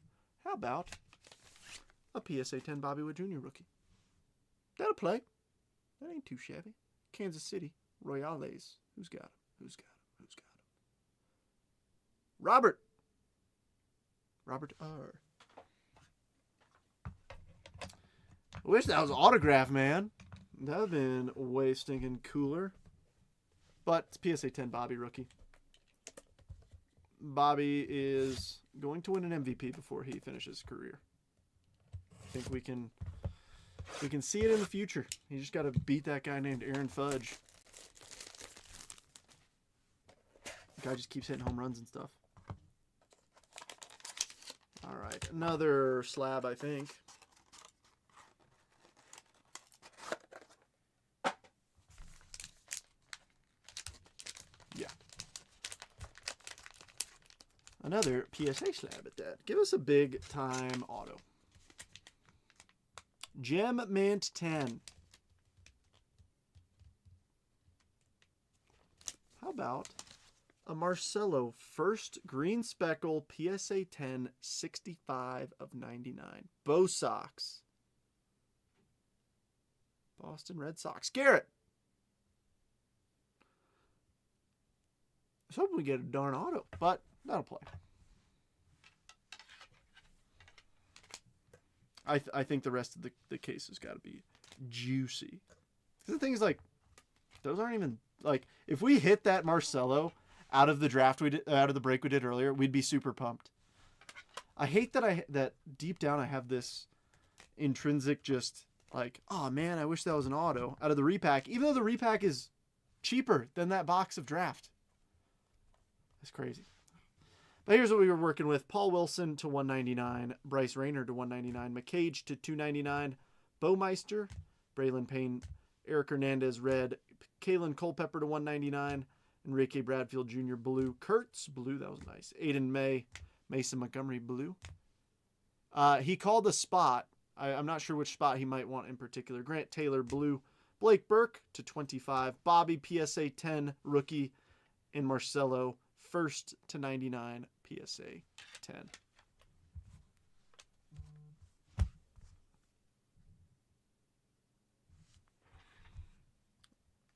How about a PSA 10 Bobby Wood Jr. rookie? That'll play. That ain't too shabby. Kansas City Royales. Who's got him? Who's got him? Who's got him? Robert R. I wish that was autograph, man. That would have been way stinking cooler. But it's PSA 10 Bobby rookie. Bobby is going to win an MVP before he finishes his career. I think we can see it in the future. You just got to beat that guy named Aaron Fudge. The guy just keeps hitting home runs and stuff. All right, another slab, I think. Yeah. Another PSA slab at that. Give us a big time auto. Gem Mint 10. How about a Marcelo first green speckle PSA 10 65 of 99. Bo Sox. Boston Red Sox. Garrett. I was hoping we get a darn auto, but that'll play. I think the rest of the case has got to be juicy. The thing is, like, those aren't even, like, if we hit that Marcelo out of the draft out of the break we did earlier, we'd be super pumped. I hate that deep down I have this intrinsic just like, oh man, I wish that was an auto out of the repack, even though the repack is cheaper than that box of draft. That's crazy. But here's what we were working with. Paul Wilson to 199, Bryce Rayner to 199, McCage to 299, Bowmeister, Braylon Payne, Eric Hernandez red, Kalen Culpepper to 199, Enrique Bradfield Jr. blue, Kurtz blue, that was nice. Aiden May, Mason Montgomery blue. He called a spot. I'm not sure which spot he might want in particular. Grant Taylor blue, Blake Burke to 25, Bobby PSA 10 rookie, and Marcelo first to 99 PSA 10.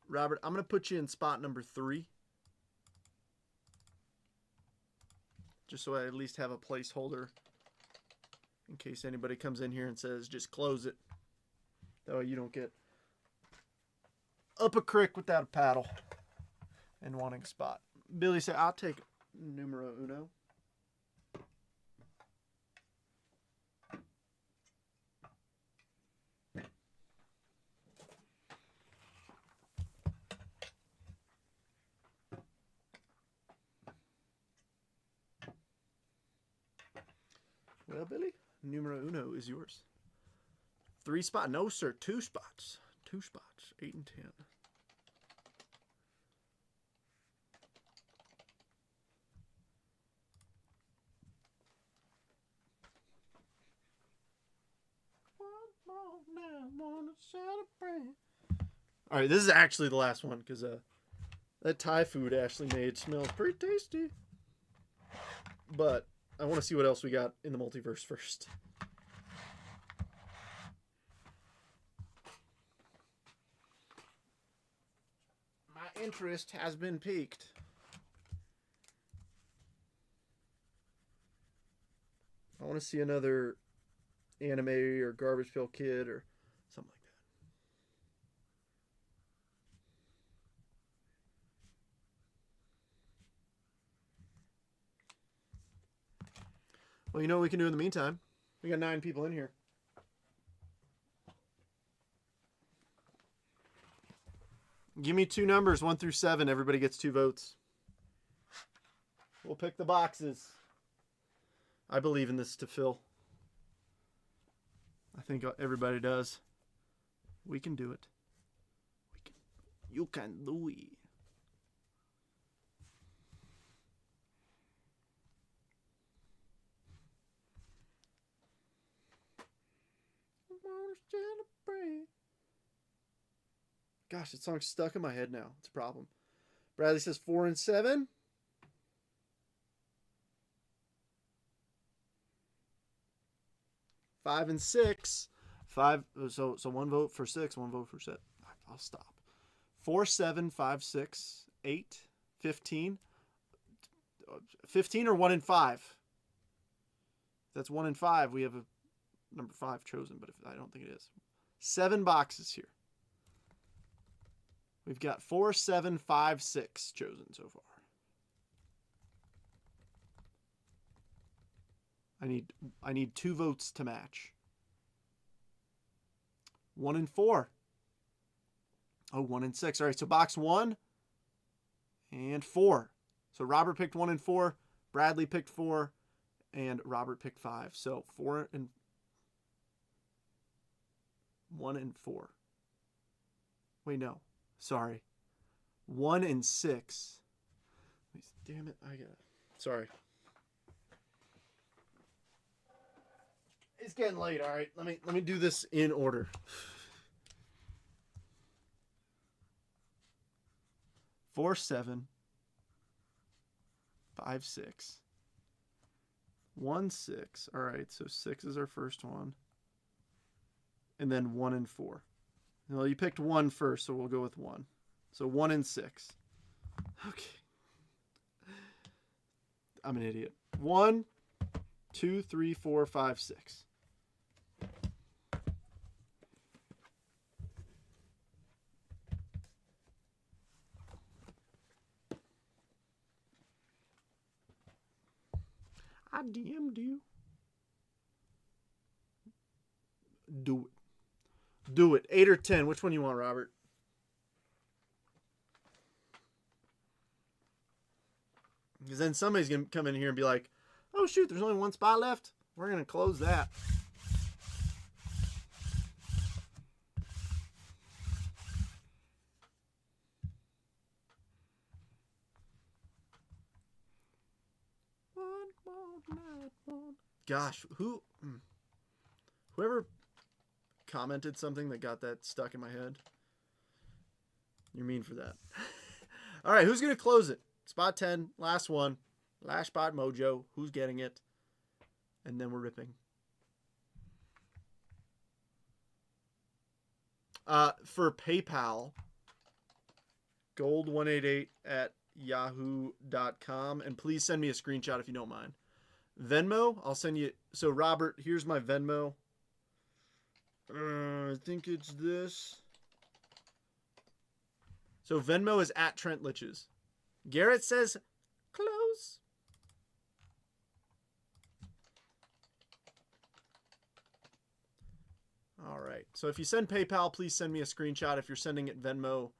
Robert, I'm going to put you in spot number 3. Just so I at least have a placeholder in case anybody comes in here and says, just close it. That way you don't get up a creek without a paddle and wanting a spot. Billy said, I'll take numero uno. Well, Billy, numero uno is yours. 3 spot. No, sir. 2 spots. 2 spots. 8 and 10. All right, this is actually the last one because that Thai food Ashley made smells pretty tasty. But I want to see what else we got in the multiverse first. My interest has been piqued. I want to see another anime or Garbage Pail Kid or something like that. Well, you know what we can do in the meantime? We got 9 people in here. Give me 2 numbers, 1 through 7. Everybody gets 2 votes. We'll pick the boxes. I believe in this to fill. I think everybody does. We can do it. You can do it. Gosh, that song's stuck in my head now. It's a problem. Bradley says 4 and 7. Five and 6. 5. So 1 vote for 6, 1 vote for 7. I'll stop. 4, 7, 5, 6, 8, 15. 15 or 1 and 5. If that's 1 and 5, we have a number 5 chosen, but I don't think it is. 7 boxes here. We've got 4, 7, 5, 6 chosen so far. I need 2 votes to match. 1 and 4. Oh, 1 and 6. All right, so box 1 and 4. So Robert picked 1 and 4. Bradley picked 4. And Robert picked 5. So 4 and 1 and 4. Wait, no. Sorry. 1 and 6. Damn it. I got it. Sorry. It's getting late, all right. Let me do this in order. 4, 7, 5, 6, 1, 6. All right, so 6 is our first one. And then 1 and 4. Well, you picked 1 first, so we'll go with 1. So 1 and 6. Okay. I'm an idiot. 1, 2, 3, 4, 5, 6. I DM'd you. Do it. Do it. 8 or 10. Which one you want, Robert? Because then somebody's going to come in here and be like, oh, shoot, there's only 1 spot left. We're going to close that. Gosh, whoever commented something that got that stuck in my head, you're mean for that. All right, who's going to close it? Spot 10, last one. Last spot mojo. Who's getting it? And then we're ripping. For PayPal, gold188@yahoo.com. And please send me a screenshot if you don't mind. Venmo, I'll send you. So, Robert, here's my Venmo. I think it's this. So, Venmo is at Trent Litches. Garrett says, close. All right. So, if you send PayPal, please send me a screenshot. If you're sending it Venmo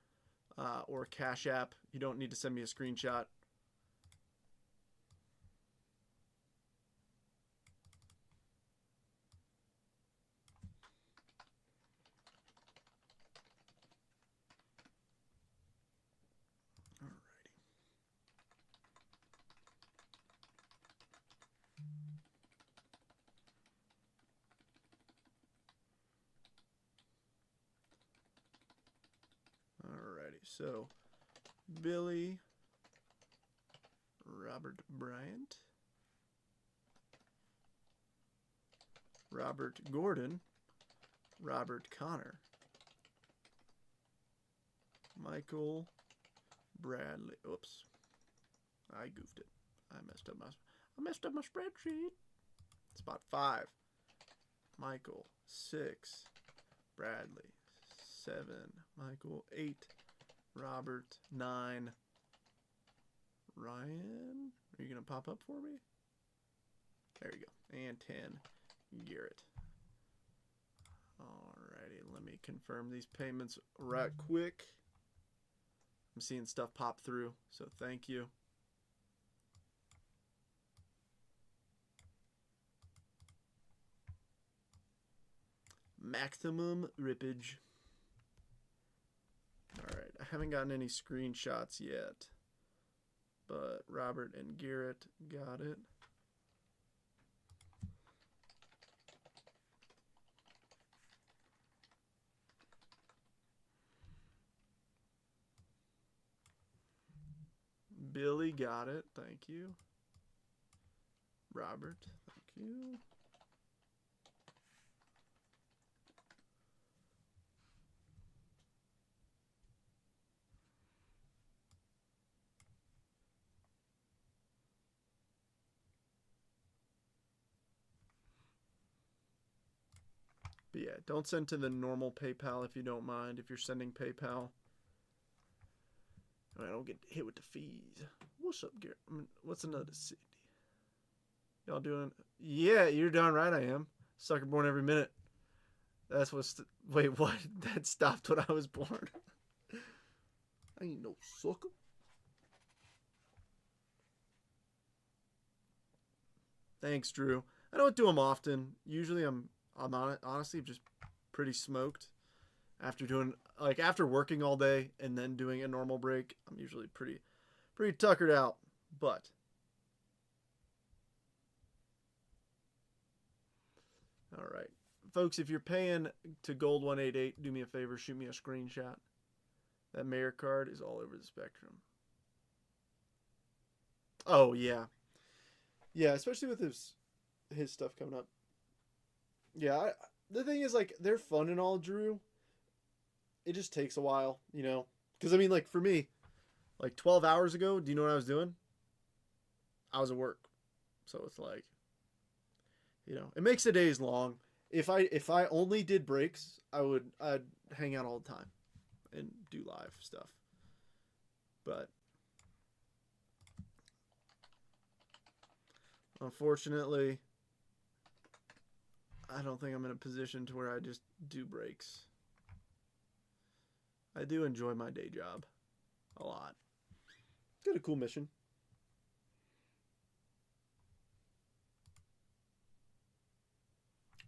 or Cash App, you don't need to send me a screenshot. So, Billy, Robert Bryant, Robert Gordon, Robert Connor, Michael Bradley. Oops, I goofed it. I messed up my spreadsheet. Spot 5, Michael. 6, Bradley. 7, Michael. 8, Robert. 9, Ryan. Are you going to pop up for me? There you go. And 10, Garrett. Alrighty, let me confirm these payments right quick. I'm seeing stuff pop through, so thank you. Maximum rippage. Alright, I haven't gotten any screenshots yet, but Robert and Garrett got it. Billy got it. Thank you. Robert, thank you. But yeah, don't send to the normal PayPal if you don't mind. If you're sending PayPal, I don't get hit with the fees. What's up, Garrett? What's another city? Y'all doing? Yeah, you're darn right I am. Sucker born every minute. That's what's... Wait, what? That stopped when I was born. I ain't no sucker. Thanks, Drew. I don't do them often. Usually I'm honestly just pretty smoked. After working all day and then doing a normal break, I'm usually pretty tuckered out. But all right, folks, if you're paying to Gold 188, do me a favor, shoot me a screenshot. That mayor card is all over the spectrum. Oh yeah, especially with his stuff coming up. Yeah, the thing is, like, they're fun and all, Drew. It just takes a while, you know? Because, I mean, like, for me, like, 12 hours ago, do you know what I was doing? I was at work. So it's like, you know, it makes the days long. If I only did breaks, I'd hang out all the time and do live stuff. But unfortunately, I don't think I'm in a position to where I just do breaks. I do enjoy my day job a lot. Got a cool mission.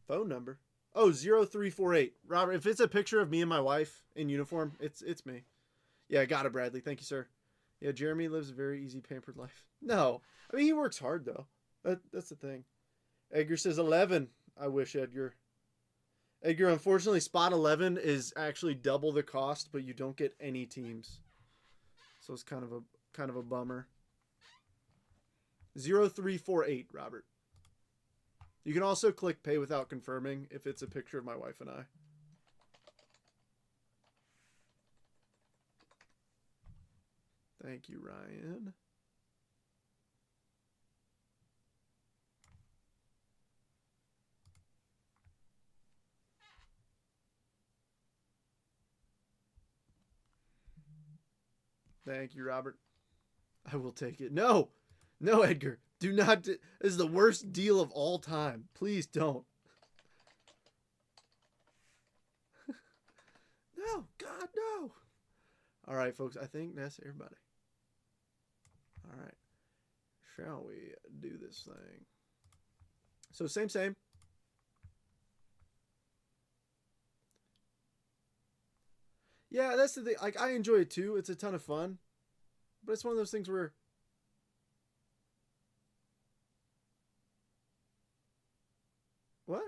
Phone number. Oh, 0348. Robert, if it's a picture of me and my wife in uniform, it's me. Yeah, got it, Bradley. Thank you, sir. Yeah, Jeremy lives a very easy, pampered life. No. I mean, he works hard, though. That's the thing. Edgar says 11. I wish, Edgar. Edgar, unfortunately, spot 11 is actually double the cost, but you don't get any teams. So it's kind of a bummer. 0348, Robert. You can also click pay without confirming if it's a picture of my wife and I. Thank you, Ryan. Thank you, Robert. I will take it. No, Edgar. Do not. This is the worst deal of all time. Please don't. No, God, no. All right, folks. I think that's everybody. All right. Shall we do this thing? So same. Yeah, that's the thing. Like, I enjoy it too. It's a ton of fun. But it's one of those things where... What?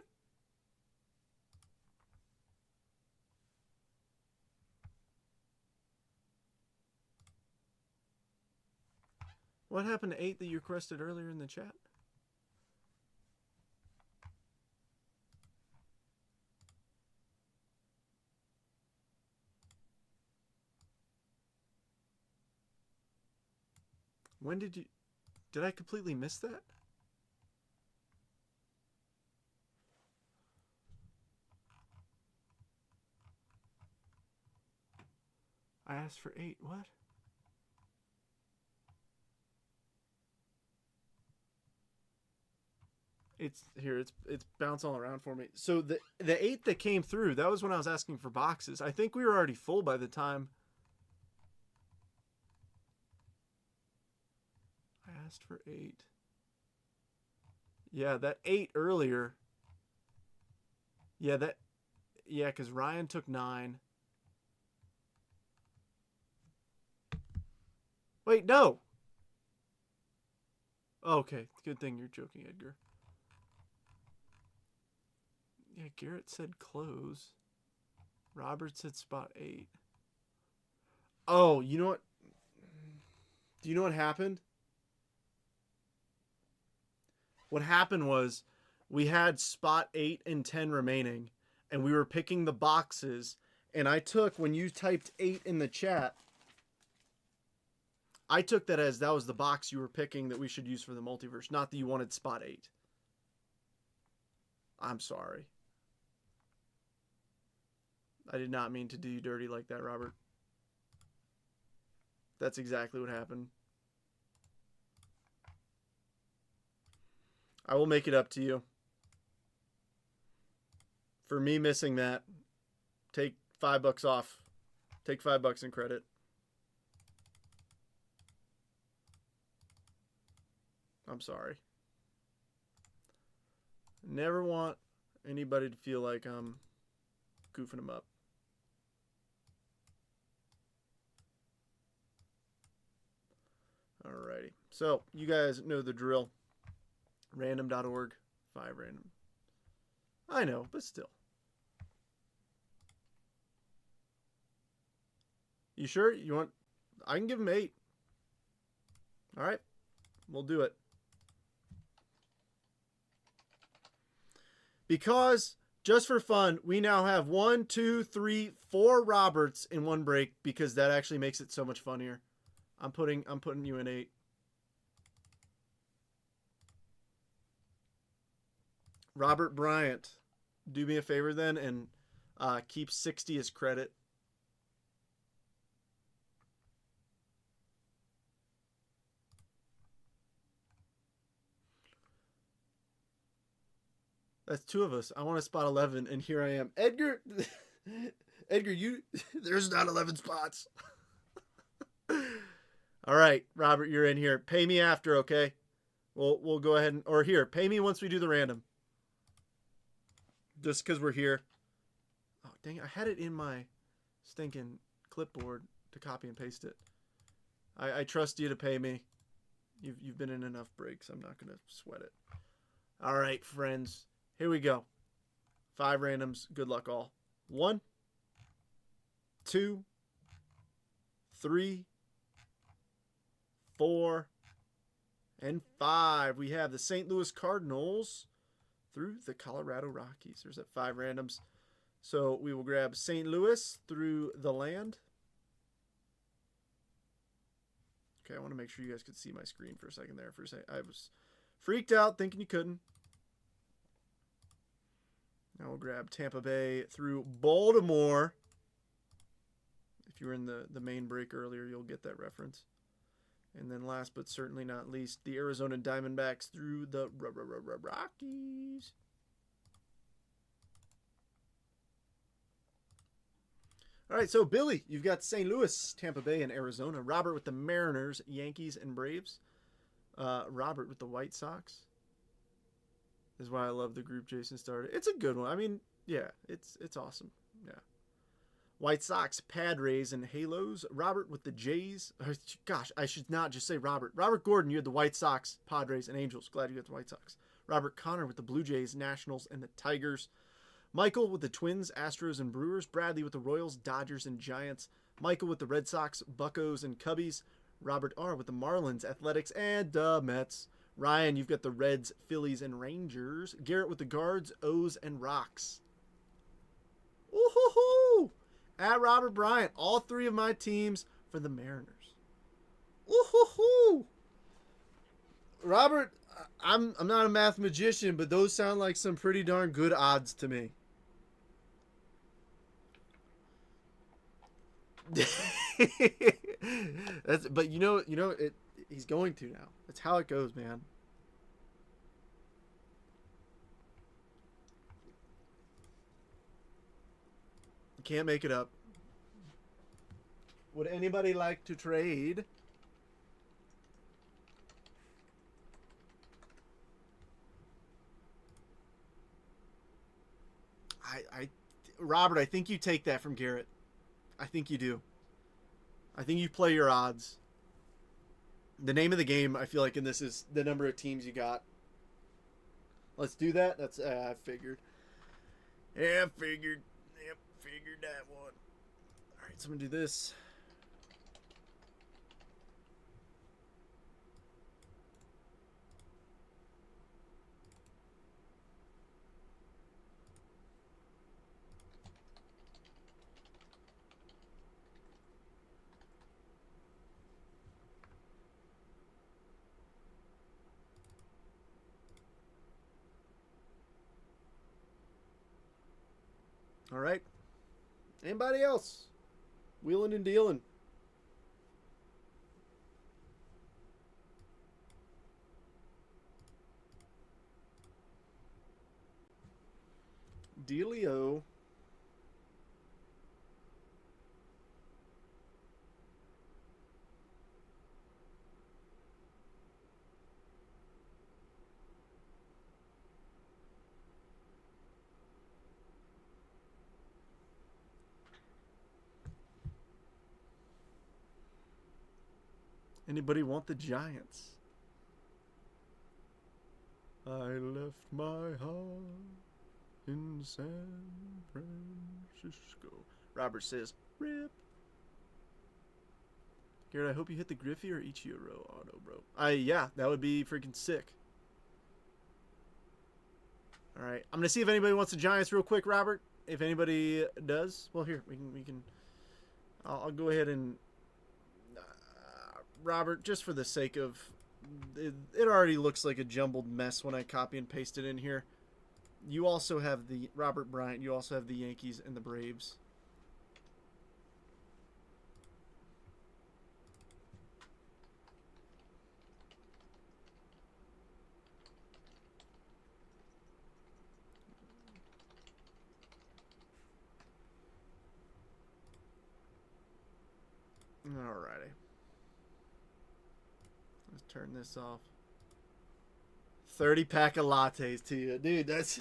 What happened to 8 that you requested earlier in the chat? When did you... Did I completely miss that? I asked for 8. What? It's here. It's bouncing all around for me. So the 8 that came through, that was when I was asking for boxes. I think we were already full by the time I asked for 8. Yeah, that 8 earlier. Yeah, because Ryan took 9. Wait, no. Okay, good thing you're joking, Edgar. Yeah, Garrett said close. Robert said spot 8. Oh, you know what? Do you know what happened? What happened was we had spot 8 and 10 remaining, and we were picking the boxes, and I took, when you typed 8 in the chat, I took that as that was the box you were picking that we should use for the multiverse, not that you wanted spot 8. I'm sorry. I did not mean to do you dirty like that, Robert. That's exactly what happened. I will make it up to you. For me missing that, take $5 off. Take $5 in credit. I'm sorry. Never want anybody to feel like I'm goofing them up. Alrighty. So, you guys know the drill. Random.org. 5 random. I know, but still. You sure? You want... I can give him 8. Alright. We'll do it. Because, just for fun, we now have 1, 2, 3, 4 Roberts in one break because that actually makes it so much funnier. I'm putting you in 8. Robert Bryant, do me a favor then and keep 60 as credit. That's 2 of us. I want to spot 11, and here I am. Edgar, Edgar, there's not 11 spots. All right, Robert, you're in here. Pay me after, okay? We'll go ahead and, or here, pay me once we do the random. Just because we're here. Oh, dang it. I had it in my stinking clipboard to copy and paste it. I trust you to pay me. You've been in enough breaks. I'm not going to sweat it. All right, friends. Here we go. 5 randoms. Good luck all. 1, 2, 3, 4, and 5. We have the St. Louis Cardinals through the Colorado Rockies. There's that 5 randoms. So we will grab St. Louis through the land. Okay, I want to make sure you guys could see my screen for a second there. For a second, I was freaked out thinking you couldn't. Now we'll grab Tampa Bay through Baltimore. If you were in the main break earlier, you'll get that reference. And then last but certainly not least, the Arizona Diamondbacks through the Rockies. All right, so Billy, you've got St. Louis, Tampa Bay, and Arizona. Robert with the Mariners, Yankees, and Braves. Robert with the White Sox. This is why I love the group Jason started. It's a good one. I mean, yeah, it's awesome. Yeah. White Sox, Padres, and Halos. Robert with the Jays. Gosh, I should not just say Robert. Robert Gordon, you had the White Sox, Padres, and Angels. Glad you got the White Sox. Robert Connor with the Blue Jays, Nationals, and the Tigers. Michael with the Twins, Astros, and Brewers. Bradley with the Royals, Dodgers, and Giants. Michael with the Red Sox, Buccos, and Cubbies. Robert R. with the Marlins, Athletics, and the Mets. Ryan, you've got the Reds, Phillies, and Rangers. Garrett with the Guards, O's, and Rocks. Woohoo! At Robert Bryant, all 3 of my teams for the Mariners. Woohoo! Robert, I'm not a math magician, but those sound like some pretty darn good odds to me. But he's going to now. That's how it goes, man. You can't make it up. Would anybody like to trade? Robert, I think you take that from Garrett. I think you do. I think you play your odds. The name of the game, I feel like, in this is the number of teams you got. Let's do that. That's I figured. Yeah, I figured. Yep, figured that one. All right, so I'm gonna do this. All right. Anybody else? Wheeling and dealing. Dealio. Anybody want the Giants? I left my heart in San Francisco. Robert says, rip. Garrett, I hope you hit the Griffey or Ichiro auto, bro. Yeah, that would be freaking sick. All right, I'm gonna see if anybody wants the Giants real quick, Robert. If anybody does, well, here we can. I'll go ahead and Robert, just for the sake of it already looks like a jumbled mess when I copy and paste it in here. You also have the Robert Bryant. You also have the Yankees and the Braves. Alrighty. Let's turn this off. 30 pack of lattes to you. Dude, that's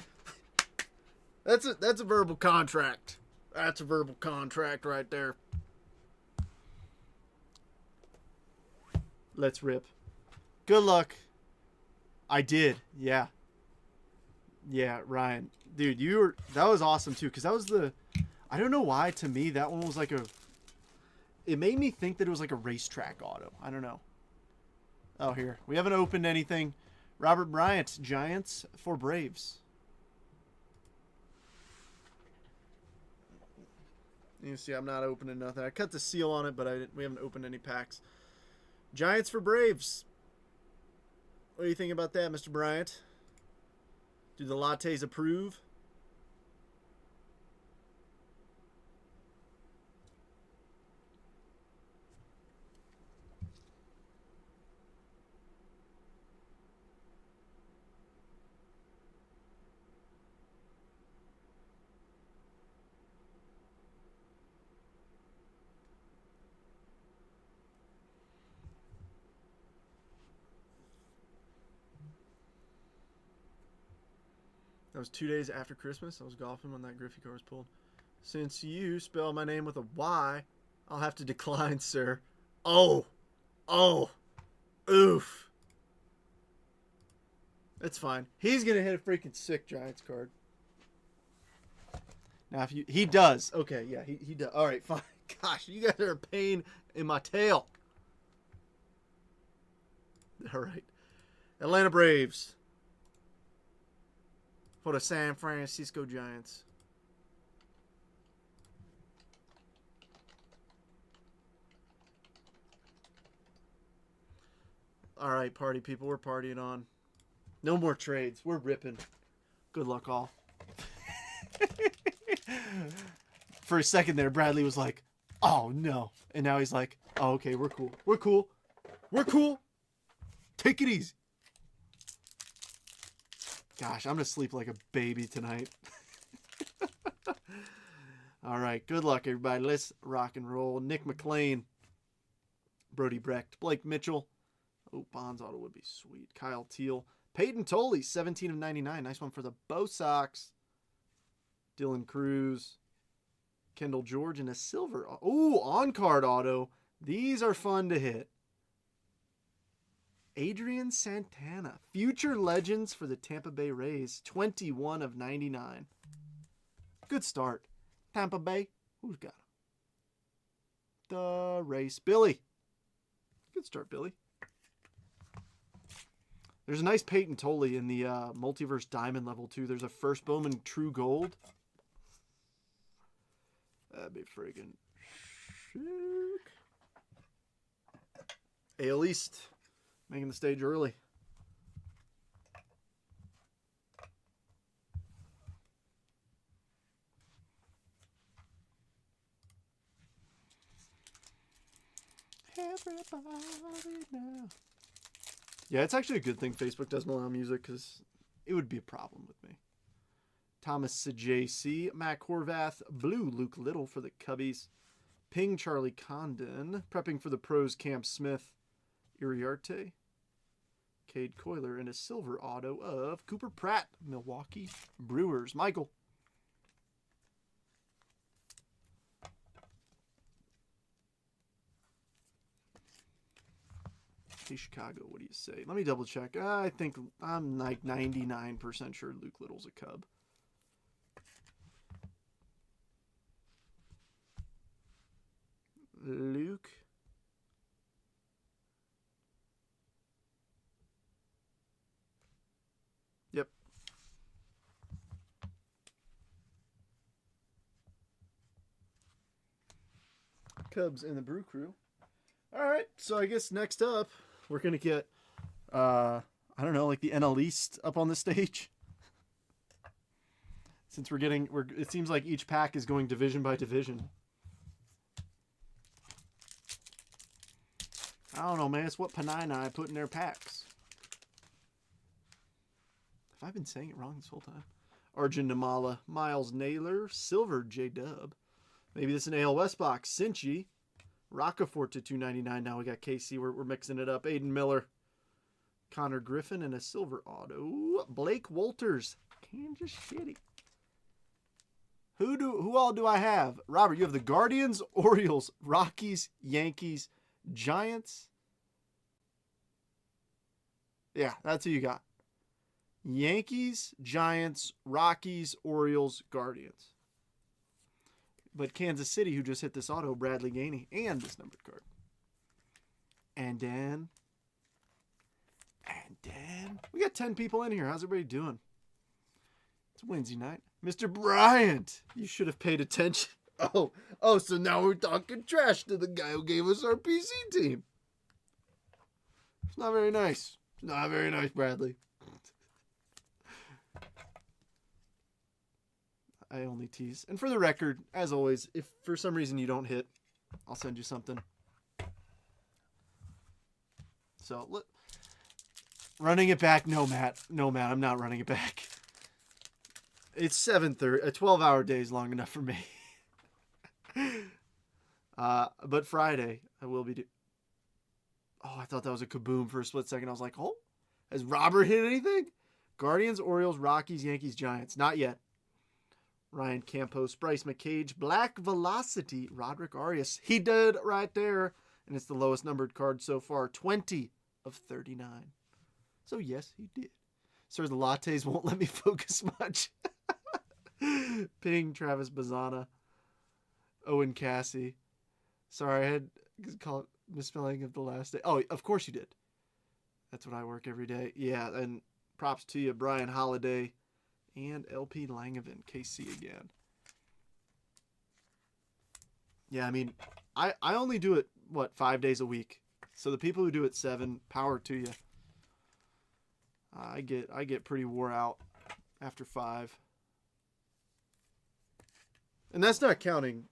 a verbal contract. That's a verbal contract right there. Let's rip. Good luck. I did. Yeah. Yeah, Ryan. Dude, that was awesome too, because that was I don't know why, to me, that one was like it made me think that it was like a racetrack auto. I don't know. Oh, here. We haven't opened anything. Robert Bryant, Giants for Braves. You see, I'm not opening nothing. I cut the seal on it, but we haven't opened any packs. Giants for Braves. What do you think about that, Mr. Bryant? Do the lattes approve? That was 2 days after Christmas. I was golfing when that Griffey card was pulled. Since you spell my name with a Y, I'll have to decline, sir. Oh. Oof. It's fine. He's going to hit a freaking sick Giants card. Now, he does. Okay, yeah, he does. All right, fine. Gosh, you guys are a pain in my tail. All right. Atlanta Braves. For the San Francisco Giants. All right, party people. We're partying on. No more trades. We're ripping. Good luck, all. For a second there, Bradley was like, oh, no. And now he's like, oh, okay, we're cool. We're cool. We're cool. Take it easy. Gosh, I'm going to sleep like a baby tonight. All right, good luck, everybody. Let's rock and roll. Nick McLean. Brody Brecht. Blake Mitchell. Oh, Bonds auto would be sweet. Kyle Teal. Peyton Tolley, 17 of 99. Nice one for the Bo Sox. Dylan Cruz. Kendall George and a silver. Oh, on-card auto. These are fun to hit. Adrian Santana. Future Legends for the Tampa Bay Rays. 21 of 99. Good start. Tampa Bay. Who's got him? The Rays. Billy. Good start, Billy. There's a nice Peyton Tolley in the Multiverse Diamond level, too. There's a first Bowman True Gold. That'd be friggin' sick. AL East. Making the stage early. Everybody now. Yeah, it's actually a good thing Facebook doesn't allow music because it would be a problem with me. Thomas J.C., Mac Horvath, Blue Luke Little for the Cubbies, Ping Charlie Condon, prepping for the pros Cam Smith, Iriarte, Cade Coiler, and a silver auto of Cooper Pratt, Milwaukee Brewers. Michael. Hey, Chicago, what do you say? Let me double check. I think I'm like 99% sure Luke Little's a Cub. Luke. Yep. Cubs and the Brew Crew. All right, so I guess next up we're gonna get, I don't know, like the NL East up on the stage. Since it seems like each pack is going division by division. I don't know, man. It's what Panini put in their packs. Have I been saying it wrong this whole time? Arjun Namala, Miles Naylor, Silver J-Dub. Maybe this is an AL West box. Cincy, Roccaforte to 299. Now we got KC. We're mixing it up. Aiden Miller, Connor Griffin, and a silver auto. Blake Walters, Kansas City. Who all do I have? Robert, you have the Guardians, Orioles, Rockies, Yankees, Giants. Yeah, that's who you got. Yankees, Giants, Rockies, Orioles, Guardians. But Kansas City, who just hit this auto, Bradley Gainey, and this numbered card. And then we got 10 people in here. How's everybody doing? It's Wednesday night. Mr. Bryant, you should have paid attention. Oh, so now we're talking trash to the guy who gave us our PC team. It's not very nice. It's not very nice, Bradley. I only tease. And for the record, as always, if for some reason you don't hit, I'll send you something. So, running it back. No, Matt, I'm not running it back. It's 7:30. A 12-hour day is long enough for me. But Friday, I will be Oh, I thought that was a kaboom for a split second. I was like, oh, has Robert hit anything? Guardians, Orioles, Rockies, Yankees, Giants. Not yet. Ryan Campos, Bryce McCage, Black Velocity, Roderick Arias. He did right there. And it's the lowest numbered card so far. 20 of 39. So, yes, he did. Sir, the lattes won't let me focus much. Ping, Travis Bazana, Owen Cassie. Sorry, I had to call it misspelling of the last day. Oh, of course you did. That's what I work every day. Yeah, and props to you, Brian Holiday and LP Langevin, KC again. Yeah, I mean, I only do it, 5 days a week. So the people who do it 7, power to you. I get pretty wore out after 5. And that's not counting,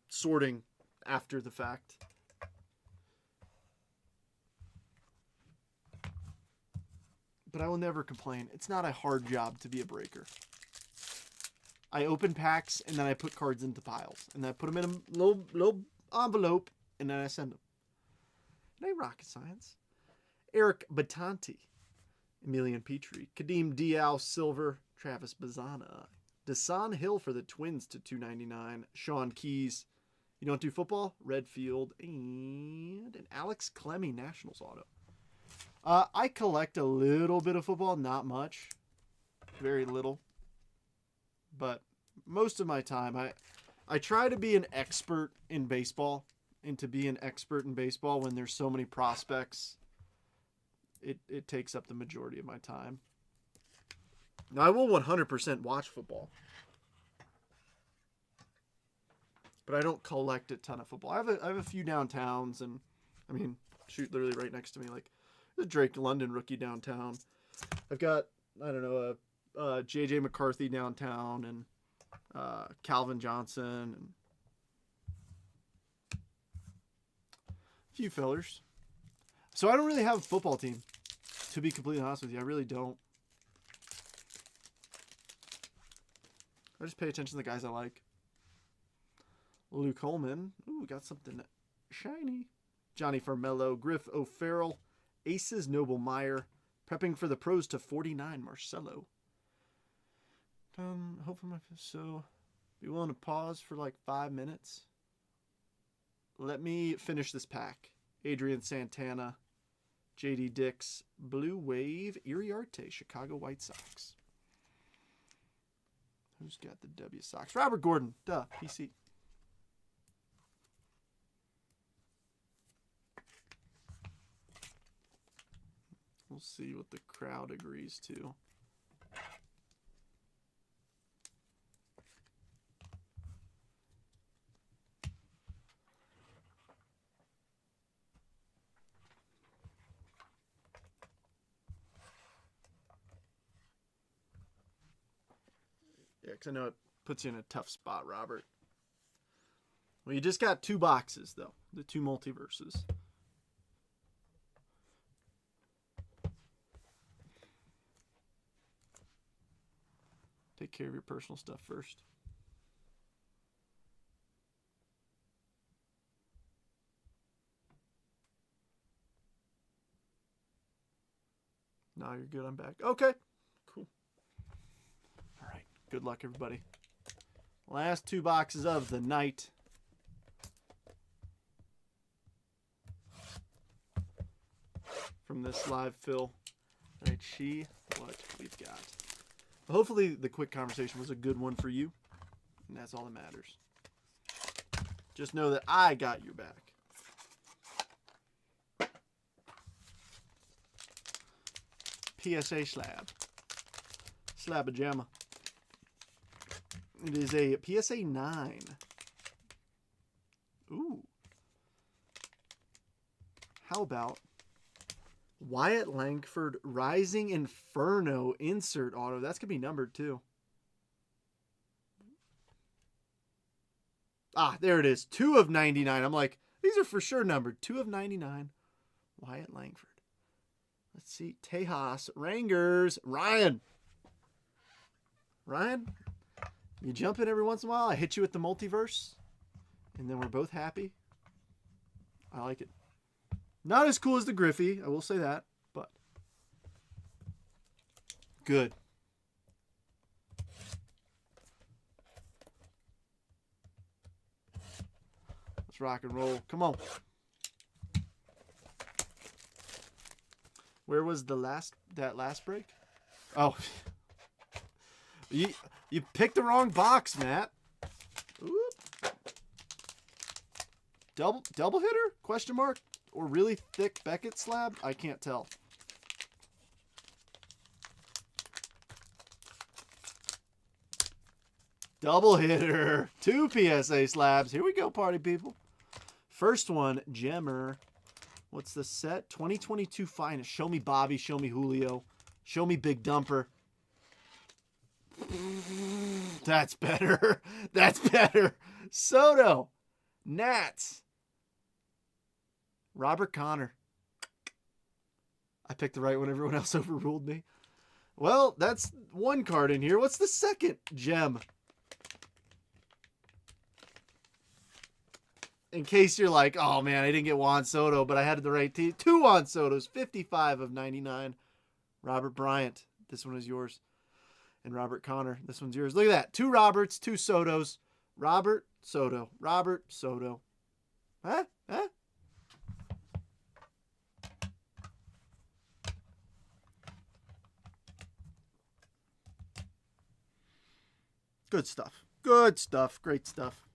sorting after the fact. But I will never complain. It's not a hard job to be a breaker. I open packs and then I put cards into piles. And then I put them in a little envelope and then I send them. It ain't rocket science. Eric Batanti, Emilian Petrie, Kadeem Diao, Silver, Travis Bazana, Desan Hill for the Twins to 299, Sean Keys, you don't do football, Redfield, and an Alex Clemmy Nationals auto. I collect a little bit of football, not much, very little, but most of my time, I try to be an expert in baseball, and to be an expert in baseball when there's so many prospects, it takes up the majority of my time. Now, I will 100% watch football, but I don't collect a ton of football. I have a few downtowns, and I mean, shoot, literally right next to me, like the Drake London rookie downtown. I've got, I don't know, a JJ McCarthy downtown, and Calvin Johnson, and Few fillers. So I don't really have a football team, to be completely honest with you. I really don't. I just pay attention to the guys I like. Luke Holman. Ooh, we got something shiny. Johnny Farmello. Griff O'Farrell. Aces Noble Meyer. Prepping for the pros to 49. Marcelo. Hopefully so be willing to pause for like 5 minutes. Let me finish this pack. Adrian Santana. JD Dix. Blue Wave. Iriarte. Chicago White Sox. Who's got the W Sox? Robert Gordon. Duh. PC. We'll see what the crowd agrees to. Yeah, because I know it puts you in a tough spot, Robert. Well, you just got 2 boxes, though. The 2 multiverses. Take care of your personal stuff first. Now you're good. I'm back. Okay. Cool. All right. Good luck, everybody. Last 2 boxes of the night. From this live fill. Let's see what we've got. Hopefully the quick conversation was a good one for you. And that's all that matters. Just know that I got your back. PSA slab. Slabajama. It is a PSA 9. Ooh. How about Wyatt Langford Rising Inferno insert auto? That's going to be numbered too. Ah, there it is. 2 of 99. I'm like, these are for sure numbered. 2 of 99. Wyatt Langford. Let's see. Tejas Rangers. Ryan, you jump in every once in a while. I hit you with the multiverse. And then we're both happy. I like it. Not as cool as the Griffey, I will say that, but good. Let's rock and roll. Come on. Where was that last break? Oh. You picked the wrong box, Matt. Oop. Double hitter? Question mark? Or really thick Beckett slab? I can't tell. Double hitter. 2 PSA slabs. Here we go, party people. First one, Gemmer. What's the set? 2022 finest. Show me Bobby. Show me Julio. Show me Big Dumper. That's better. That's better. Soto. Nats. Robert Connor. I picked the right one. Everyone else overruled me. Well, that's one card in here. What's the second gem? In case you're like, oh man, I didn't get Juan Soto, but I had the right team. 2 Juan Sotos, 55 of 99. Robert Bryant. This one is yours. And Robert Connor. This one's yours. Look at that. 2 Roberts, 2 Sotos. Robert Soto. Robert Soto. Huh? Huh? Good stuff. Good stuff. Great stuff.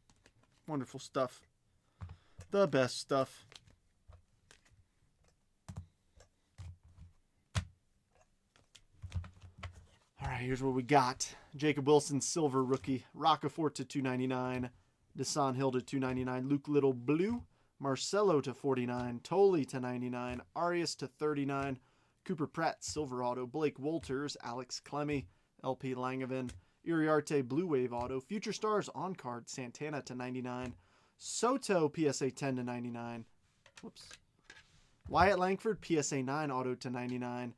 Wonderful stuff. The best stuff. All right, here's what we got. Jacob Wilson, silver rookie. Roccaforte to 299. Desan Hill to 299. Luke Little, blue. Marcelo to 49. Tolley to 99. Arias to 39. Cooper Pratt, silver auto. Blake Wolters. Alex Clemmy. LP Langevin. Iriarte, blue wave auto. Future Stars on card. Santana to 99. Soto, PSA 10 to 99. Whoops. Wyatt Langford, PSA 9 auto to 99.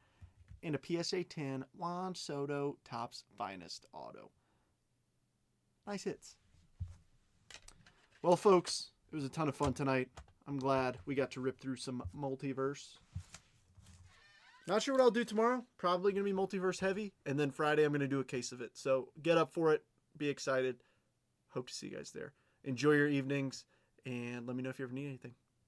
And a PSA 10 Juan Soto Topps Finest auto. Nice hits. Well, folks, it was a ton of fun tonight. I'm glad we got to rip through some multiverse. Not sure what I'll do tomorrow. Probably going to be multiverse heavy. And then Friday, I'm going to do a case of it. So get up for it. Be excited. Hope to see you guys there. Enjoy your evenings. And let me know if you ever need anything.